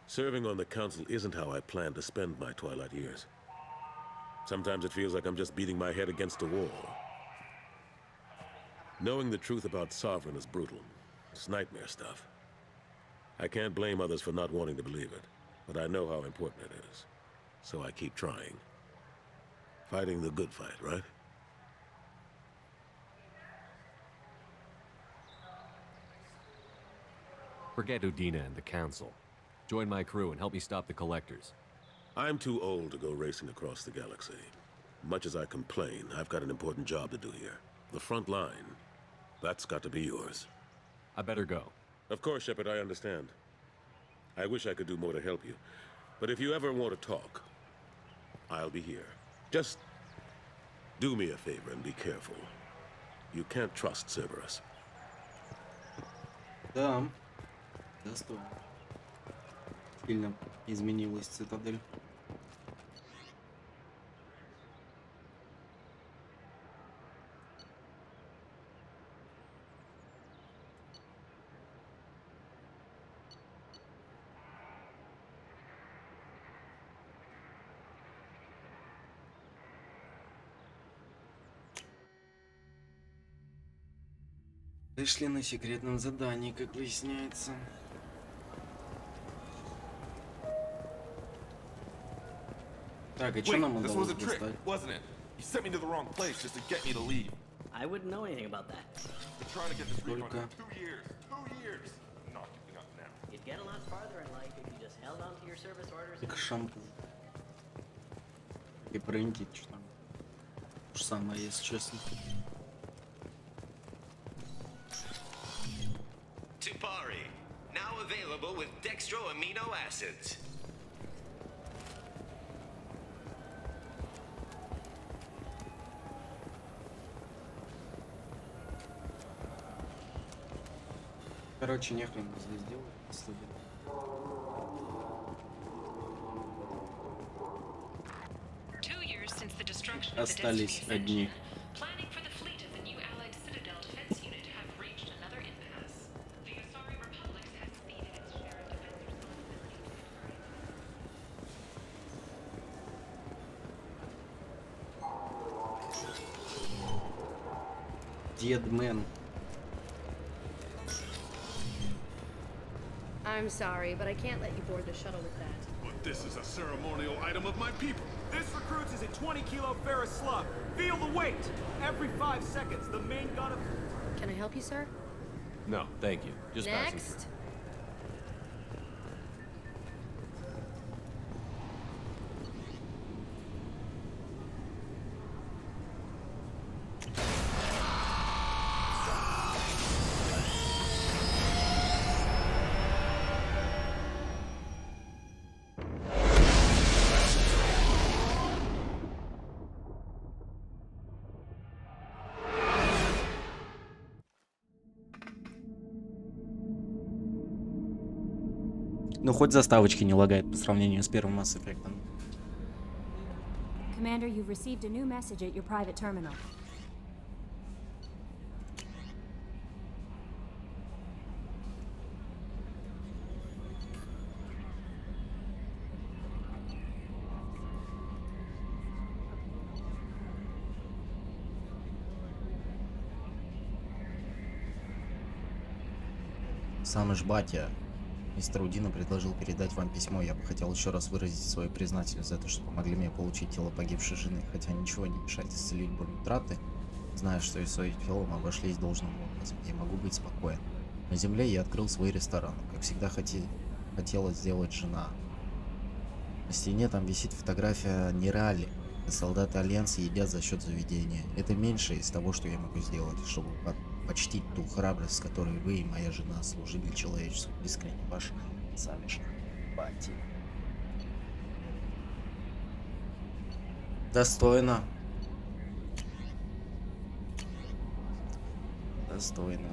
Serving on the council isn't how I plan to spend my twilight years. Sometimes it feels like I'm just beating my head against a wall. Knowing the truth about Sovereign is brutal. It's nightmare stuff. I can't blame others for not wanting to believe it, but I know how important it is. So I keep trying. Fighting the good fight, right? Forget Udina and the Council. Join my crew and help me stop the Collectors. I'm too old to go racing across the galaxy. Much as I complain, I've got an important job to do here. The front line. That's got to be yours. I better go. Of course, Shepard, I understand. I wish I could do more to help you. But if you ever want to talk, I'll be here. Just do me a favor and be careful. You can't trust Cerberus. Да. Достойно. Сильно изменилась цитадель. Пришли на секретном задании, как выясняется. Так, а что нам this удалось was a trick, достать? wasn't it? You sent me to the wrong place just to get me to leave. I wouldn't know anything about that. Been trying to get this refund Только. for 2 years. 2 years. Not giving up now. You'd get a lot farther in life if you just held on to your service orders. Как шампунь. И брендить, что там. То же самое, если честно. Tupari, now available with dextro amino acids. Короче, нехрен здесь делать, студия. Остались одни. Planning for the fleet of the new Allied Citadel Defense Unit have reached another impasse. The Asari Republic has ceded its share of defense responsibilities to Дедмен. I'm sorry, but I can't let you board the shuttle with that. But this is a ceremonial item of my people. This recruits is a 20-kilo ferrous slug. Feel the weight. Every 5 seconds, the main gun of... Can I help you, sir? No, thank you. Just passing Next. through. Ну, хоть заставочки не лагает по сравнению с первым Mass Effect. Commander, you've received a new message at your private terminal. Сам ж батя. Мистер Удина предложил передать вам письмо. Я бы хотел еще раз выразить свою признательность за то, что помогли мне получить тело погибшей жены. Хотя ничего не мешает исцелить боль утраты. Знаю, что и с своим телом обошлись должным образом. Я могу быть спокоен. На земле я открыл свой ресторан. Как всегда хотела сделать жена. На стене там висит фотография Нерали. Солдаты Альянса едят за счет заведения. Это меньшее из того, что я могу сделать, чтобы почтить ту храбрость, с которой вы и моя жена служили человечеству. Искренне ваш Самиш Бати. Достойно. Достойно.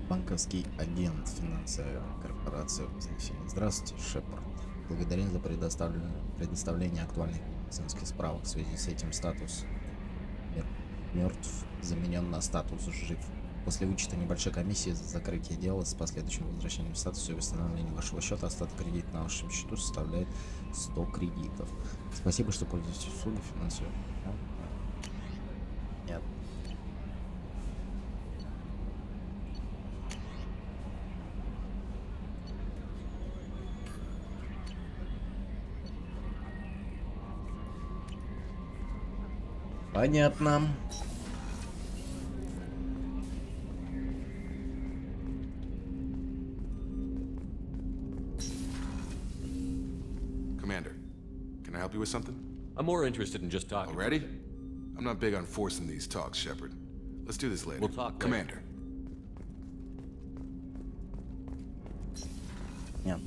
Банковский агент финансовой корпорации. Здравствуйте, Шепард. Благодарен за предоставление актуальных медицинских справок. В связи с этим статус мертв заменен на статус жив. После вычета небольшой комиссии за закрытие дела с последующим возвращением статуса и восстановлением вашего счета, остаток кредита на вашем счету составляет 100 кредитов. Спасибо, что пользуетесь услугой финансовой. Нет. Понятно. Commander, can I help you with something? I'm more interested in just talking. Already? I'm not big on forcing these talks, Shepard. Let's do this later. We'll talk later. Commander. Нет.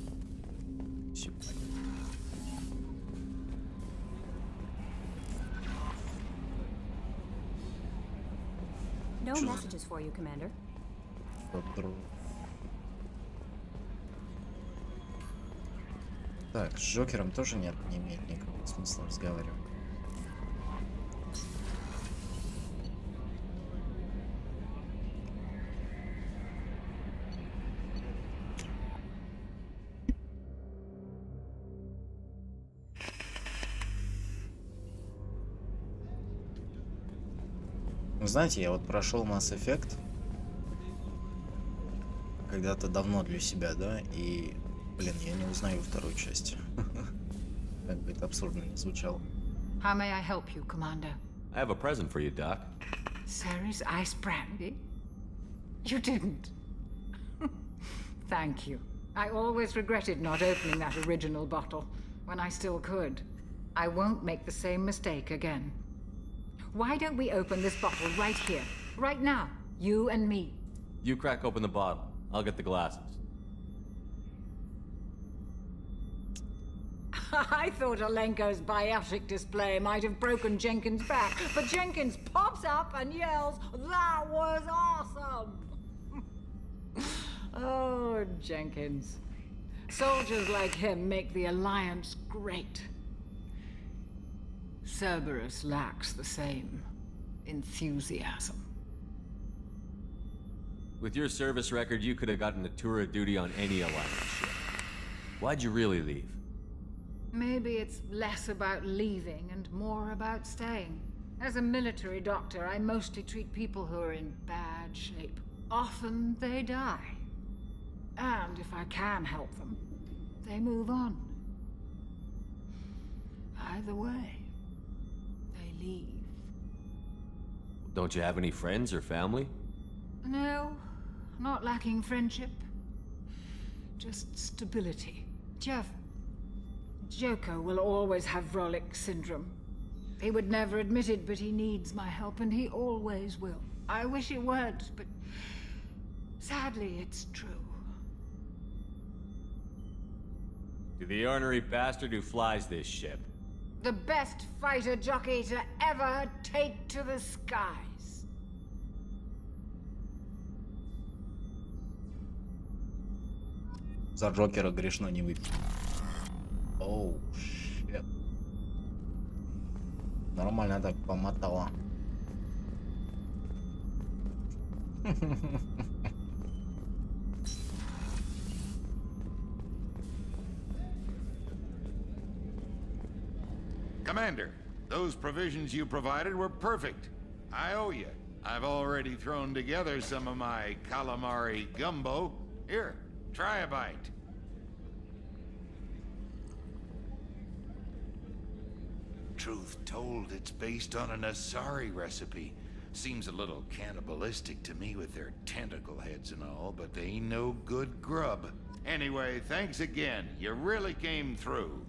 No messages for you, Commander. Так, с Джокером тоже не имеет никакого смысла разговаривать. Знаете, я вот прошел Mass Effect когда-то давно для себя, да, и, блин, я не узнаю вторую часть. Как бы это абсурдно не звучало. How may I help you, Commander? I have a present for you, Doc. Sarah's ice brandy? You didn't. Thank you. I always regretted not opening that original bottle when I still could. I won't make the same mistake again. Why don't we open this bottle right here, right now, you and me? You crack open the bottle. I'll get the glasses. I thought Alenko's biotic display might have broken Jenkins' back, but Jenkins pops up and yells, "That was awesome!" Oh, Jenkins. Soldiers like him make the Alliance great. Cerberus lacks the same enthusiasm. With your service record, you could have gotten a tour of duty on any Alliance ship. Why'd you really leave? Maybe it's less about leaving and more about staying. As a military doctor, I mostly treat people who are in bad shape. Often they die. And if I can help them, they move on. Either way, they leave. Don't you have any friends or family? No, not lacking friendship. Just stability. Jeff, Joker will always have Vrolic syndrome. He would never admit it, but he needs my help, and he always will. I wish it weren't, but sadly, it's true. To the ornery bastard who flies this ship. The best fighter jockey to ever take to the skies. За Джокера грешно не выпить. Оу, щет. Нормально так помотала. Commander, those provisions you provided were perfect. I owe you. I've already thrown together some of my calamari gumbo. Here, try a bite. Truth told, it's based on an Asari recipe. Seems a little cannibalistic to me with their tentacle heads and all, but they ain't no good grub. Anyway, thanks again. You really came through.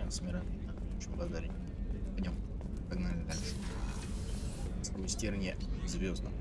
Очень благодарен. Пойдем. Погнали дальше. Сквозь тернии звездам.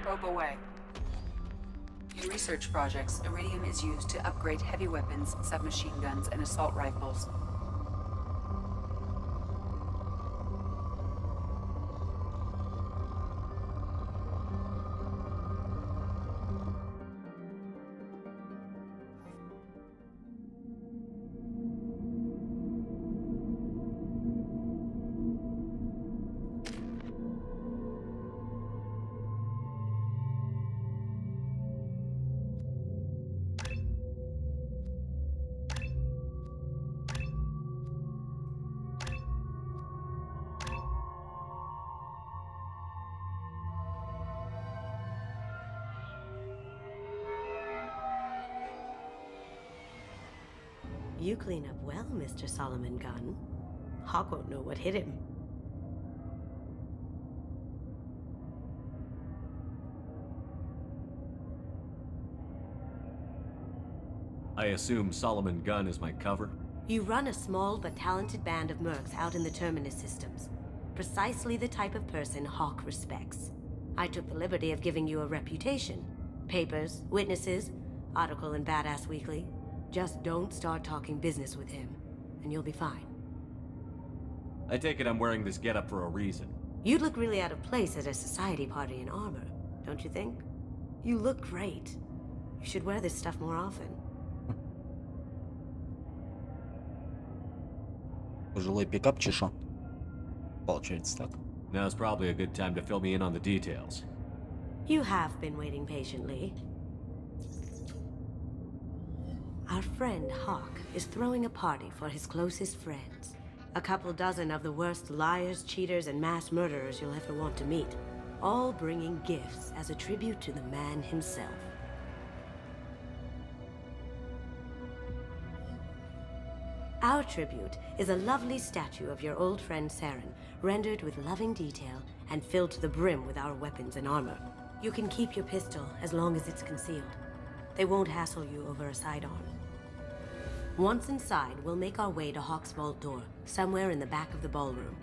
Probe away. In research projects, iridium is used to upgrade heavy weapons, submachine guns, and assault rifles. You clean up well, Mr. Solomon Gunn. Hawk won't know what hit him. I assume Solomon Gunn is my cover? You run a small but talented band of mercs out in the Terminus systems. Precisely the type of person Hawk respects. I took the liberty of giving you a reputation. Papers, witnesses, article in Badass Weekly. Just don't start talking business with him, and you'll be fine. I take it I'm wearing this getup for a reason. You'd look really out of place at a society party in armor, don't you think? You look great. You should wear this stuff more often. Пожилой пикап чеша. Получается так. Now's probably a good time to fill me in on the details. You have been waiting patiently. Our friend Hawk is throwing a party for his closest friends. A couple dozen of the worst liars, cheaters, and mass murderers you'll ever want to meet. All bringing gifts as a tribute to the man himself. Our tribute is a lovely statue of your old friend Saren, rendered with loving detail and filled to the brim with our weapons and armor. You can keep your pistol as long as it's concealed. They won't hassle you over a sidearm. Once inside, we'll make our way to Hawk's vault door, somewhere in the back of the ballroom.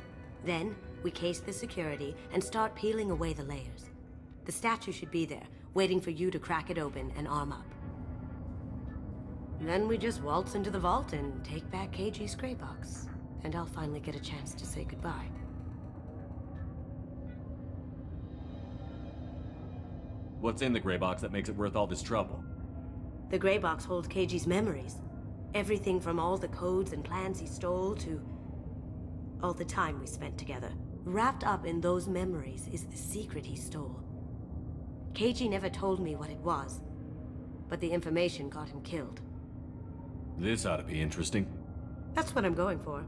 Then, we case the security and start peeling away the layers. The statue should be there, waiting for you to crack it open and arm up. Then we just waltz into the vault and take back KG's gray box. And I'll finally get a chance to say goodbye. What's in the gray box that makes it worth all this trouble? The gray box holds KG's memories. Everything from all the codes and plans he stole to all the time we spent together. Wrapped up in those memories is the secret he stole. KG never told me what it was, but the information got him killed. This ought to be interesting. That's what I'm going for.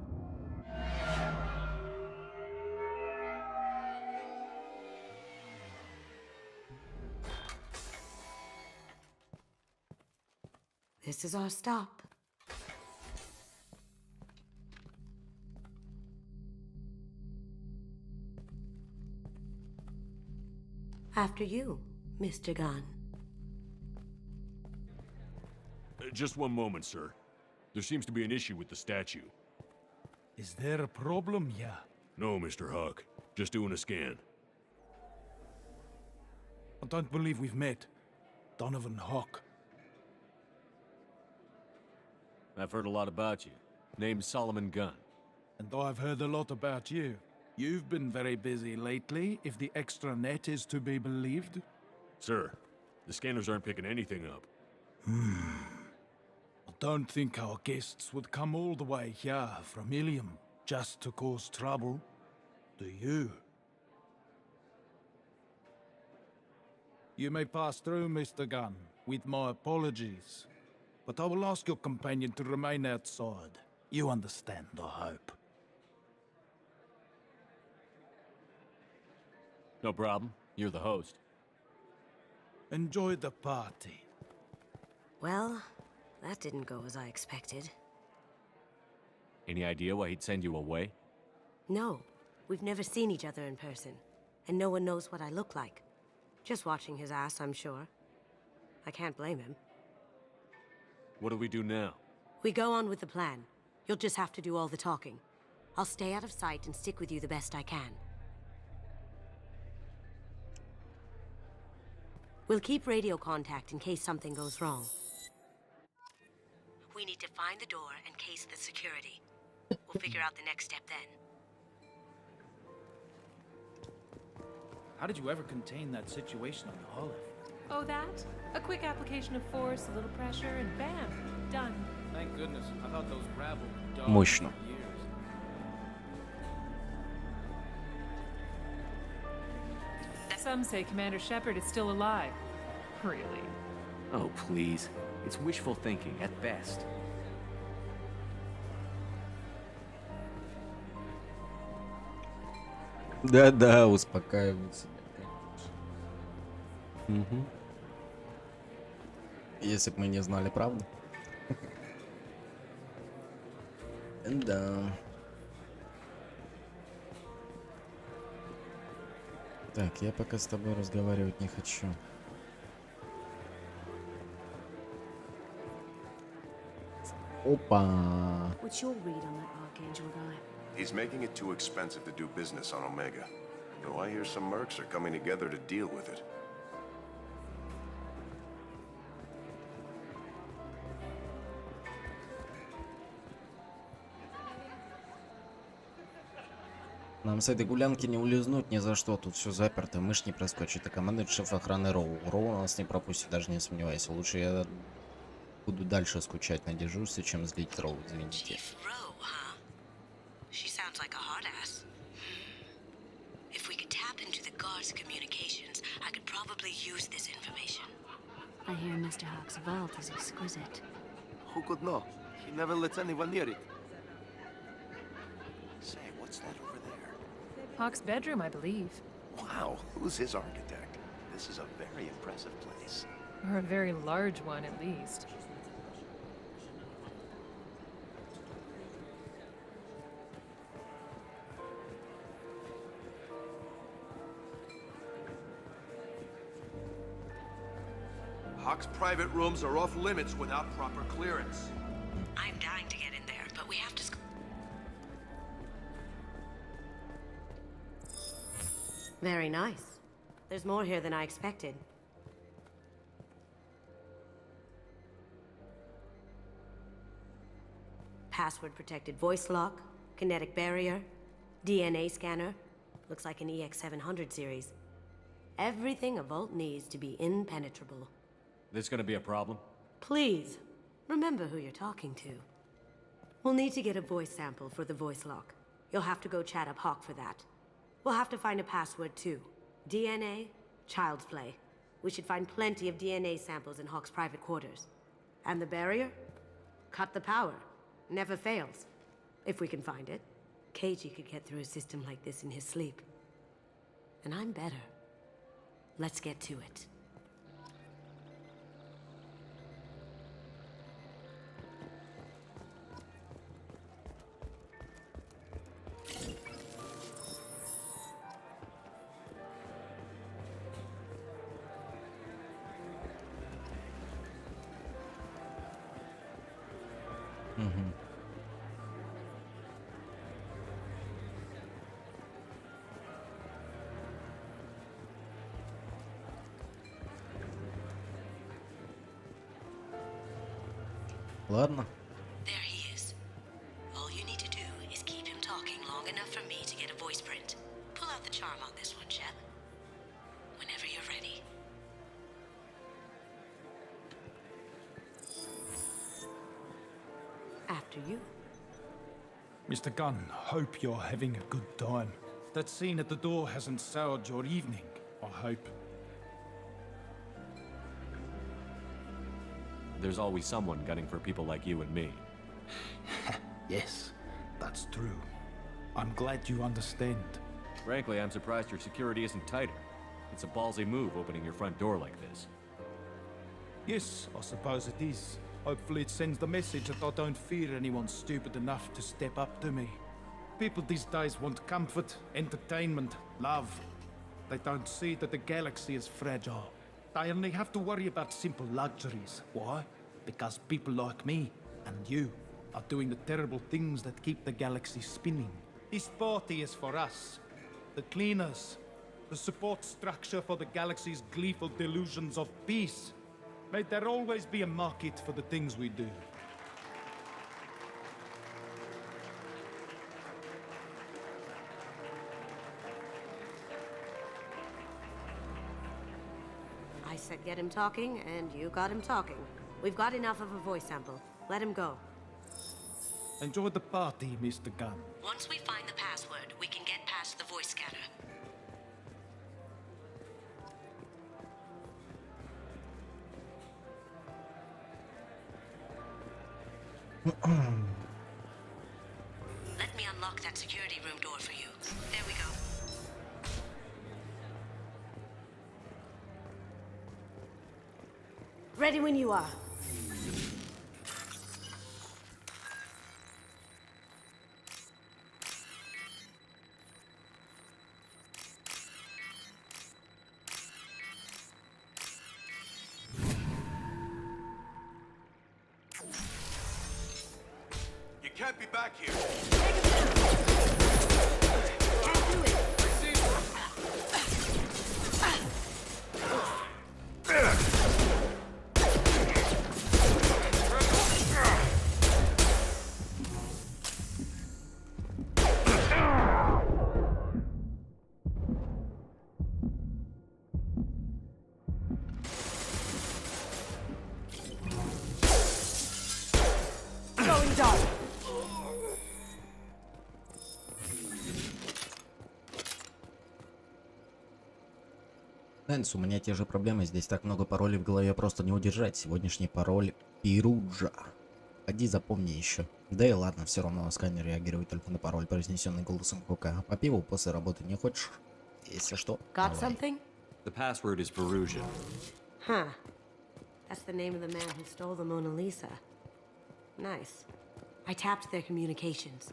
This is our stop. After you, Mr. Gunn. Just one moment, sir. There seems to be an issue with the statue. Is there a problem here? No, Mr. Hawk. Just doing a scan. I don't believe we've met. Donovan Hawk. I've heard a lot about you. Name's Solomon Gunn. And I've heard a lot about you. You've been very busy lately, if the extra net is to be believed. Sir, the scanners aren't picking anything up. I don't think our guests would come all the way here from Ilium just to cause trouble. Do you? You may pass through, Mr. Gunn, with my apologies. But I will ask your companion to remain outside. You understand, I hope. No problem. You're the host. Enjoy the party. Well, that didn't go as I expected. Any idea why he'd send you away? No, we've never seen each other in person, and no one knows what I look like. Just watching his ass, I'm sure. I can't blame him. What do we do now? We go on with the plan. You'll just have to do all the talking. I'll stay out of sight and stick with you the best I can. We'll keep radio contact in case something goes wrong. We need to find the door and case the security. We'll figure out the next step then. How did you ever contain that situation on the Olive? Oh, that? A quick application of force, a little pressure, and bam, done. Thank goodness. I thought those gravel dogs Мощно. for years. Some say Commander Shepard is still alive. Really? Oh, please. It's wishful thinking at best. Да-да, успокаивай себя, конечно. Угу. Если бы мы не знали правду. Да. Так, я пока с тобой разговаривать не хочу. Опа. What's your read on that Archangel guy? He's making it too expensive to do business on Omega. Though I hear some mercs are coming together to deal with it. Нам с этой гулянки не улизнуть ни за что, тут все заперто, мышь не проскочит, а командует шеф охраны Роу. Роу нас не пропустит, даже не сомневайся. Лучше я буду дальше скучать на дежурстве, чем злить Роу, извините. Row, huh? She sounds like a hard ass. If we could tap into the guard's communications, I could probably use this information. I hear Mr. Hawk's vault is exquisite. Who could know? He never lets anyone near it. Say, what's that over there? Hawk's bedroom, I believe. Wow, who's his architect? This is a very impressive place. Or a very large one, at least. Hawk's private rooms are off limits without proper clearance. I'm dying to get in there, but we have to... Very nice. There's more here than I expected. Password-protected voice lock, kinetic barrier, DNA scanner. Looks like an EX700 series. Everything a vault needs to be impenetrable. This gonna be a problem? Please, remember who you're talking to. We'll need to get a voice sample for the voice lock. You'll have to go chat up Hawk for that. We'll have to find a password too. DNA, child's play. We should find plenty of DNA samples in Hawk's private quarters. And the barrier? Cut the power. Never fails. If we can find it. KG could get through a system like this in his sleep. And I'm better. Let's get to it. Ладно. There he is. All you need to do is keep him talking long enough for me to get a voice print. Pull out the charm on this one, Shep. Whenever you're ready. After you. Mr. Gunn, hope you're having a good time. That scene at the door hasn't soured your evening, I hope. There's always someone gunning for people like you and me. Yes, that's true. I'm glad you understand. Frankly, I'm surprised your security isn't tighter. It's a ballsy move opening your front door like this. Yes, I suppose it is. Hopefully it sends the message that I don't fear anyone stupid enough to step up to me. People these days want comfort, entertainment, love. They don't see that the galaxy is fragile. They only have to worry about simple luxuries. Why? Because people like me and you are doing the terrible things that keep the galaxy spinning. This party is for us, the cleaners, the support structure for the galaxy's gleeful delusions of peace. May there always be a market for the things we do. I said get him talking, and you got him talking. We've got enough of a voice sample. Let him go. Enjoy the party, Mr. Gunn. Once we find the password, we can get past the voice scanner. Let me unlock that security room door for you. There we go. Ready when you are. You can't be back here. Going dark. Энс, у меня те же проблемы, здесь так много паролей в голове просто не удержать. Сегодняшний пароль Перуджа. Ходи, запомни еще. Да и ладно, все равно сканер реагирует только на пароль, произнесенный голосом Хука. По пиву после работы не хочешь? Если что, Got давай. something? The password is Perusia. Huh. That's the name of the man who stole the Mona Lisa. Nice. I tapped their communications.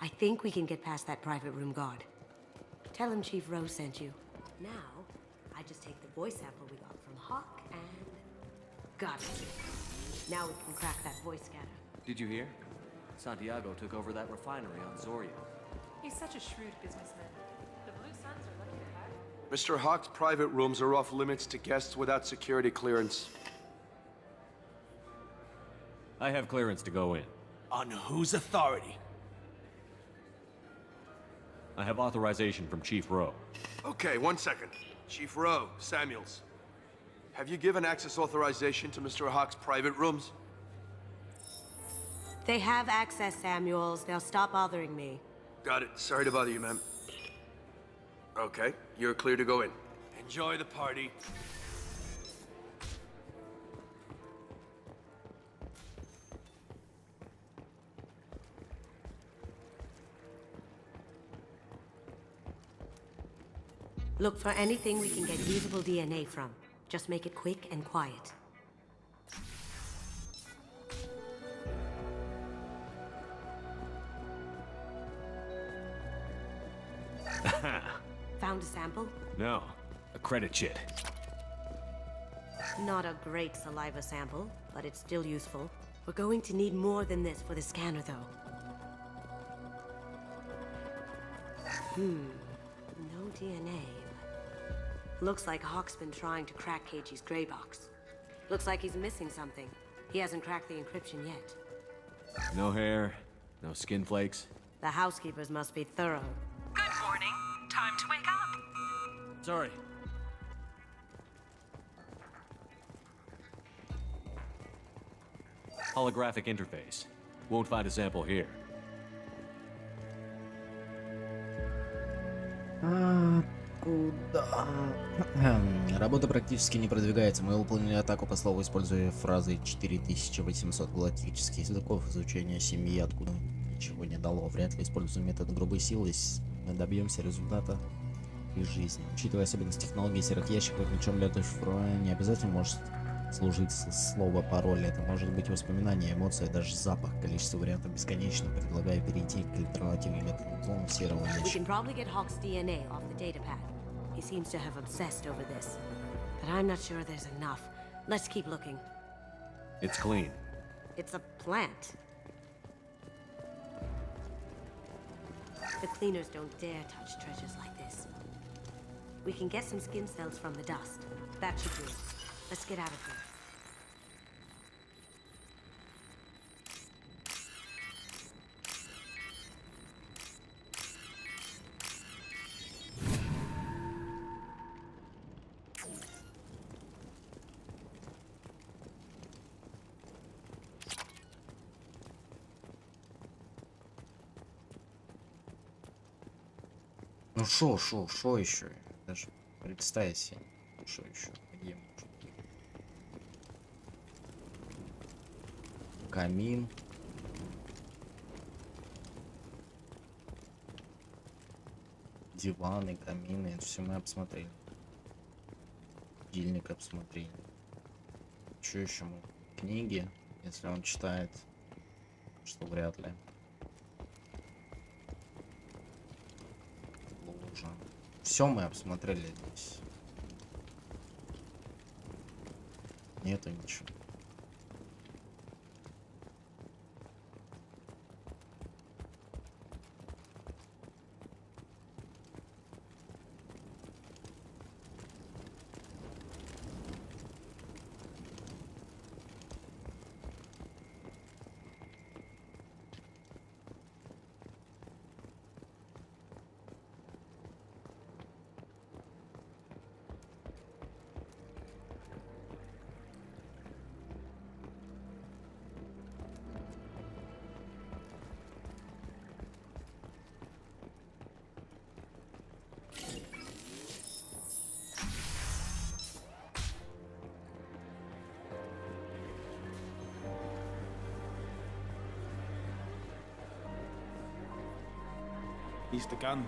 I think we can get past that private room guard. Tell him Chief Rose sent you. Now, I just take the voice sample we got from Hawk and... got it. Now we can crack that voice scanner. Did you hear? Santiago took over that refinery on Zoria. He's such a shrewd businessman. The Blue Suns are lucky to have him. Mr. Hawk's private rooms are off limits to guests without security clearance. I have clearance to go in. On whose authority? I have authorization from Chief Rowe. Okay, 1 second. Chief Rowe, Samuels. Have you given access authorization to Mr. Hawk's private rooms? They have access, Samuels. They'll stop bothering me. Got it. Sorry to bother you, ma'am. Okay, you're clear to go in. Enjoy the party. Look for anything we can get usable DNA from. Just make it quick and quiet. Found a sample? No, a credit chit. Not a great saliva sample, but it's still useful. We're going to need more than this for the scanner, though. No DNA. Looks like Hawk's been trying to crack KG's gray box. Looks like he's missing something. He hasn't cracked the encryption yet. No hair, no skin flakes. The housekeepers must be thorough. Good morning. Time to wake up. Sorry. Holographic interface. Won't find a sample here. Куда? Работа практически не продвигается. Мы выполнили атаку по слову, используя фразы 4800 галактических языков. Изучение семьи, откуда ничего не дало. Вряд ли используя метод грубой силы, мы добьемся результата и жизни. Учитывая особенность технологии серых ящиков, мечом для шифрования не обязательно может служить слово пароль. Это может быть воспоминание, эмоция, даже запах. Количество вариантов бесконечно. Предлагаю перейти к альтернативе методу серого We ящика. can probably get Hawk's DNA off the datapad. He seems to have obsessed over this. But I'm not sure there's enough. Let's keep looking. It's clean. It's a plant. The cleaners don't dare touch treasures like this. We can get some skin cells from the dust. That should do it. Let's get out of here. Ну шо еще? Даже представить себе, шо еще? Где может быть? Камин. Диваны, камины, это все мы обсмотрели. Будильник обсмотрели. Что еще мы? Книги, если он читает, что вряд ли. Лужа. Все мы обсмотрели здесь. Нету ничего. He's the gun.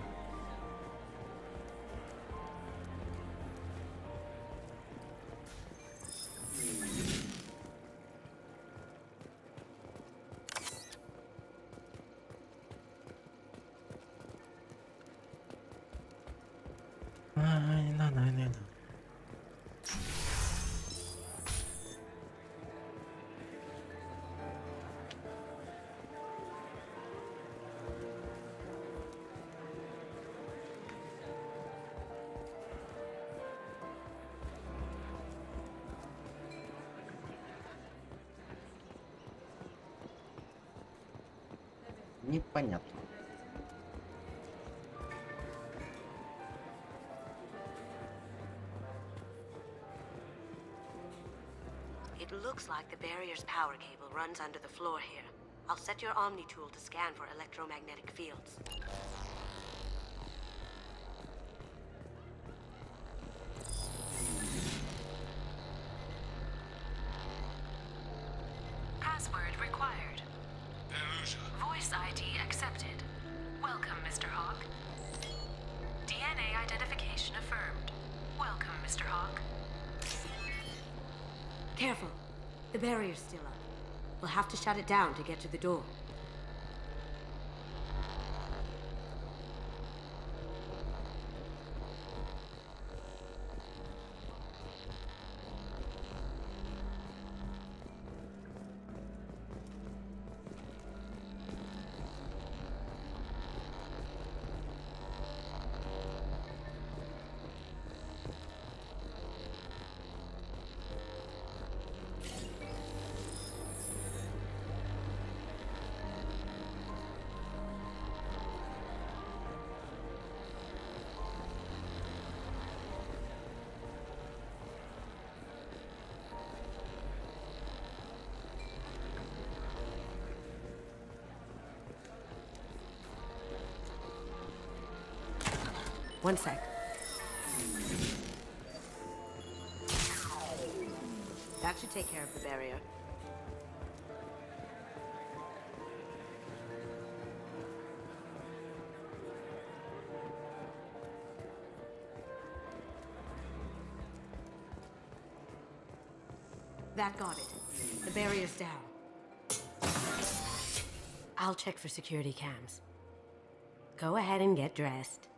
Непонятно. It looks like the barrier's power cable runs under the floor here. I'll set your Omni tool to scan for electromagnetic fields. Password required. Voice ID accepted. Welcome, Mr. Hawk. DNA identification affirmed. Welcome, Mr. Hawk. Careful. The barrier's still up. We'll have to shut it down to get to the door. One sec. That should take care of the barrier. That got it. The barrier's down. I'll check for security cams. Go ahead and get dressed.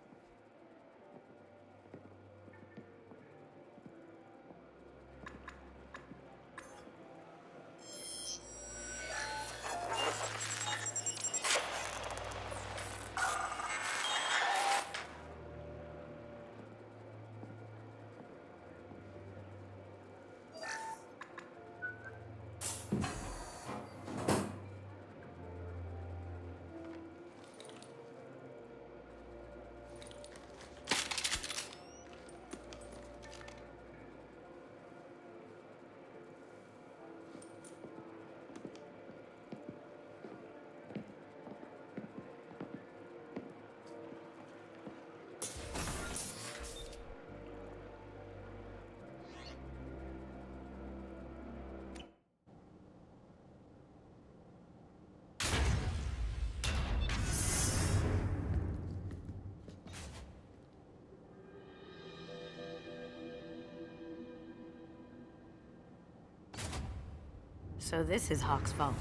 So this is Hawk's vault.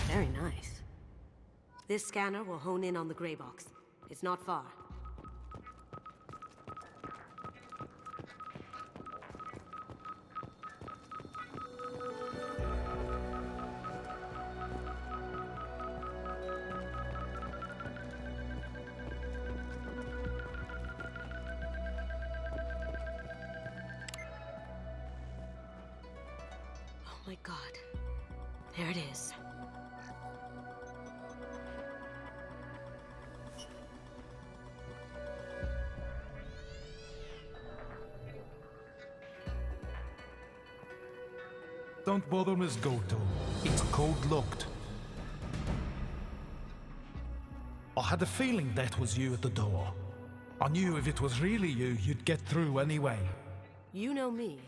Very nice. This scanner will hone in on the gray box. It's not far. Oh my God. There it is. Don't bother, Miss Goto. It's code-locked. I had a feeling that was you at the door. I knew if it was really you, you'd get through anyway. You know me.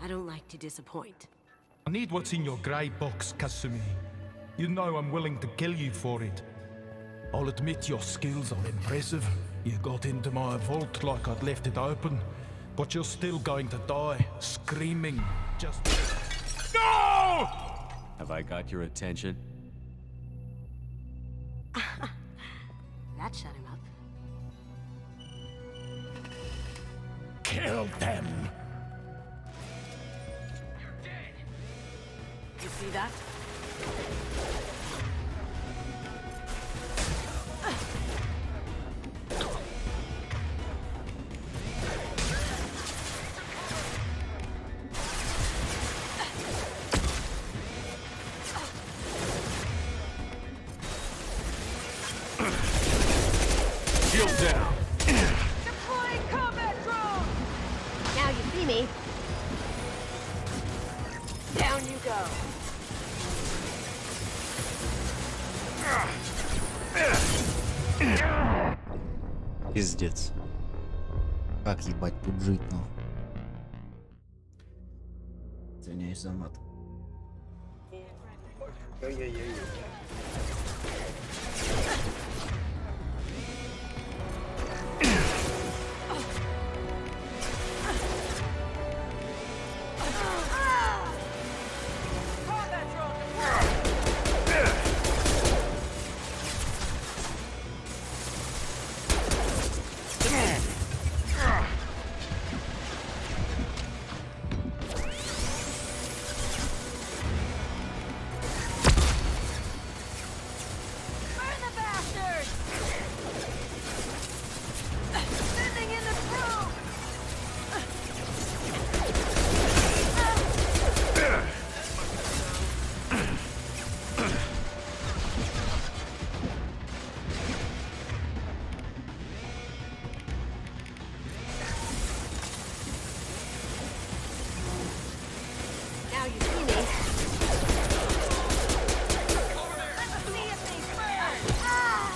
I don't like to disappoint. I need what's in your grey box, Kasumi. You know I'm willing to kill you for it. I'll admit your skills are impressive. You got into my vault like I'd left it open, but you're still going to die, screaming, just... No! Have I got your attention? That shut him up. Kill them! You see that? Shield down. Deploying combat drone! Now you see me. Down you go. Пиздец. Как ебать тут жить, ну? Извиняюсь за мат. Burn the bastard! Sending in the probe! Now you see me. Let's see if they burn! Ah!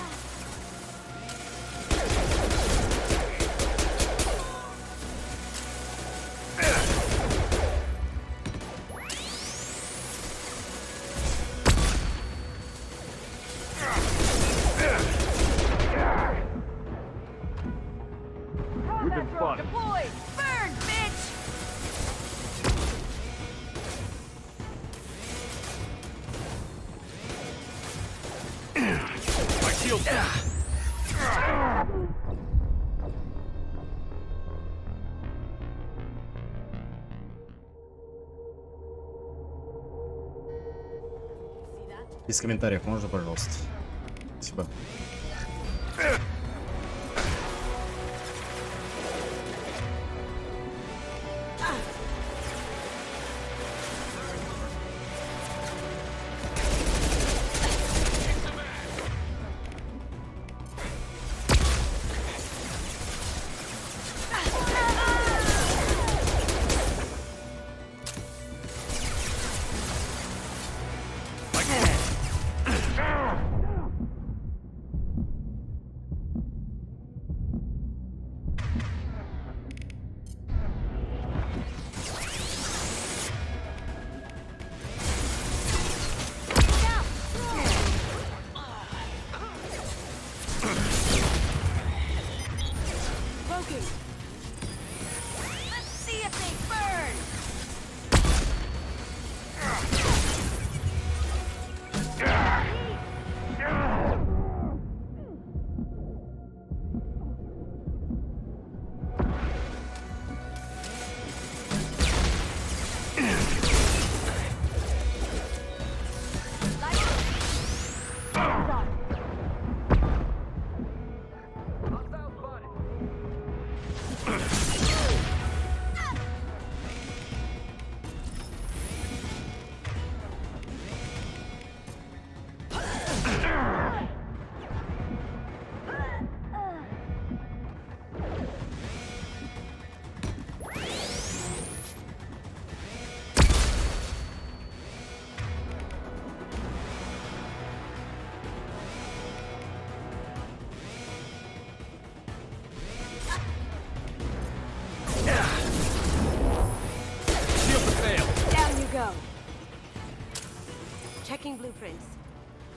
We've been fun. Deploy! Burn, bitch! My shield down. Без комментариев можно, пожалуйста? Спасибо. Poking! Let's see if they burn!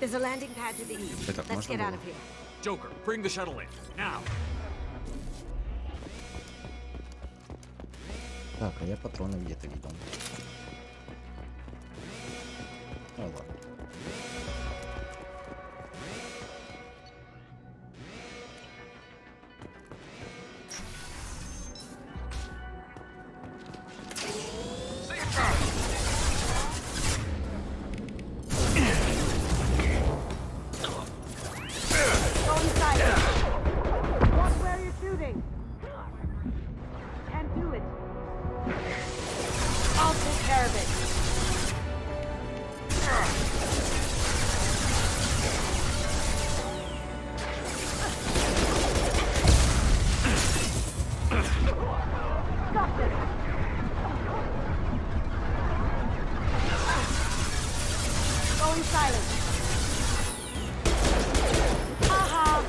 There's a landing pad to the east. Так, Let's можно get out было? of here. Joker, bring the shuttle in, now! Так, а я патроны где-то видел. Ну ладно. Go inside. Watch where you're shooting. Can't do it. I'll take care of it. Stop this. Going silent. Haha.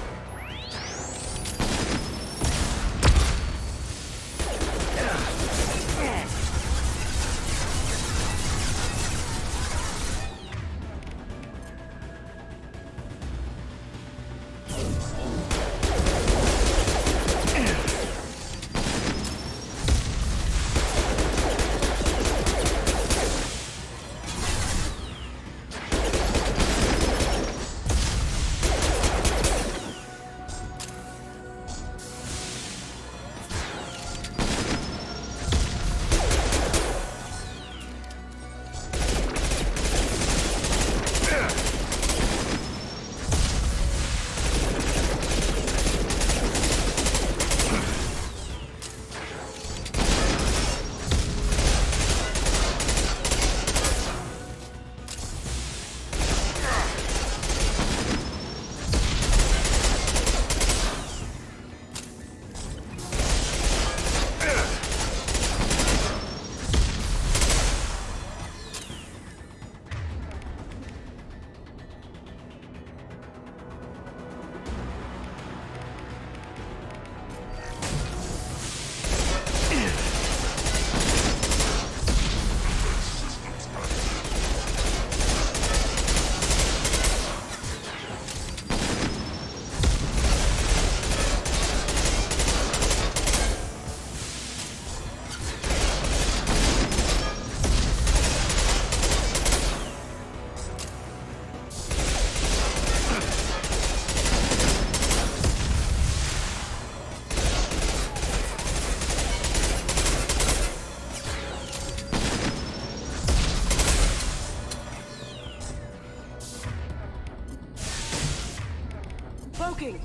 Poking.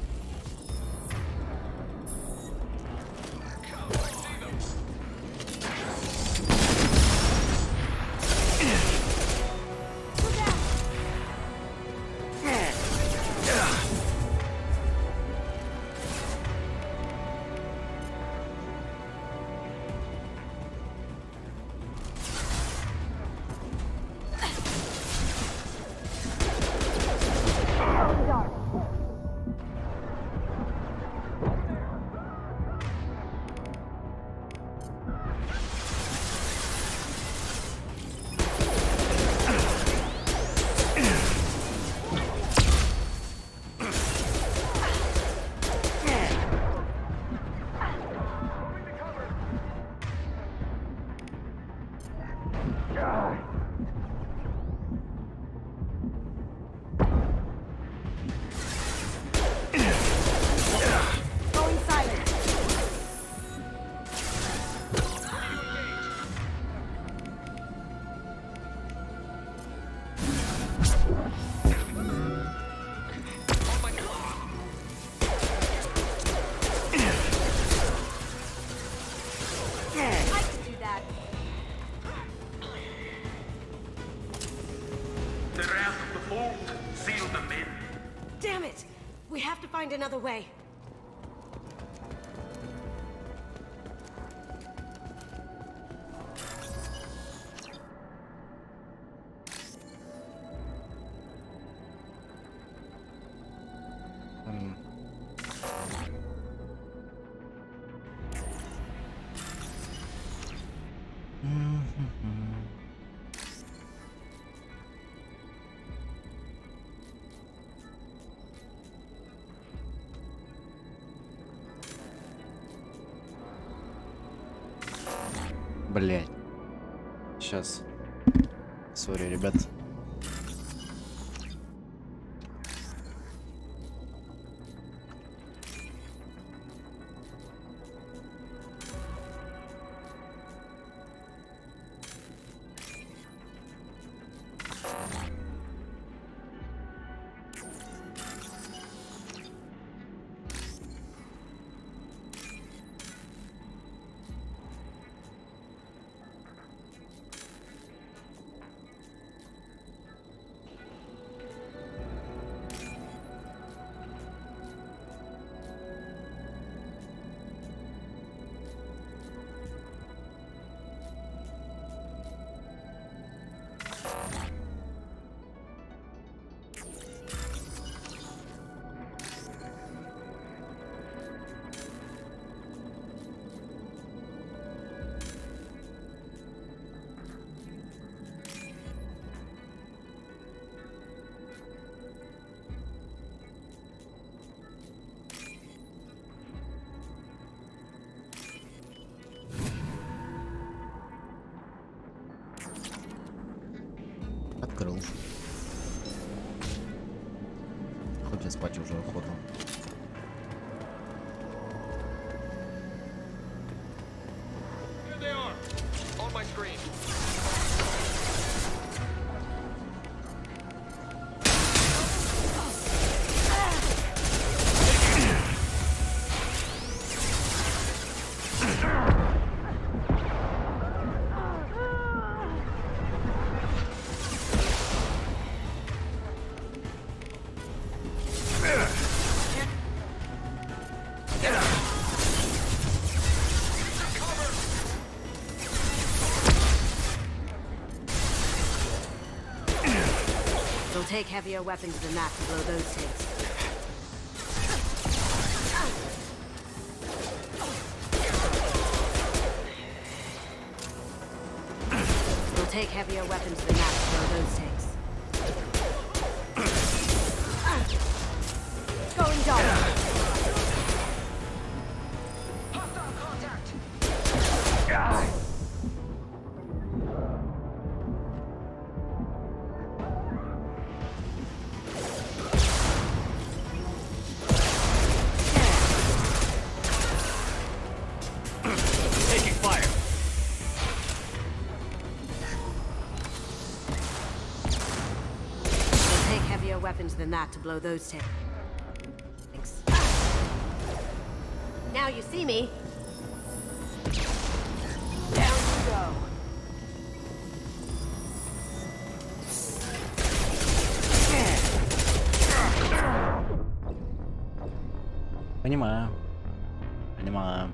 Going silent. I can do that. The wrath of the Vault, seal them in. Damn it! We have to find another way. Блять. Сейчас. Сори, ребят. Открыл. Хоть и спать уже охота. It'll take heavier weapons than that to blow those things. It'll take heavier weapons than that to blow those tanks. Going down. Weapons than that to blow those tanks. Now you see me. Down you go. Понимаю. Понимаю.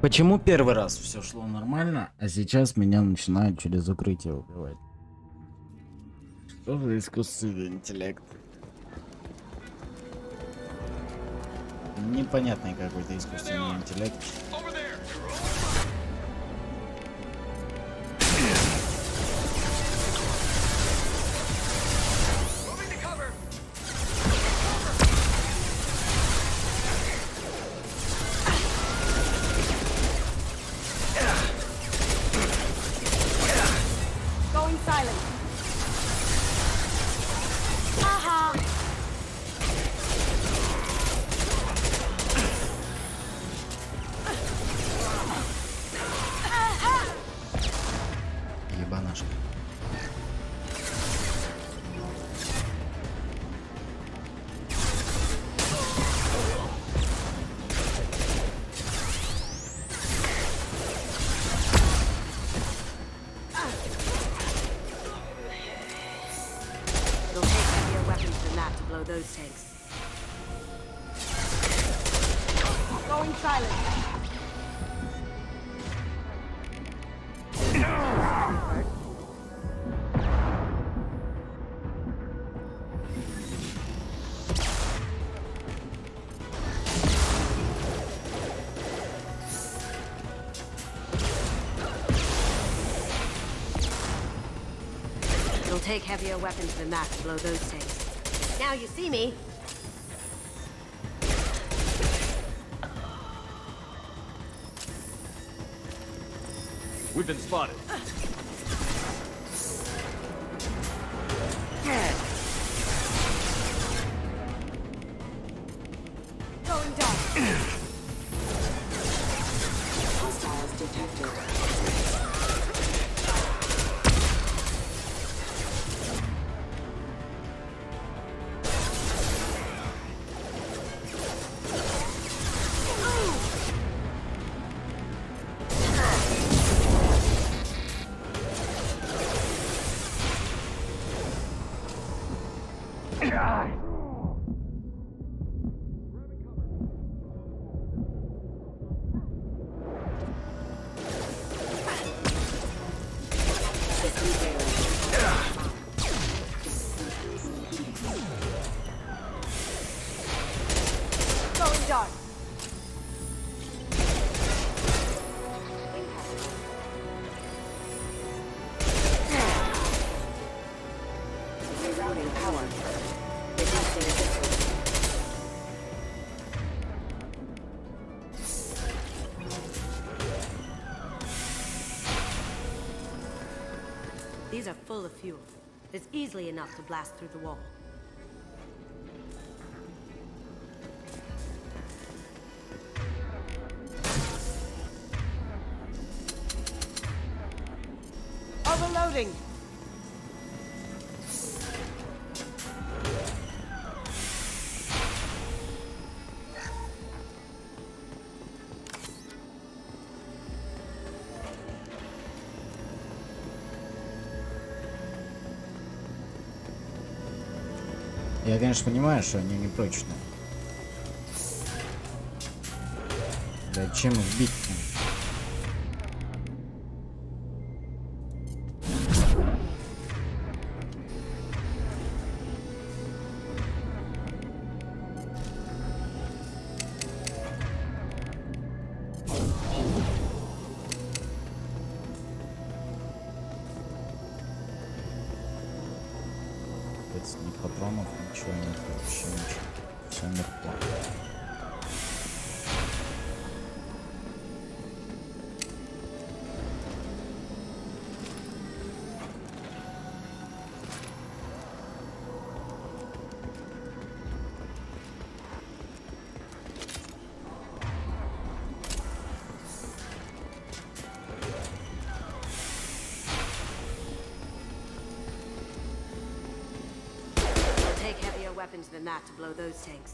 Почему первый раз все шло нормально, а сейчас меня начинают через укрытие убивать? Что за искусственный интеллект? Непонятный какой-то искусственный интеллект. map to blow those tanks. Going silent. It'll take heavier weapons than that to blow those tanks. Now you see me. We've been spotted. Going down. Hostiles detected. Going dark. Rerouting power. Reducing distance. These are full of fuel. It's easily enough to blast through the wall. Overloading! Я, конечно, понимаю, что они не прочные. Да чем их бить-то? Ни патронов, ничего нет, вообще ничего. Все мертво. Weapons than that to blow those tanks.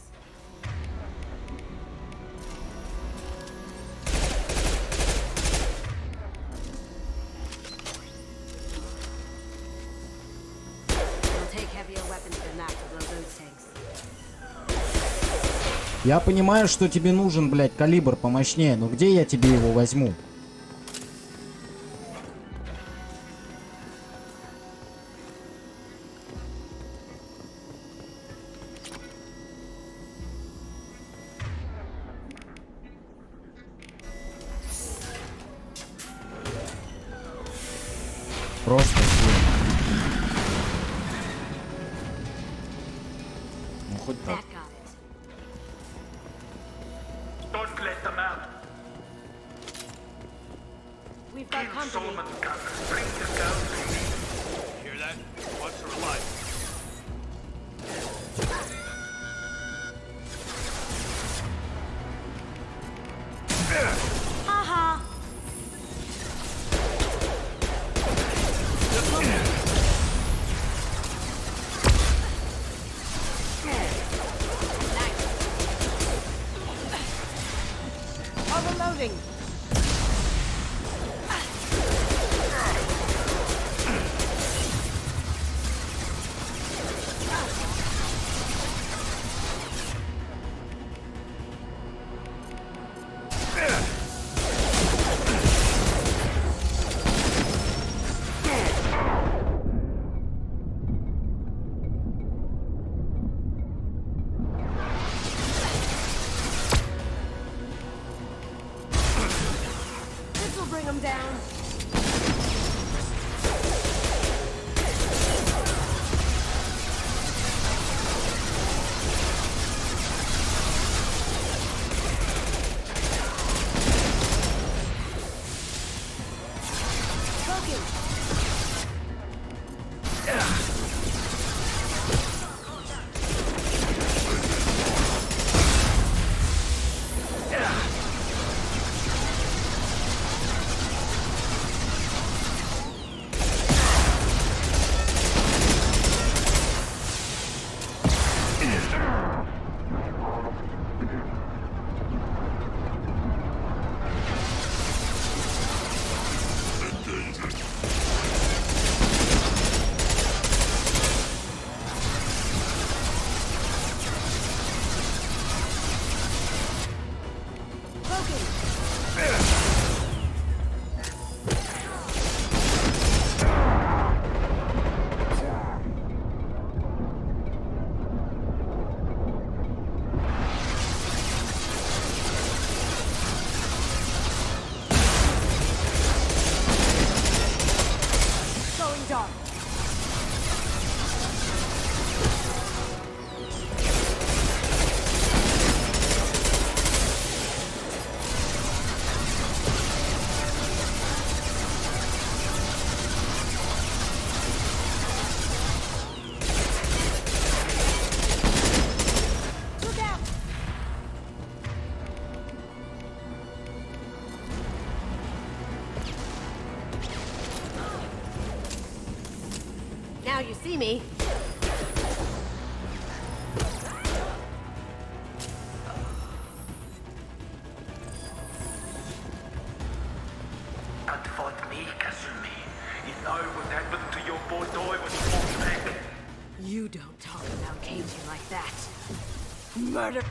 It'll take heavier weapons than that to blow those tanks. Я понимаю, что тебе нужен, блядь, калибр помощнее, но где я тебе его возьму? Просто ну хоть так. Don't let them out. We've got company. Solomon guns. Bring the girls to me. Hear that? Once are alive. Haha. Overloading. One down. Now you see me. Don't fight me, Kasumi. You know what happened to your boy Doi when he fought back. You don't talk about Keiji like that. Murderer.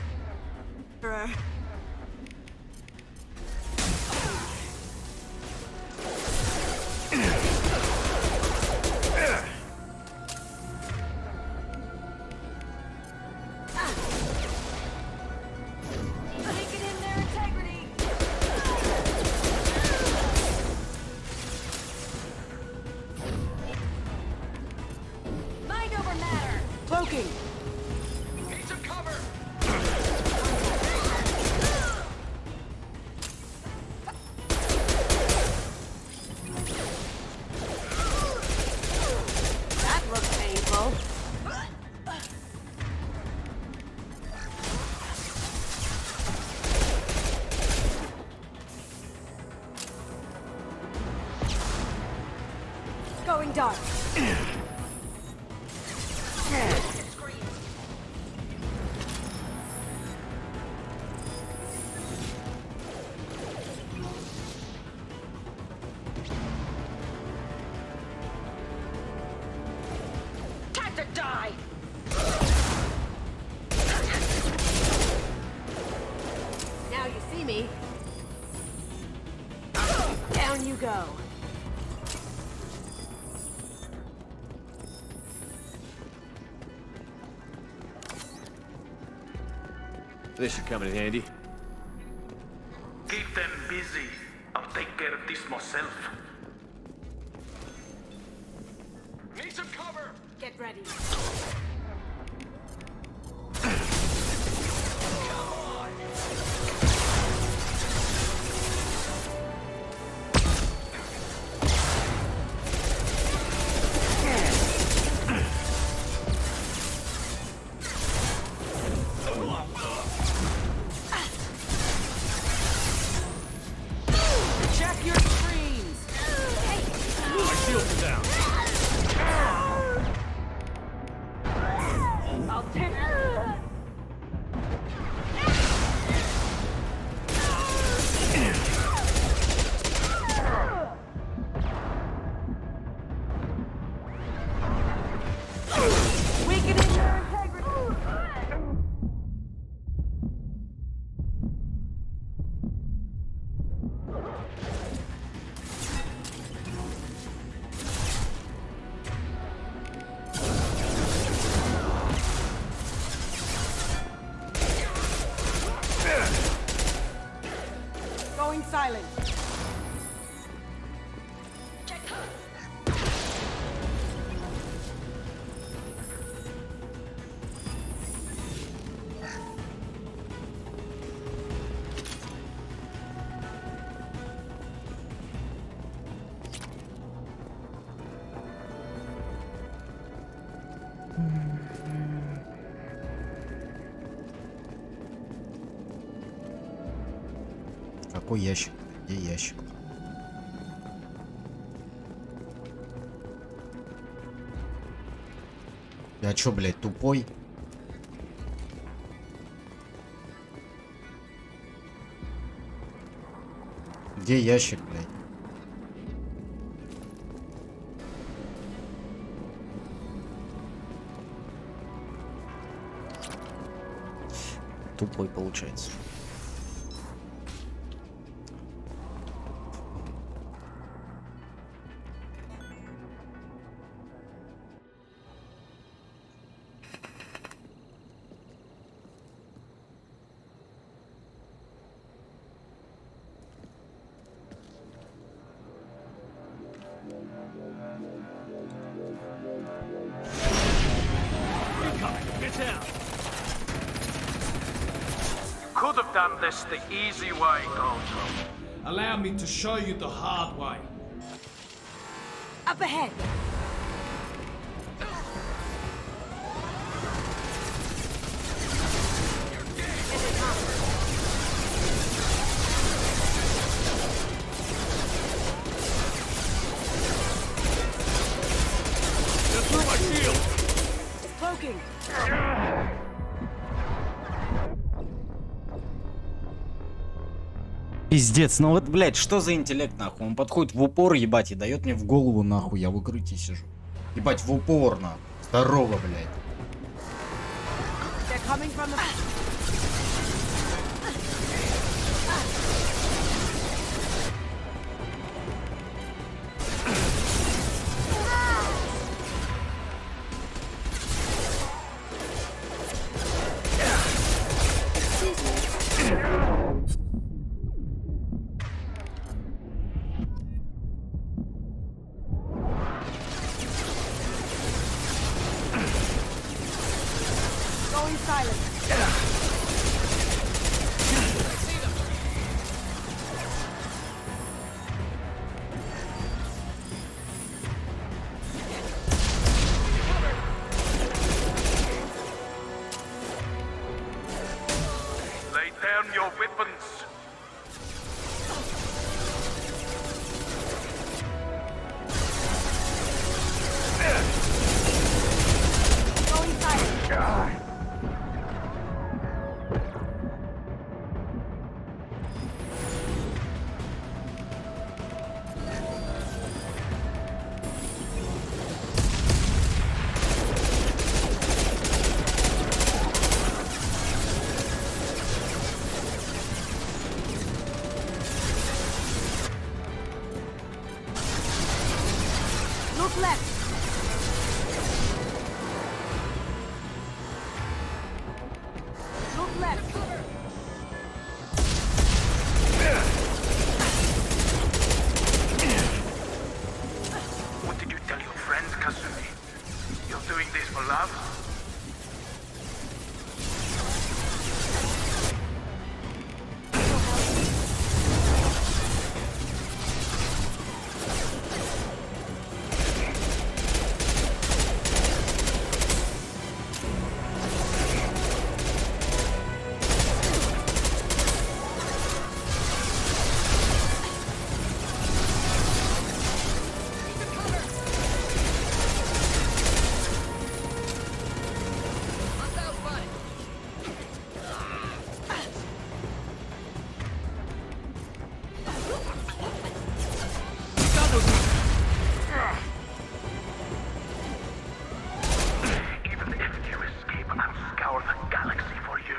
Going dark. Time to die! Now you see me. Down you go. This should come in handy. Keep them busy. I'll take care of this myself. Need some cover! Get ready. Silent. Какой ящик? Где ящик? Я чё, блядь, тупой? Где ящик, блядь? Тупой получается. Could have done this the easy way, Goldro. Allow me to show you the hard way. Up ahead! Just through my shield! Poking! Пиздец, ну вот, блядь, что за интеллект, нахуй? Он подходит в упор, ебать, и дает мне в голову, нахуй, я в укрытии сижу. Ебать, в упор, нахуй. Здорово, блядь. Going silent. Lay down your weapons. Going silent. Look left. Look left. What did you tell your friend, Kazumi? You're doing this for love? Even if you escape, I'll scour the galaxy for you.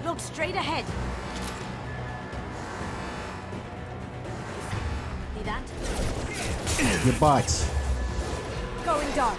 Look straight ahead. See that? Ебать. Going dark.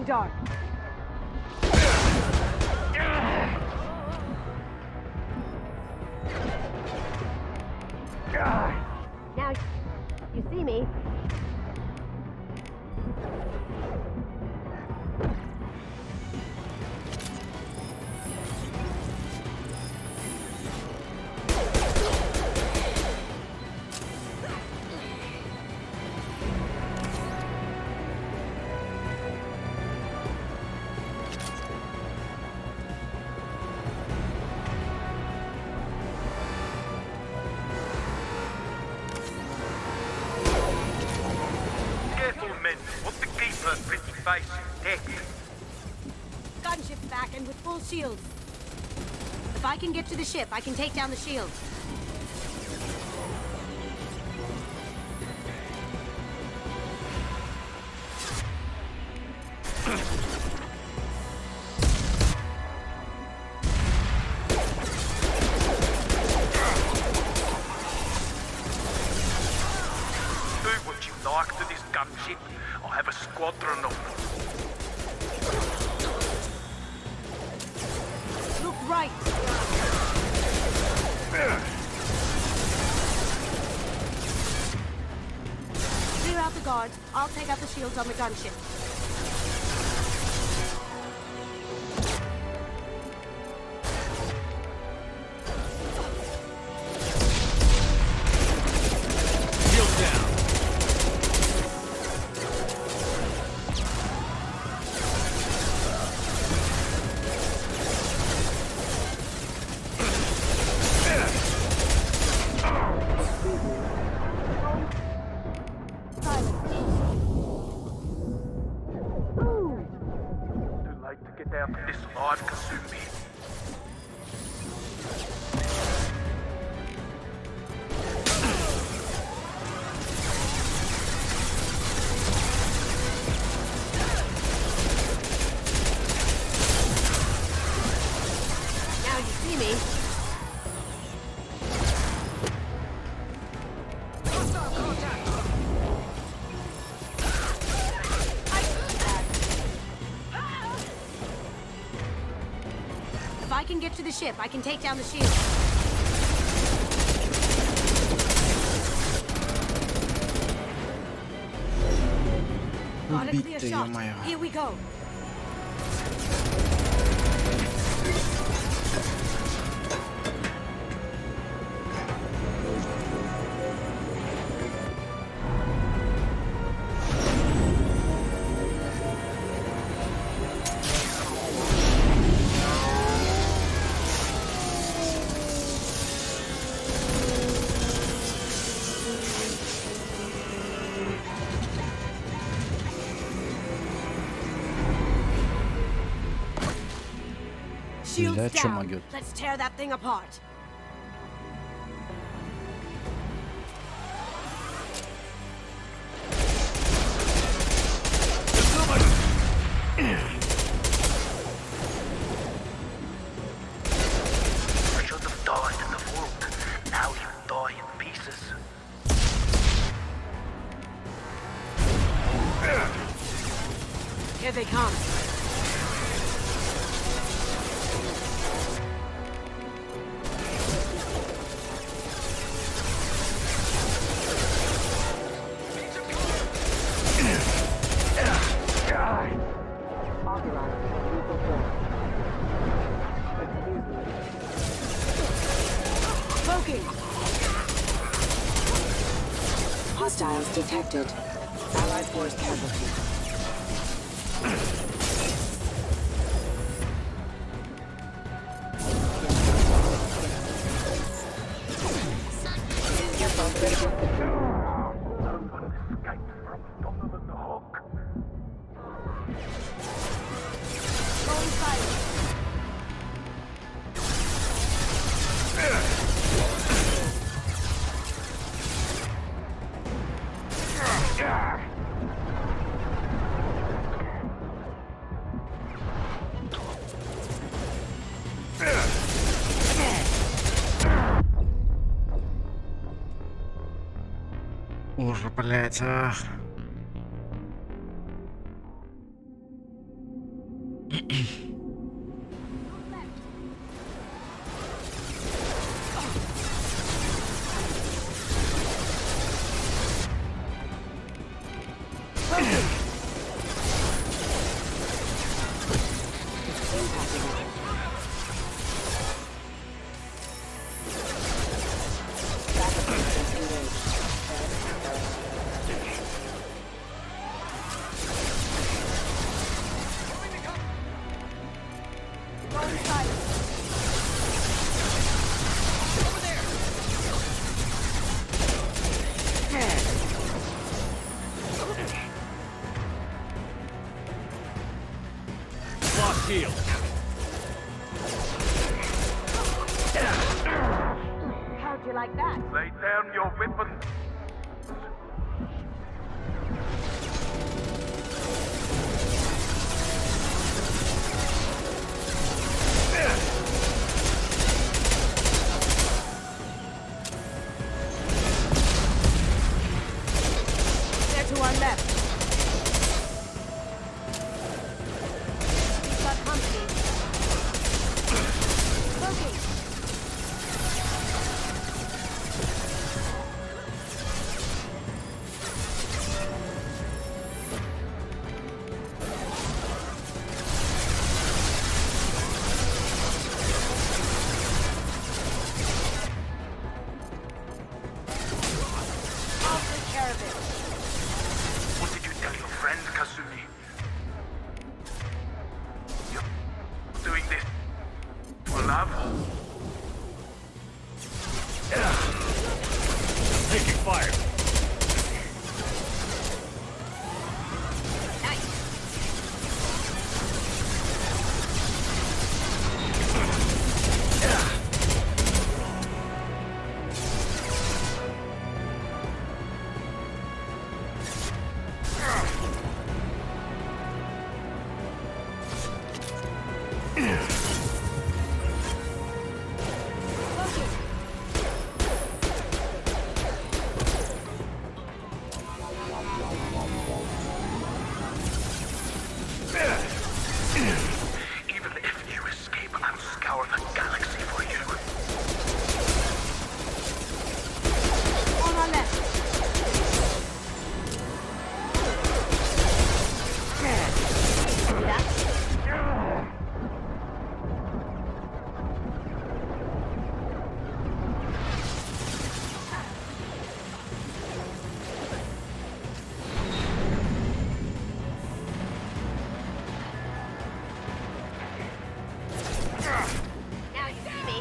Going dark. Now, you see me. Gunship's back and with full shields. If I can get to the ship, I can take down the shields. Do what you like to this gunship. I have a squadron of them. Look right. Clear out the guards. I'll take out the shields on the gunship. Shield down. Get out of this live, Kasumi. Now you see me. If I can get to the ship, I can take down the shield. Got a clear shot. Here we go. Shields Бля, чё down. могёт? Let's tear that thing apart. I should have died in the vault. Now you die in pieces. Here they come. Smoking. Hostiles detected. Allied force casualty. Careful, critical. Going silent. Боже, блядь, ах. Heal. How'd you like that? Lay down your weapon. They're to our left. We've got company. Smoking. I'll take care of it. What did you tell your friend, Kasumi? You're doing this for love? Taking fire. Even if you escape, I'll scour the galaxy for you. On our left. Now you see me.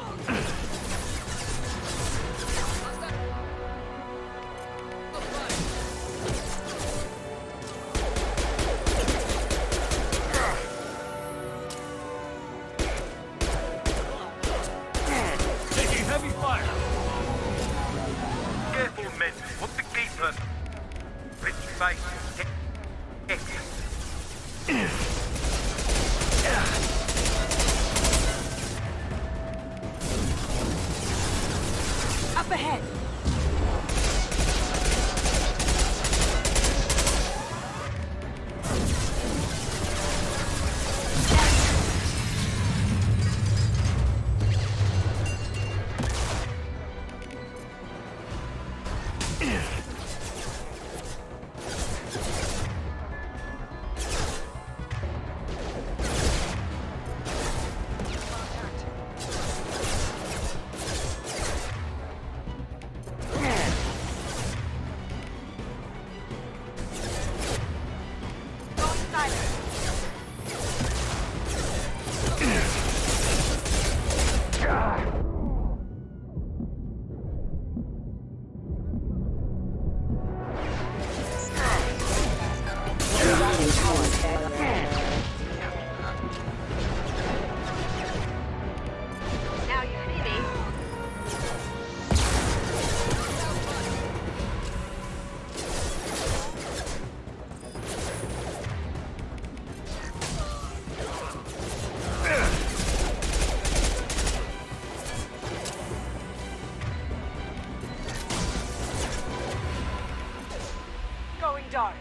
Taking heavy fire. Careful, men. What's the keeper? Pretty face. Up ahead. Now you see me. Going dark.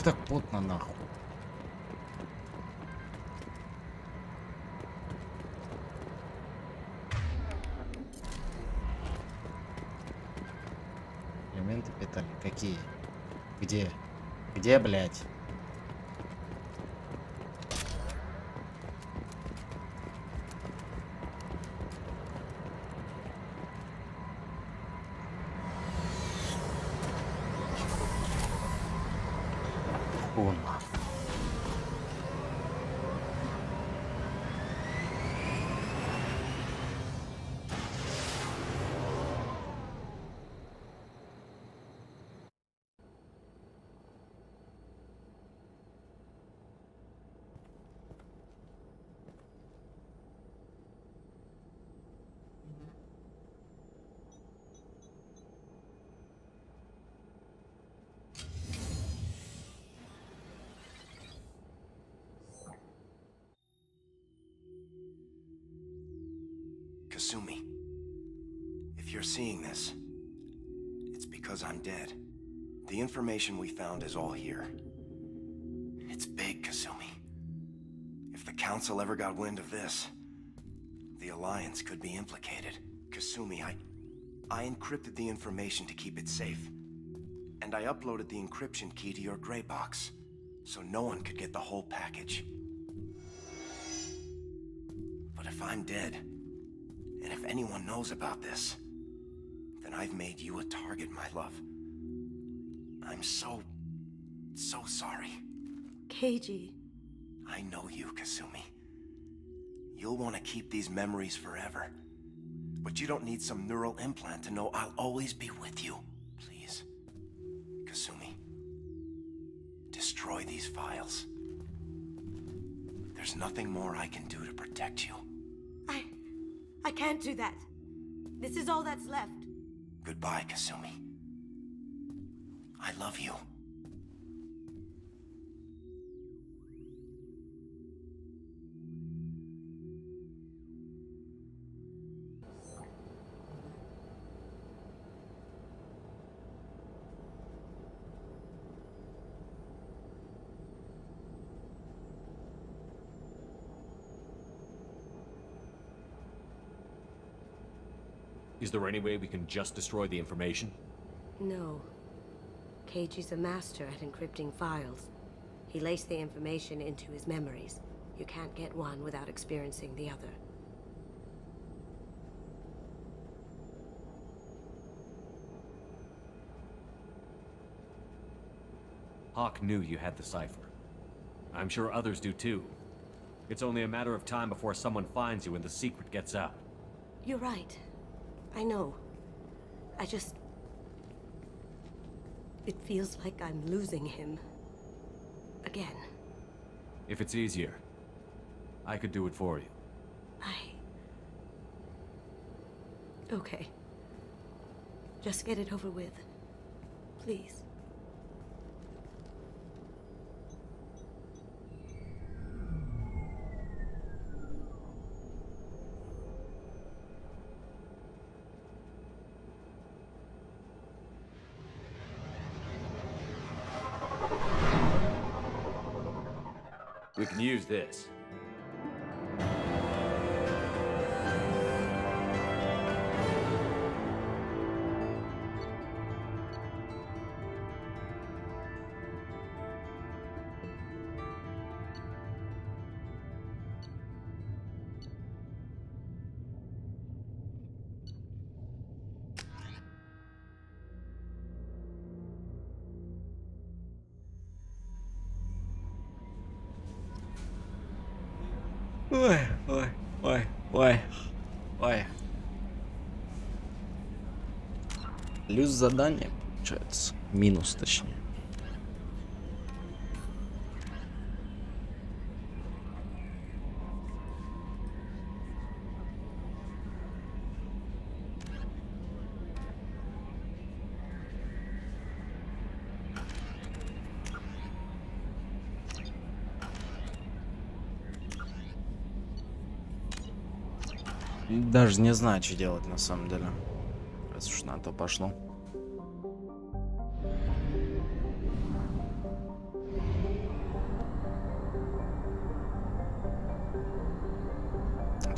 так плотно нахуй? Элементы питания какие? Где? Где, блядь? Он. Kasumi, if you're seeing this, it's because I'm dead. The information we found is all here. It's big, Kasumi. If the Council ever got wind of this, the Alliance could be implicated. Kasumi, I encrypted the information to keep it safe. And I uploaded the encryption key to your gray box, so no one could get the whole package. But if I'm dead, and if anyone knows about this, then I've made you a target, my love. I'm so sorry. Keiji. I know you, Kasumi. You'll want to keep these memories forever. But you don't need some neural implant to know I'll always be with you. Please, Kasumi, destroy these files. There's nothing more I can do to protect you. I can't do that. This is all that's left. Goodbye, Kasumi. I love you. Is there any way we can just destroy the information? No. Keiji's a master at encrypting files. He laced the information into his memories. You can't get one without experiencing the other. Hawk knew you had the cipher. I'm sure others do too. It's only a matter of time before someone finds you and the secret gets out. You're right. I know. I just... It feels like I'm losing him. Again. If it's easier, I could do it for you. Okay. Just get it over with. Please. We can use this. Ой. Плюс задание, получается. Минус, точнее. Даже не знаю, что делать на самом деле. Раз уж на то пошло.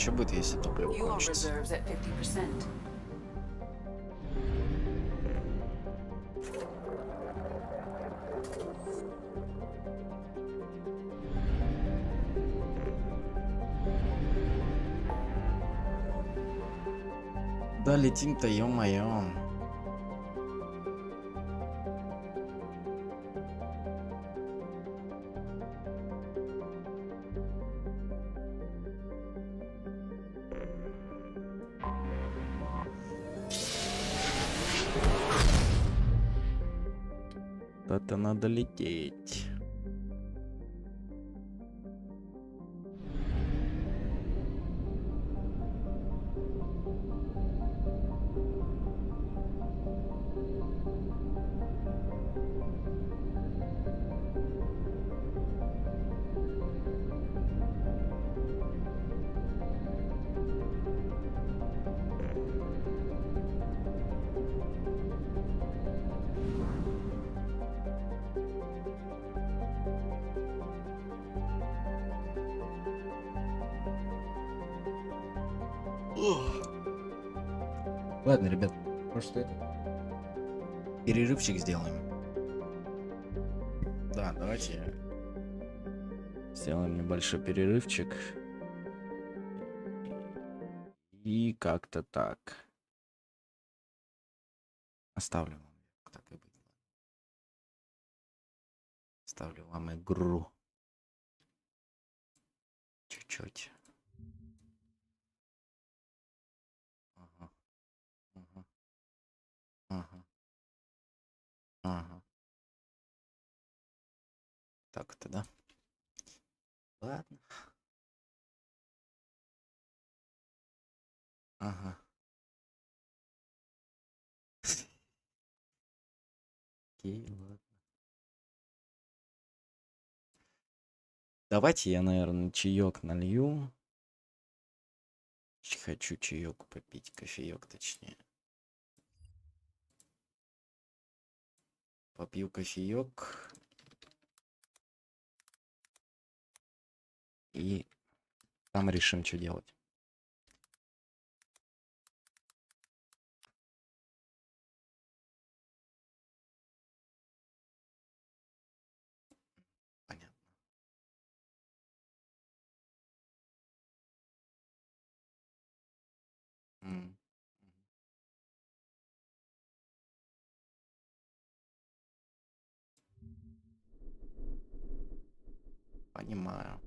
что будет, если топливо Fuel кончится? reserves at 50%. Да летим-то, ё-моё. Это надо лететь. Ладно, ребят, может это перерывчик сделаем. Да, давайте сделаем небольшой перерывчик. И как-то так. Оставлю вам, так и быть. Оставлю вам игру. Чуть-чуть. Ага. Ага. Ага. Ага. Так это, да? Ладно. Ага. Окей, ладно. Давайте я, наверное, чаек налью. Хочу чаек попить, кофеек точнее. Попью кофеек. И там решим, что делать. Понятно. Понимаю.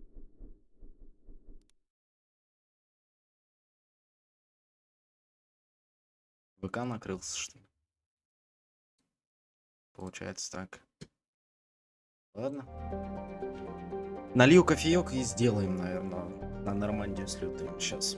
ВК накрылся, что ли? Получается так. Ладно. Налью кофеек и сделаем, наверное, на Нормандию слетаем сейчас.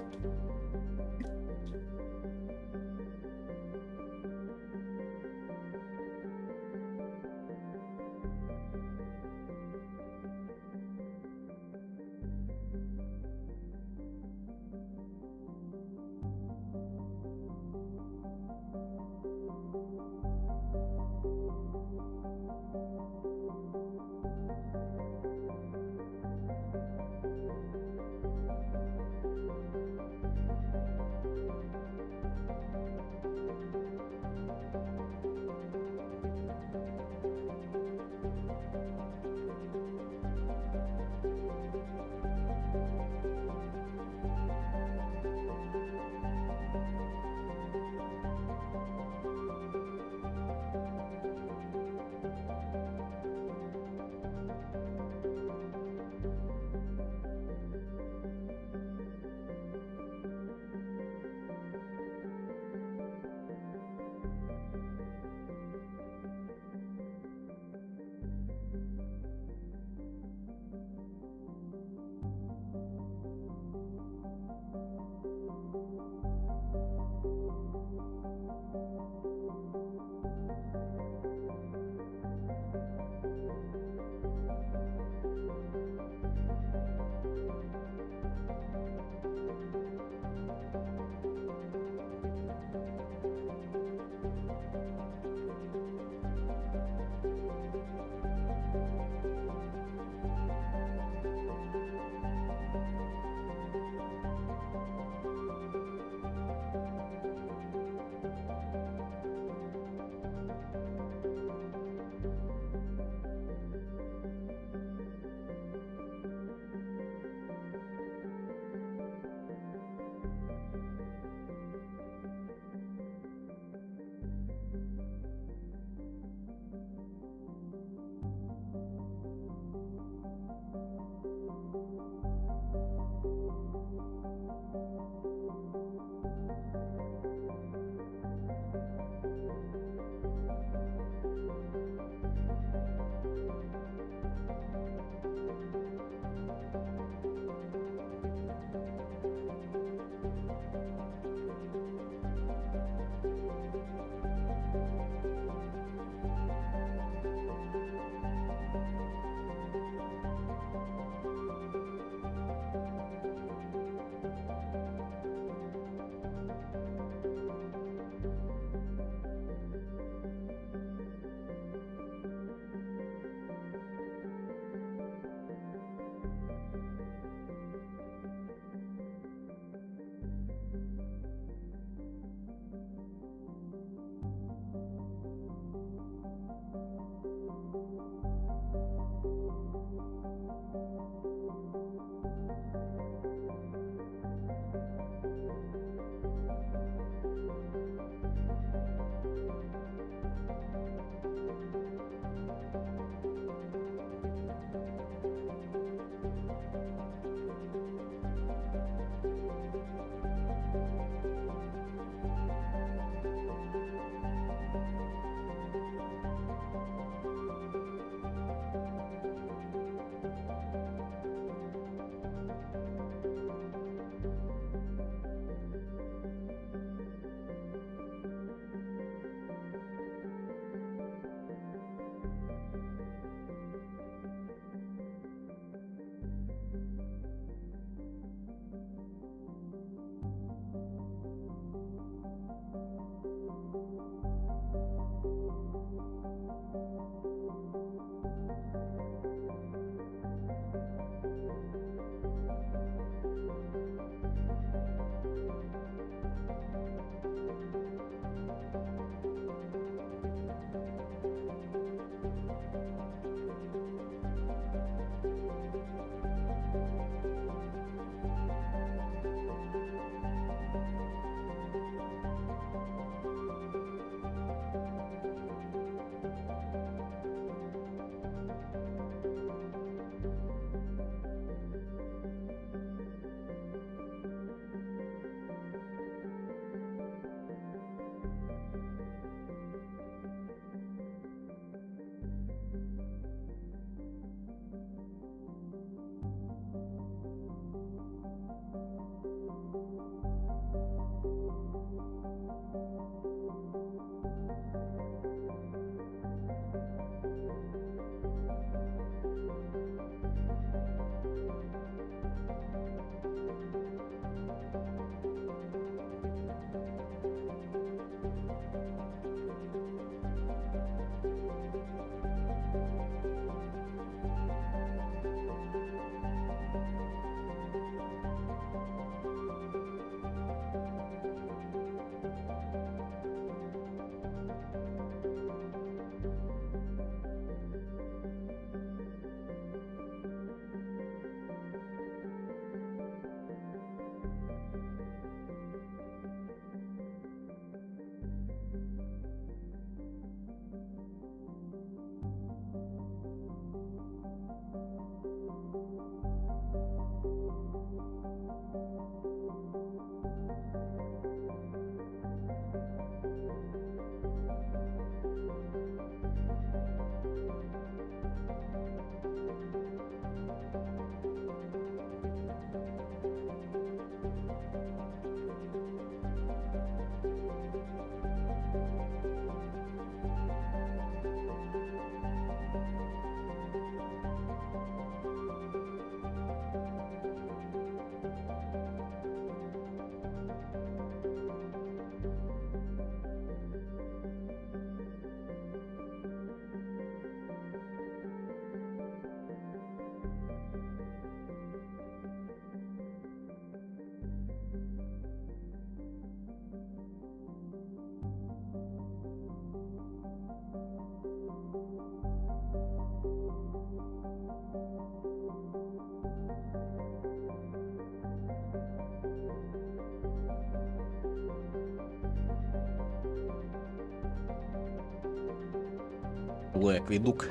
жилой акведук.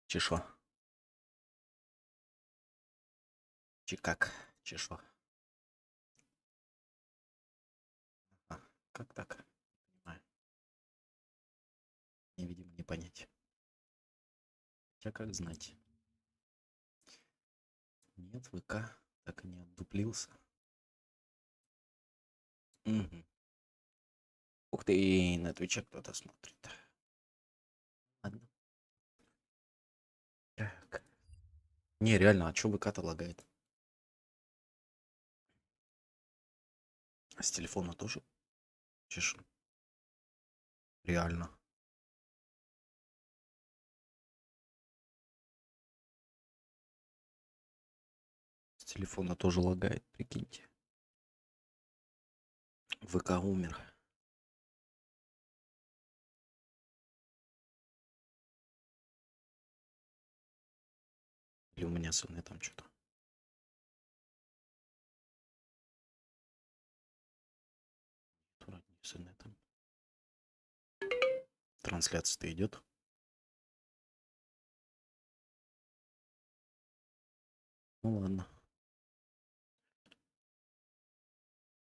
Чешо. Чикак. Чешо. А, как так? Не понимаю. Невидимо, не понять. Хотя как знать. Нет, ВК так и не отдуплился. Угу. Ух ты, на Твиче кто-то смотрит. Ладно. Так. Не, реально, а чё ВК-то лагает? А с телефона тоже чешу? Реально. С телефона тоже лагает, прикиньте. ВК умер. Или у меня с там что-то. Вроде не с там. Трансляция-то идет. Ну ладно.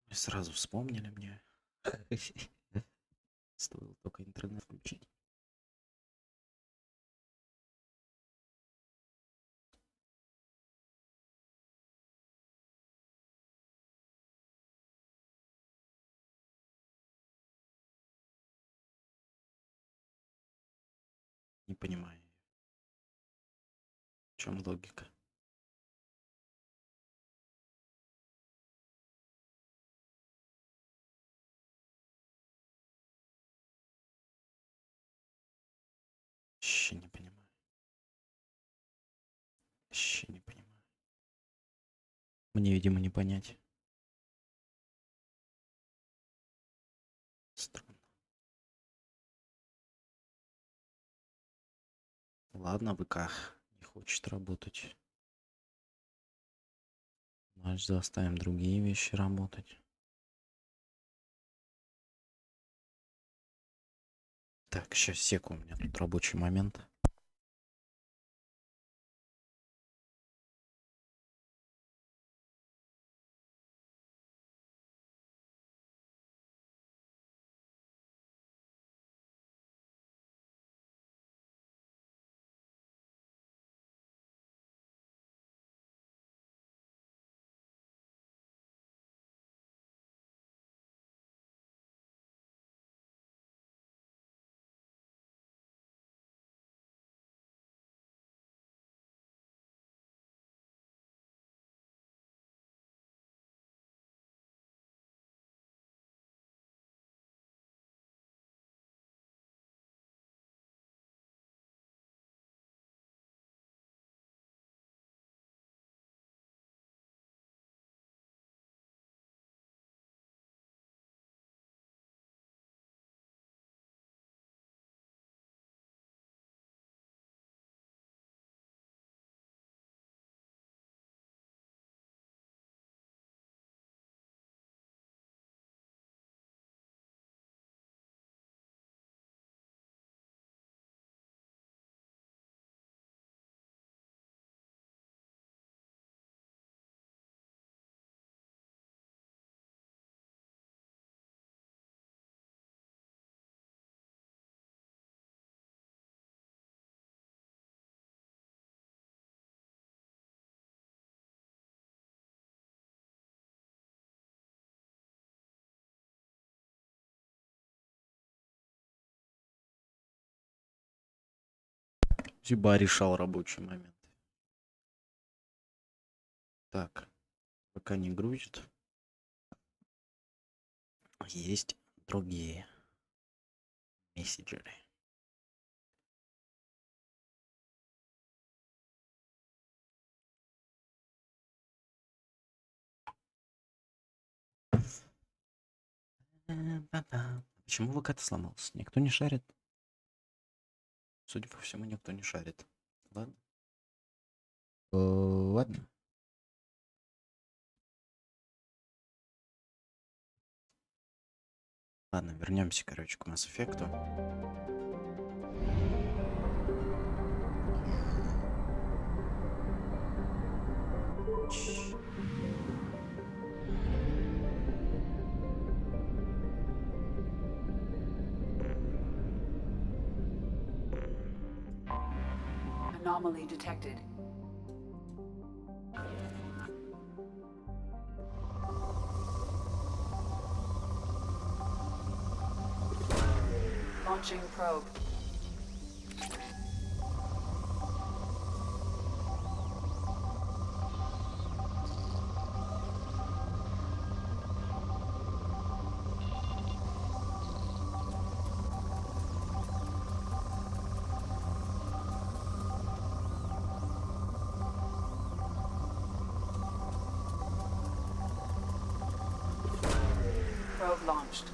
И сразу вспомнили мне. Стоило только интернет включить. Не понимаю. В чем логика? Вообще не понимаю. Вообще не понимаю. Мне, видимо, не понять. Странно. Ладно, ВК не хочет работать. Значит, заставим другие вещи работать. Так, сейчас секу, у меня тут рабочий момент. Зюба решал рабочий момент. Так, пока не грузит. Есть другие мессенджеры. Почему ВК-то сломался? Никто не шарит. Судя по всему, никто не шарит. Ладно. Ладно. Ладно, вернемся, короче, к Mass Effect. Anomaly detected. Launching probe. Probe launched.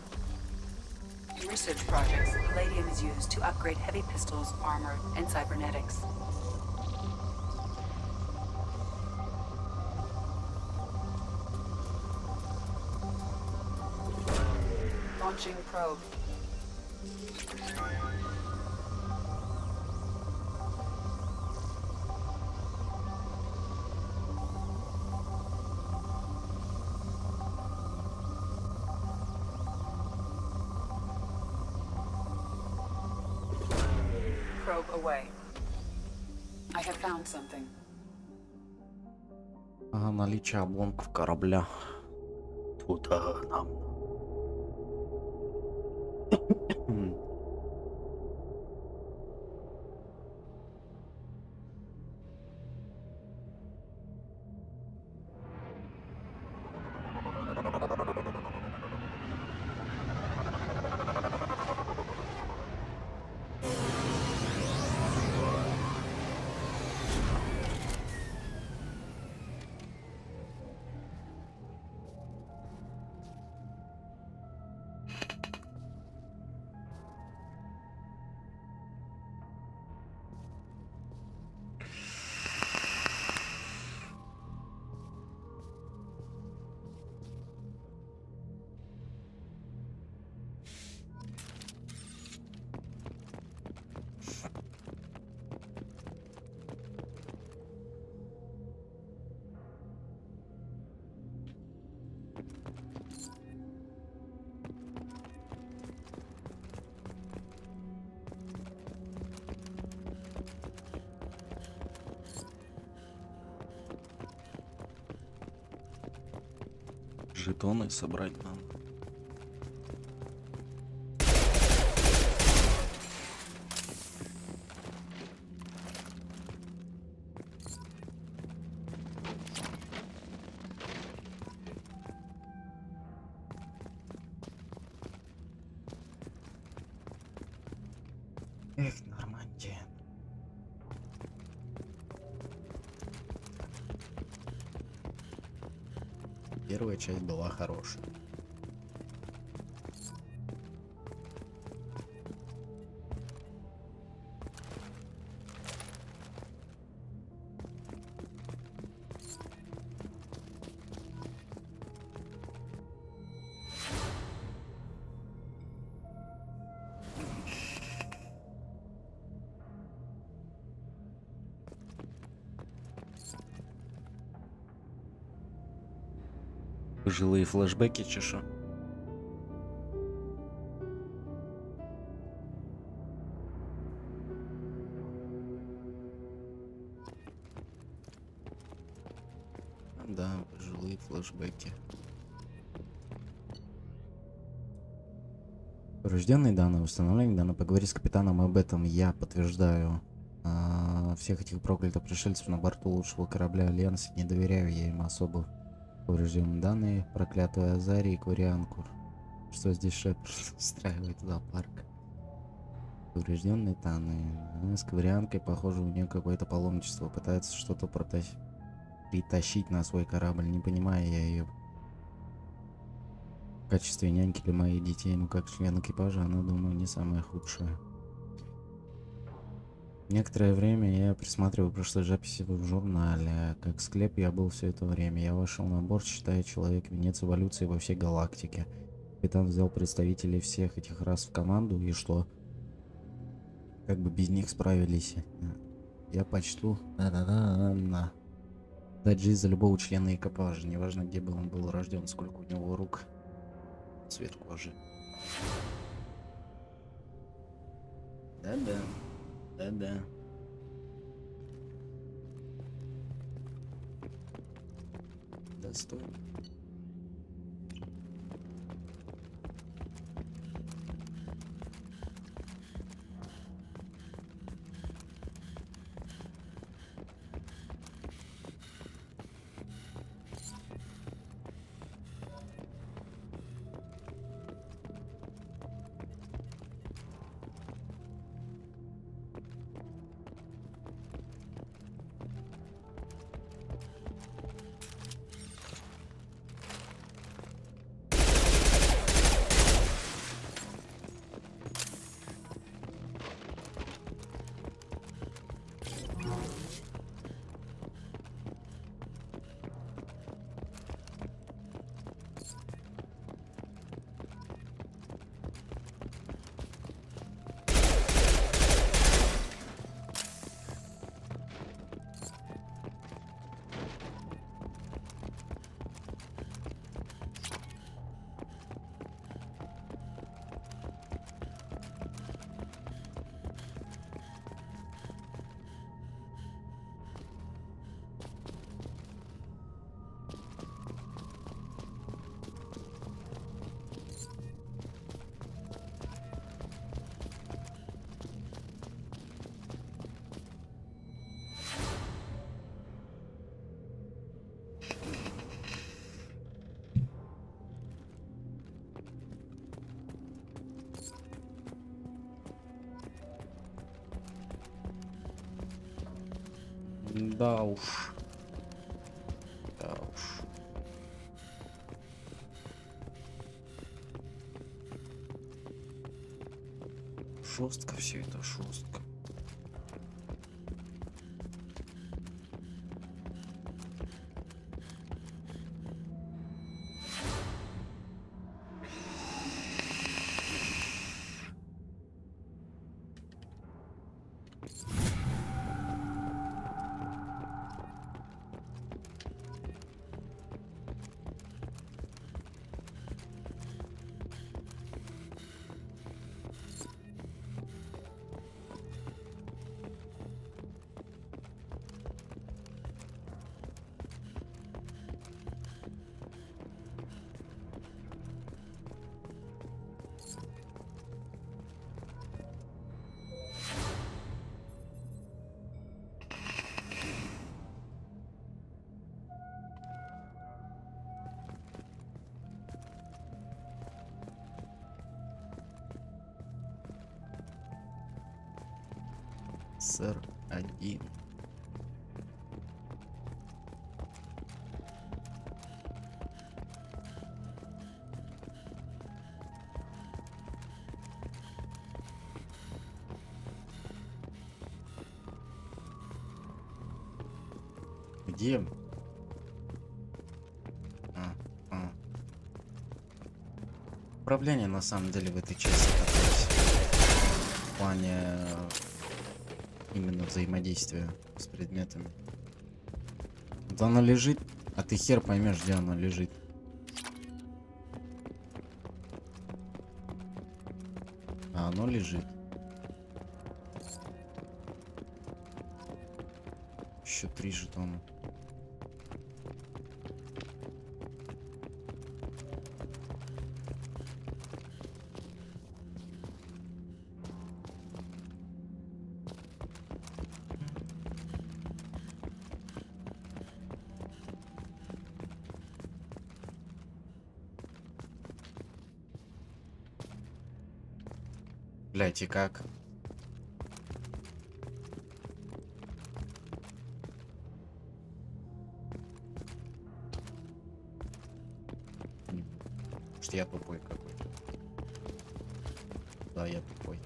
In research projects, palladium is used to upgrade heavy pistols, armor, and cybernetics. Launching probe. Probe away. I have found something. Ага, наличие обломков корабля. Туда нам. Жетоны собрать надо. Эх, Нормандия. Первая часть была хорошая. Жилые флешбеки чешу. Да, жилые флешбеки. Поврежденные данные, установление данных. Поговори с капитаном об этом. Я подтверждаю. Всех этих проклятых пришельцев на борту лучшего корабля Альянса не доверяю я им особо. Поврежденные данные, проклятую Азари и Курианкур. Что здесь Шепард устраивает зоопарк? Поврежденные данные. С Курианкой, похоже, у нее какое-то паломничество. Пытается что-то притащить на свой корабль. Не понимаю я ее. В качестве няньки для моих детей, ну как член экипажа, она, думаю, не самая худшая. Некоторое время я присматривал прошлые записи в журнале. Как склеп я был все это время. Я вошел на борт, считая человек венец эволюции во всей галактике. Капитан взял представителей всех этих рас в команду, и что? Как бы без них справились. Я почту. Дать жизнь за любого члена экипажа, неважно где бы он был рожден, сколько у него рук, цвет кожи. Да-да, да-да. Достойно. Да уж. Да уж. Жестко все это, жестко. Сэр 1. Где? Управление на самом деле в этой части в плане именно взаимодействия с предметами. Вот она лежит, а ты хер поймешь, где она лежит. А оно лежит. Еще 3 жетона. Блять, и как? Что я тупой какой-то. Да, я тупой.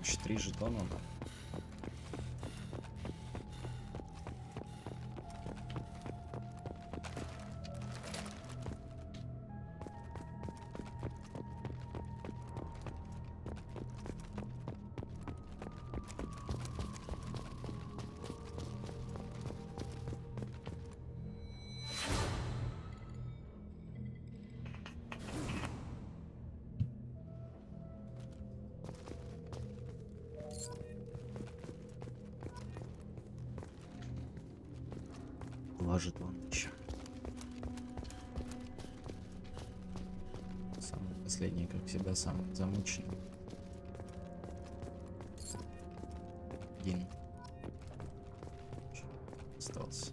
Еще 3 жетона, да. Жетон еще. Самый последний, как всегда, самый замученный. Один. Остался.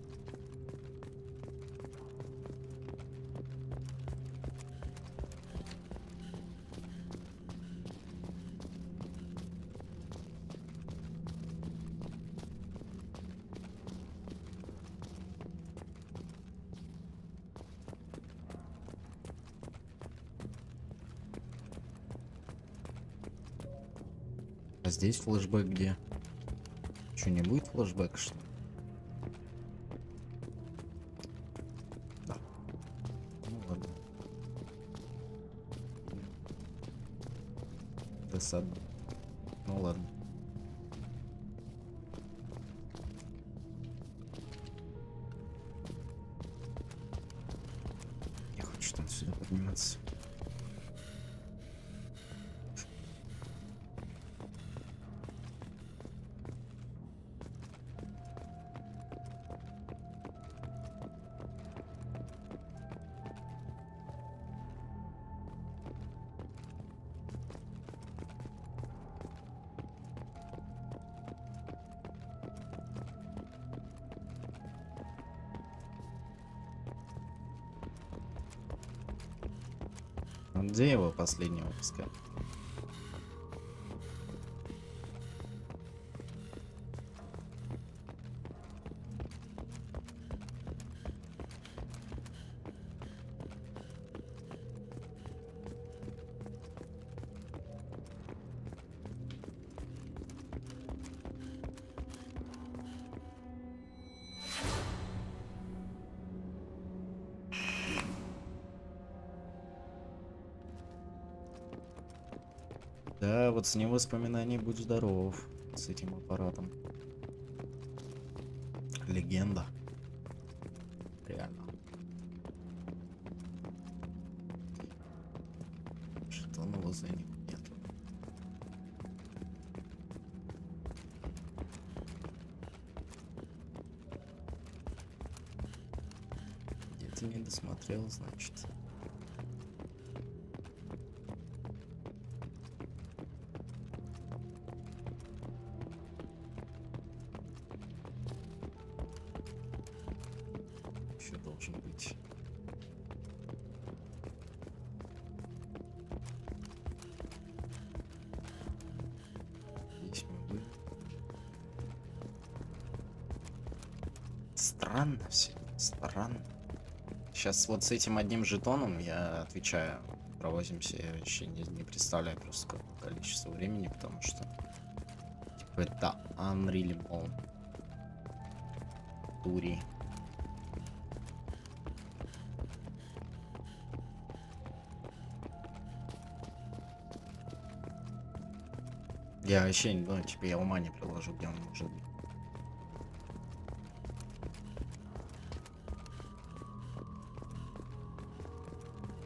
А здесь флешбэк где? Что, не будет флешбэк, что ли? Да. Ну ладно. Досадно. Ну ладно. Я хочу там сюда подниматься. Где его последнего искать? Да, вот с ним воспоминаний будь здоров. С этим аппаратом. Легенда. Реально. Что нового за ним нет. Где-то не досмотрел, значит. Должен быть. Здесь мы были. Странно все. Странно. Сейчас вот с этим одним жетоном, я отвечаю, провозимся, я вообще не представляю просто какое количество времени, потому что типа это unreal тури. Я вообще, ну, типа, я ума не приложу, где он может быть.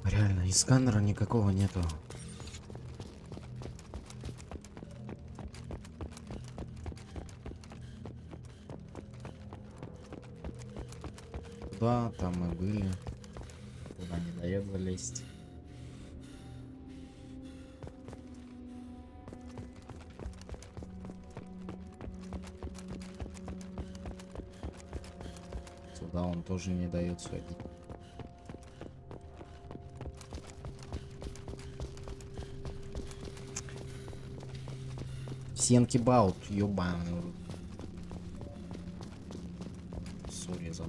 Реально, и сканера никакого нету. Да, там мы были. Туда не дает залезть. Сюда он тоже не дает сходить. Сенки баут, ёбаный. Сори за.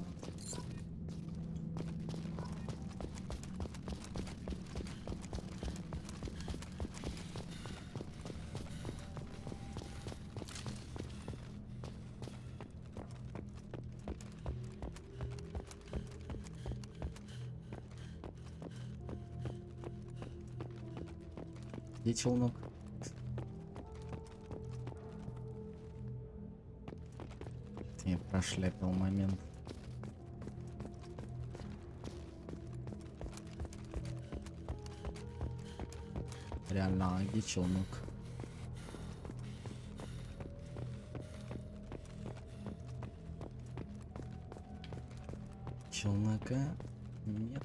Где челнок? Ты прошляпил момент. Реально, а где челнок? Челнока нет.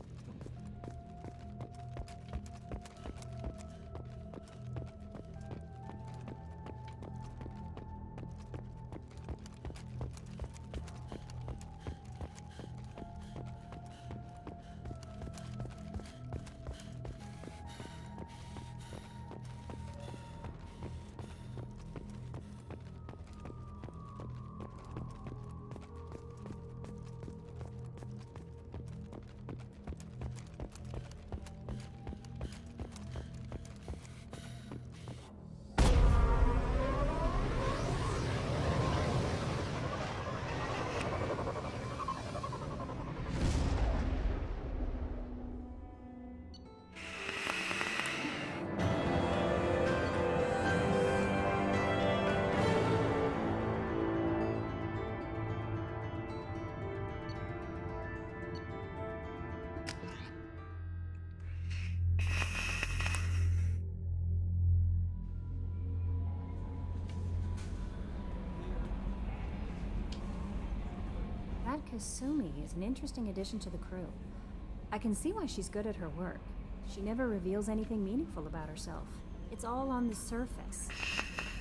That Kasumi is an interesting addition to the crew. I can see why she's good at her work. She never reveals anything meaningful about herself. It's all on the surface.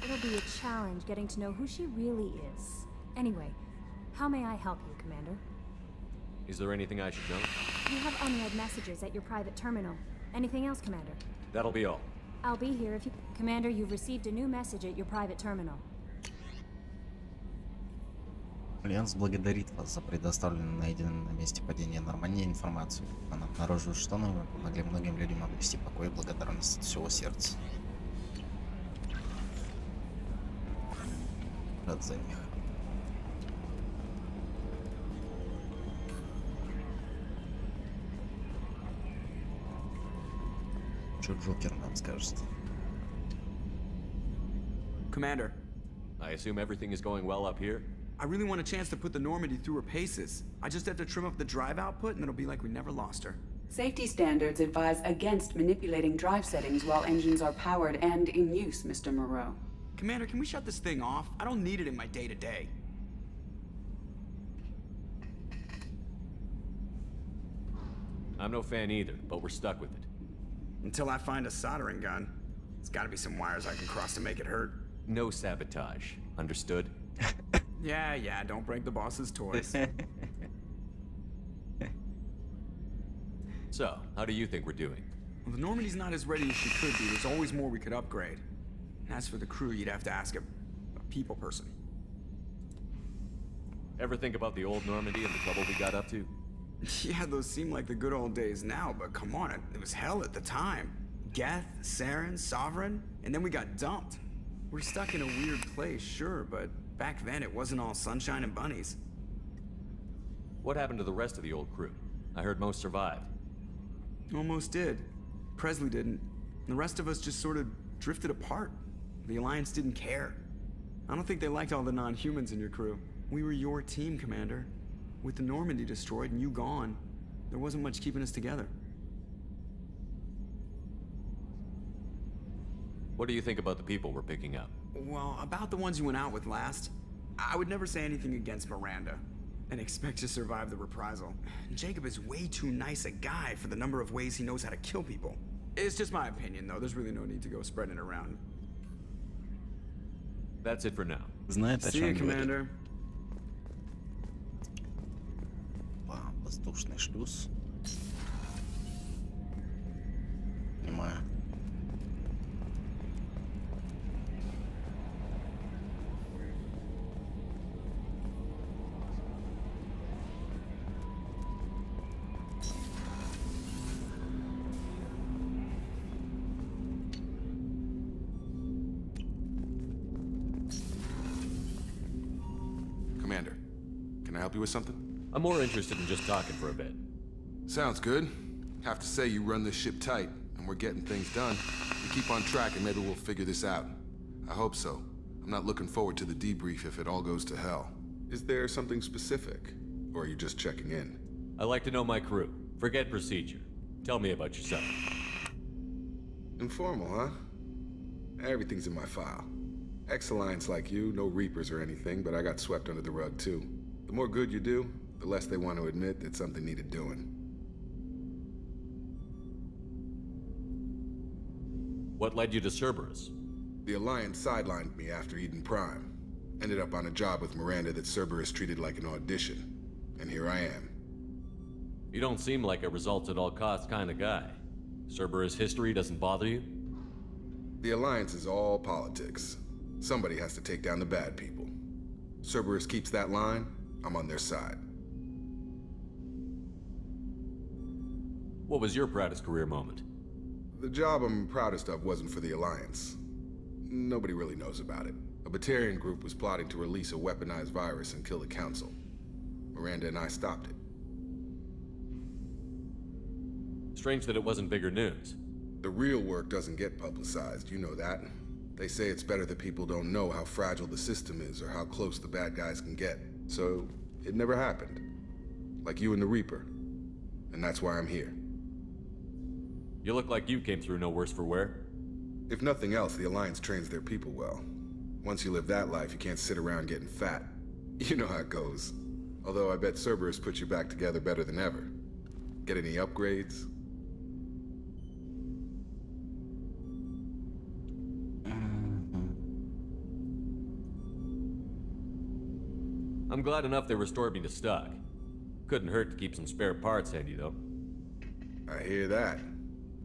It'll be a challenge getting to know who she really is. Anyway, how may I help you, Commander? Is there anything I should know? You have unread messages at your private terminal. Anything else, Commander? That'll be all. I'll be here if you... Commander, you've received a new message at your private terminal. Альянс благодарит вас за предоставленную найденную на месте падения Нормандии информацию. Она обнаружила, что вы помогли многим людям обрести покой и благодарность от всего сердца. Рад за них. Что Джокер нам скажет? Commander. I assume everything is going well up here? I really want a chance to put the Normandy through her paces. I just have to trim up the drive output and it'll be like we never lost her. Safety standards advise against manipulating drive settings while engines are powered and in use, Mr. Moreau. Commander, can we shut this thing off? I don't need it in my day-to-day. I'm no fan either, but we're stuck with it. Until I find a soldering gun. There's gotta be some wires I can cross to make it hurt. No sabotage. Understood? Yeah, don't break the boss's toys. So, how do you think we're doing? Well, the Normandy's not as ready as she could be. There's always more we could upgrade. And as for the crew, you'd have to ask a people person. Ever think about the old Normandy and the trouble we got up to? Yeah, those seem like the good old days now, but come on, it was hell at the time. Geth, Saren, Sovereign, and then we got dumped. We're stuck in a weird place, sure, but back then it wasn't all sunshine and bunnies. What happened to the rest of the old crew? I heard most survived. Almost did. Presley didn't. The rest of us just sort of drifted apart. The Alliance didn't care. I don't think they liked all the non-humans in your crew. We were your team, Commander. With the Normandy destroyed and you gone, there wasn't much keeping us together. What do you think about the people we're picking up? Well, about the ones you went out with last, I would never say anything against Miranda and expect to survive the reprisal. Jacob is way too nice a guy for the number of ways he knows how to kill people. It's just my opinion, though. There's really no need to go spreading it around. That's it for now. See you, Commander. Воздушный шлюз. Понимаю. Commander, can I help you with something? I'm more interested in just talking for a bit. Sounds good. Have to say you run this ship tight. and we're getting things done. We keep on track and maybe we'll figure this out. I hope so. I'm not looking forward to the debrief if it all goes to hell. Is there something specific? Or are you just checking in? I like to know my crew. Forget procedure. Tell me about yourself. Informal, huh? Everything's in my file. Ex-Alliance like you, no Reapers or anything, but I got swept under the rug too. The more good you do, the less they want to admit that something needed doing. What led you to Cerberus? The Alliance sidelined me after Eden Prime. Ended up on a job with Miranda that Cerberus treated like an audition. And here I am. You don't seem like a results-at-all-costs kind of guy. Cerberus history doesn't bother you? The Alliance is all politics. Somebody has to take down the bad people. Cerberus keeps that line, I'm on their side. What was your proudest career moment? The job I'm proudest of wasn't for the Alliance. Nobody really knows about it. A Batarian group was plotting to release a weaponized virus and kill the Council. Miranda and I stopped it. Strange that it wasn't bigger news. The real work doesn't get publicized, you know that. They say it's better that people don't know how fragile the system is or how close the bad guys can get. So, it never happened. Like you and the Reaper. And that's why I'm here. You look like you came through no worse for wear. If nothing else, the Alliance trains their people well. Once you live that life, you can't sit around getting fat. You know how it goes. Although I bet Cerberus puts you back together better than ever. Get any upgrades? I'm glad enough they restored me to stock. Couldn't hurt to keep some spare parts handy, though. I hear that.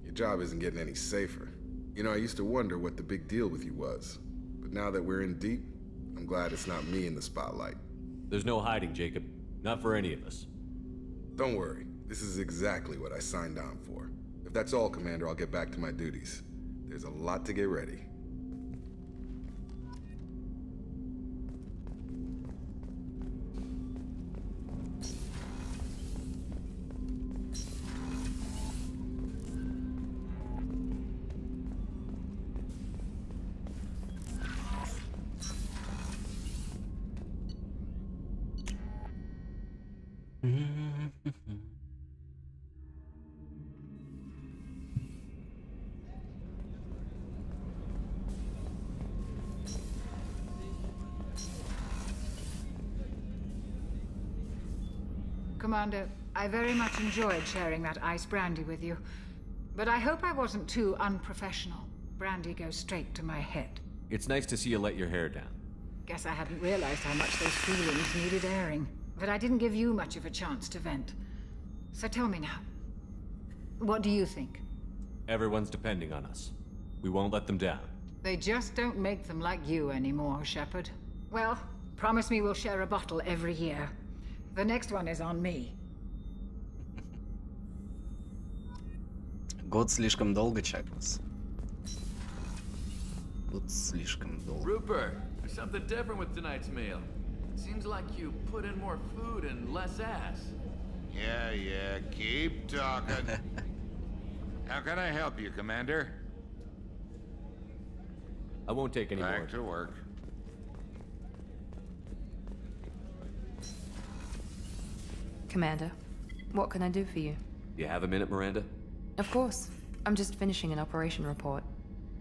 Your job isn't getting any safer. You know, I used to wonder what the big deal with you was. But now that we're in deep, I'm glad it's not me in the spotlight. There's no hiding, Jacob. Not for any of us. Don't worry. This is exactly what I signed on for. If that's all, Commander, I'll get back to my duties. There's a lot to get ready. Commander, I very much enjoyed sharing that ice brandy with you. But I hope I wasn't too unprofessional. Brandy goes straight to my head. It's nice to see you let your hair down. Guess I hadn't realized how much those feelings needed airing. But I didn't give you much of a chance to vent. So tell me now. What do you think? Everyone's depending on us. We won't let them down. They just don't make them like you anymore, Shepard. Well, promise me we'll share a bottle every year. The next one is on me. Год слишком долго, Чаклс. Год слишком долго. Rupert, there's something different with tonight's meal. Seems like you put in more food and less ass. Yeah, keep talking. How can I help you, Commander? I won't take any more. Back to work. Commander, what can I do for you? You have a minute, Miranda? Of course. I'm just finishing an operation report.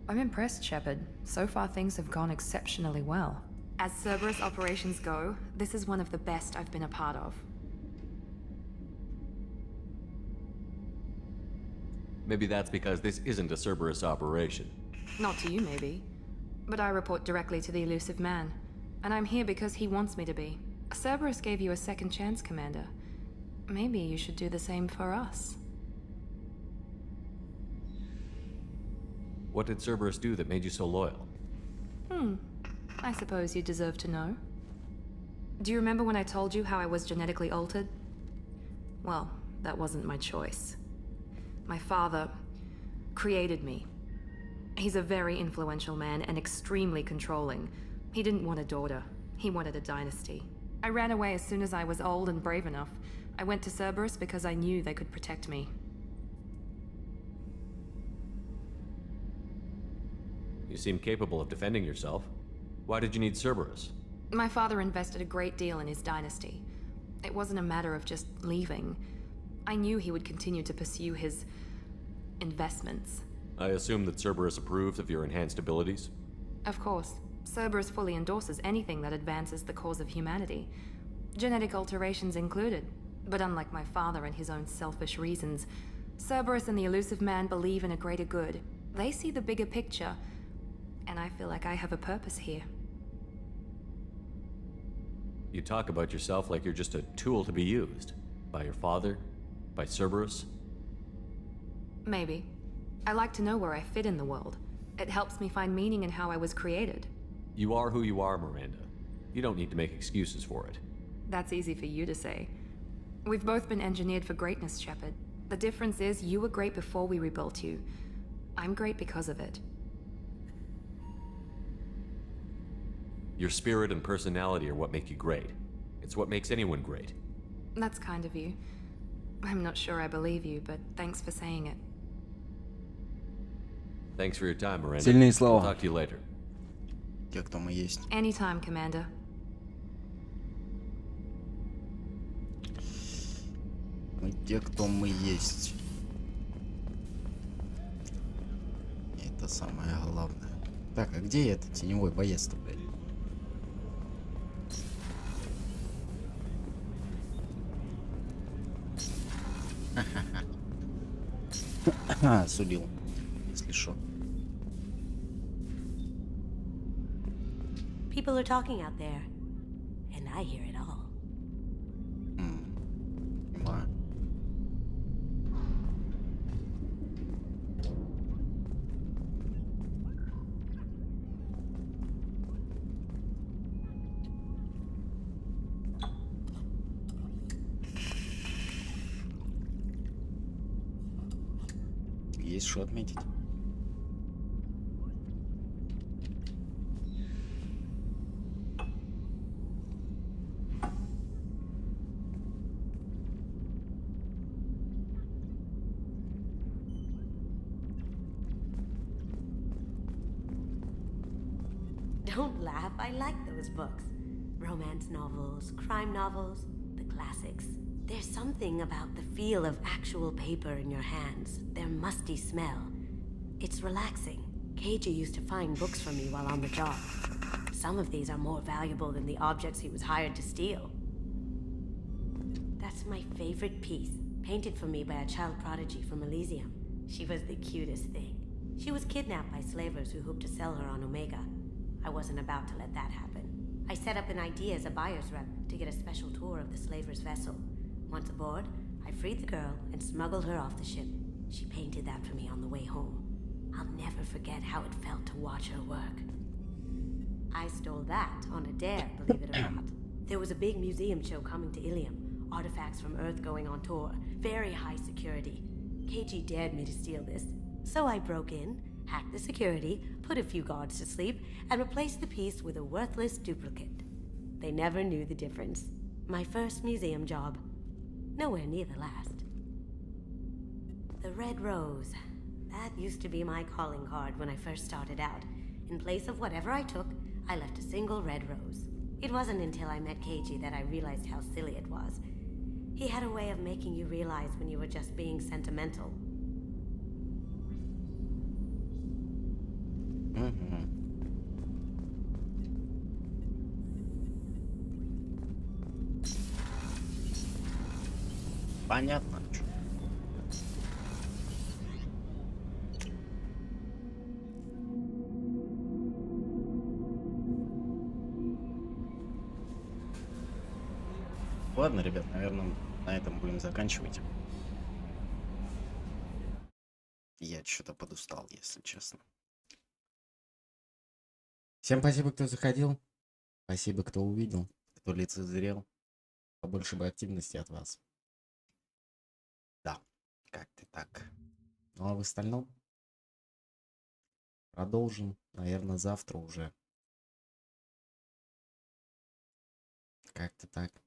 I'm impressed, Shepard. So far things have gone exceptionally well. As Cerberus operations go, this is one of the best I've been a part of. Maybe that's because this isn't a Cerberus operation. Not to you, maybe. But I report directly to the elusive man. And I'm here because he wants me to be. Cerberus gave you a second chance, Commander. Maybe you should do the same for us. What did Cerberus do that made you so loyal? I suppose you deserve to know. Do you remember when I told you how I was genetically altered? Well, that wasn't my choice. My father created me. He's a very influential man and extremely controlling. He didn't want a daughter. He wanted a dynasty. I ran away as soon as I was old and brave enough. I went to Cerberus because I knew they could protect me. You seem capable of defending yourself. Why did you need Cerberus? My father invested a great deal in his dynasty. It wasn't a matter of just leaving. I knew he would continue to pursue his investments. I assume that Cerberus approved of your enhanced abilities? Of course, Cerberus fully endorses anything that advances the cause of humanity, genetic alterations included. But unlike my father and his own selfish reasons, Cerberus and the Elusive Man believe in a greater good. They see the bigger picture, and I feel like I have a purpose here. You talk about yourself like you're just a tool to be used. By your father? By Cerberus? Maybe. I like to know where I fit in the world. It helps me find meaning in how I was created. You are who you are, Miranda. You don't need to make excuses for it. That's easy for you to say. We've both been engineered for greatness, Shepard. The difference is you were great before we rebuilt you. I'm great because of it. Your spirit and personality are what make you great. It's what makes anyone great. That's kind of you. I'm not sure I believe you, but thanks for saying it. Thanks for your time, Miranda. Сильные слова. I'll talk to you later. Те, кто мы есть. Anytime, Commander. Мы те, кто мы есть. И это самое главное. Так, а где этот теневой боец-то, блядь? Судил, если шо. People are talking out there, and I hear it all. Понимаю. Есть что отметить. Don't laugh, I like those books. Romance novels, crime novels, the classics. There's something about the feel of actual paper in your hands, their musty smell. It's relaxing. KG used to find books for me while on the job. Some of these are more valuable than the objects he was hired to steal. That's my favorite piece, painted for me by a child prodigy from Elysium. She was the cutest thing. She was kidnapped by slavers who hoped to sell her on Omega. I wasn't about to let that happen. I set up an ID as a buyer's rep to get a special tour of the slaver's vessel. Once aboard, I freed the girl and smuggled her off the ship. She painted that for me on the way home. I'll never forget how it felt to watch her work. I stole that on a dare, believe it or not. There was a big museum show coming to Ilium. Artifacts from Earth going on tour. Very high security. KG dared me to steal this. So I broke in, hacked the security, put a few guards to sleep, and replaced the piece with a worthless duplicate. They never knew the difference. My first museum job. Nowhere near the last. The Red Rose. That used to be my calling card when I first started out. In place of whatever I took, I left a single red rose. It wasn't until I met KG that I realized how silly it was. He had a way of making you realize when you were just being sentimental. Понятно. Ладно, ребят, наверное, на этом будем заканчивать. Я что-то подустал, если честно. Всем спасибо, кто заходил. Спасибо, кто увидел, кто лицезрел. Побольше бы активности от вас. Да, как-то так. Ну а в остальном продолжим, наверное, завтра уже. Как-то так.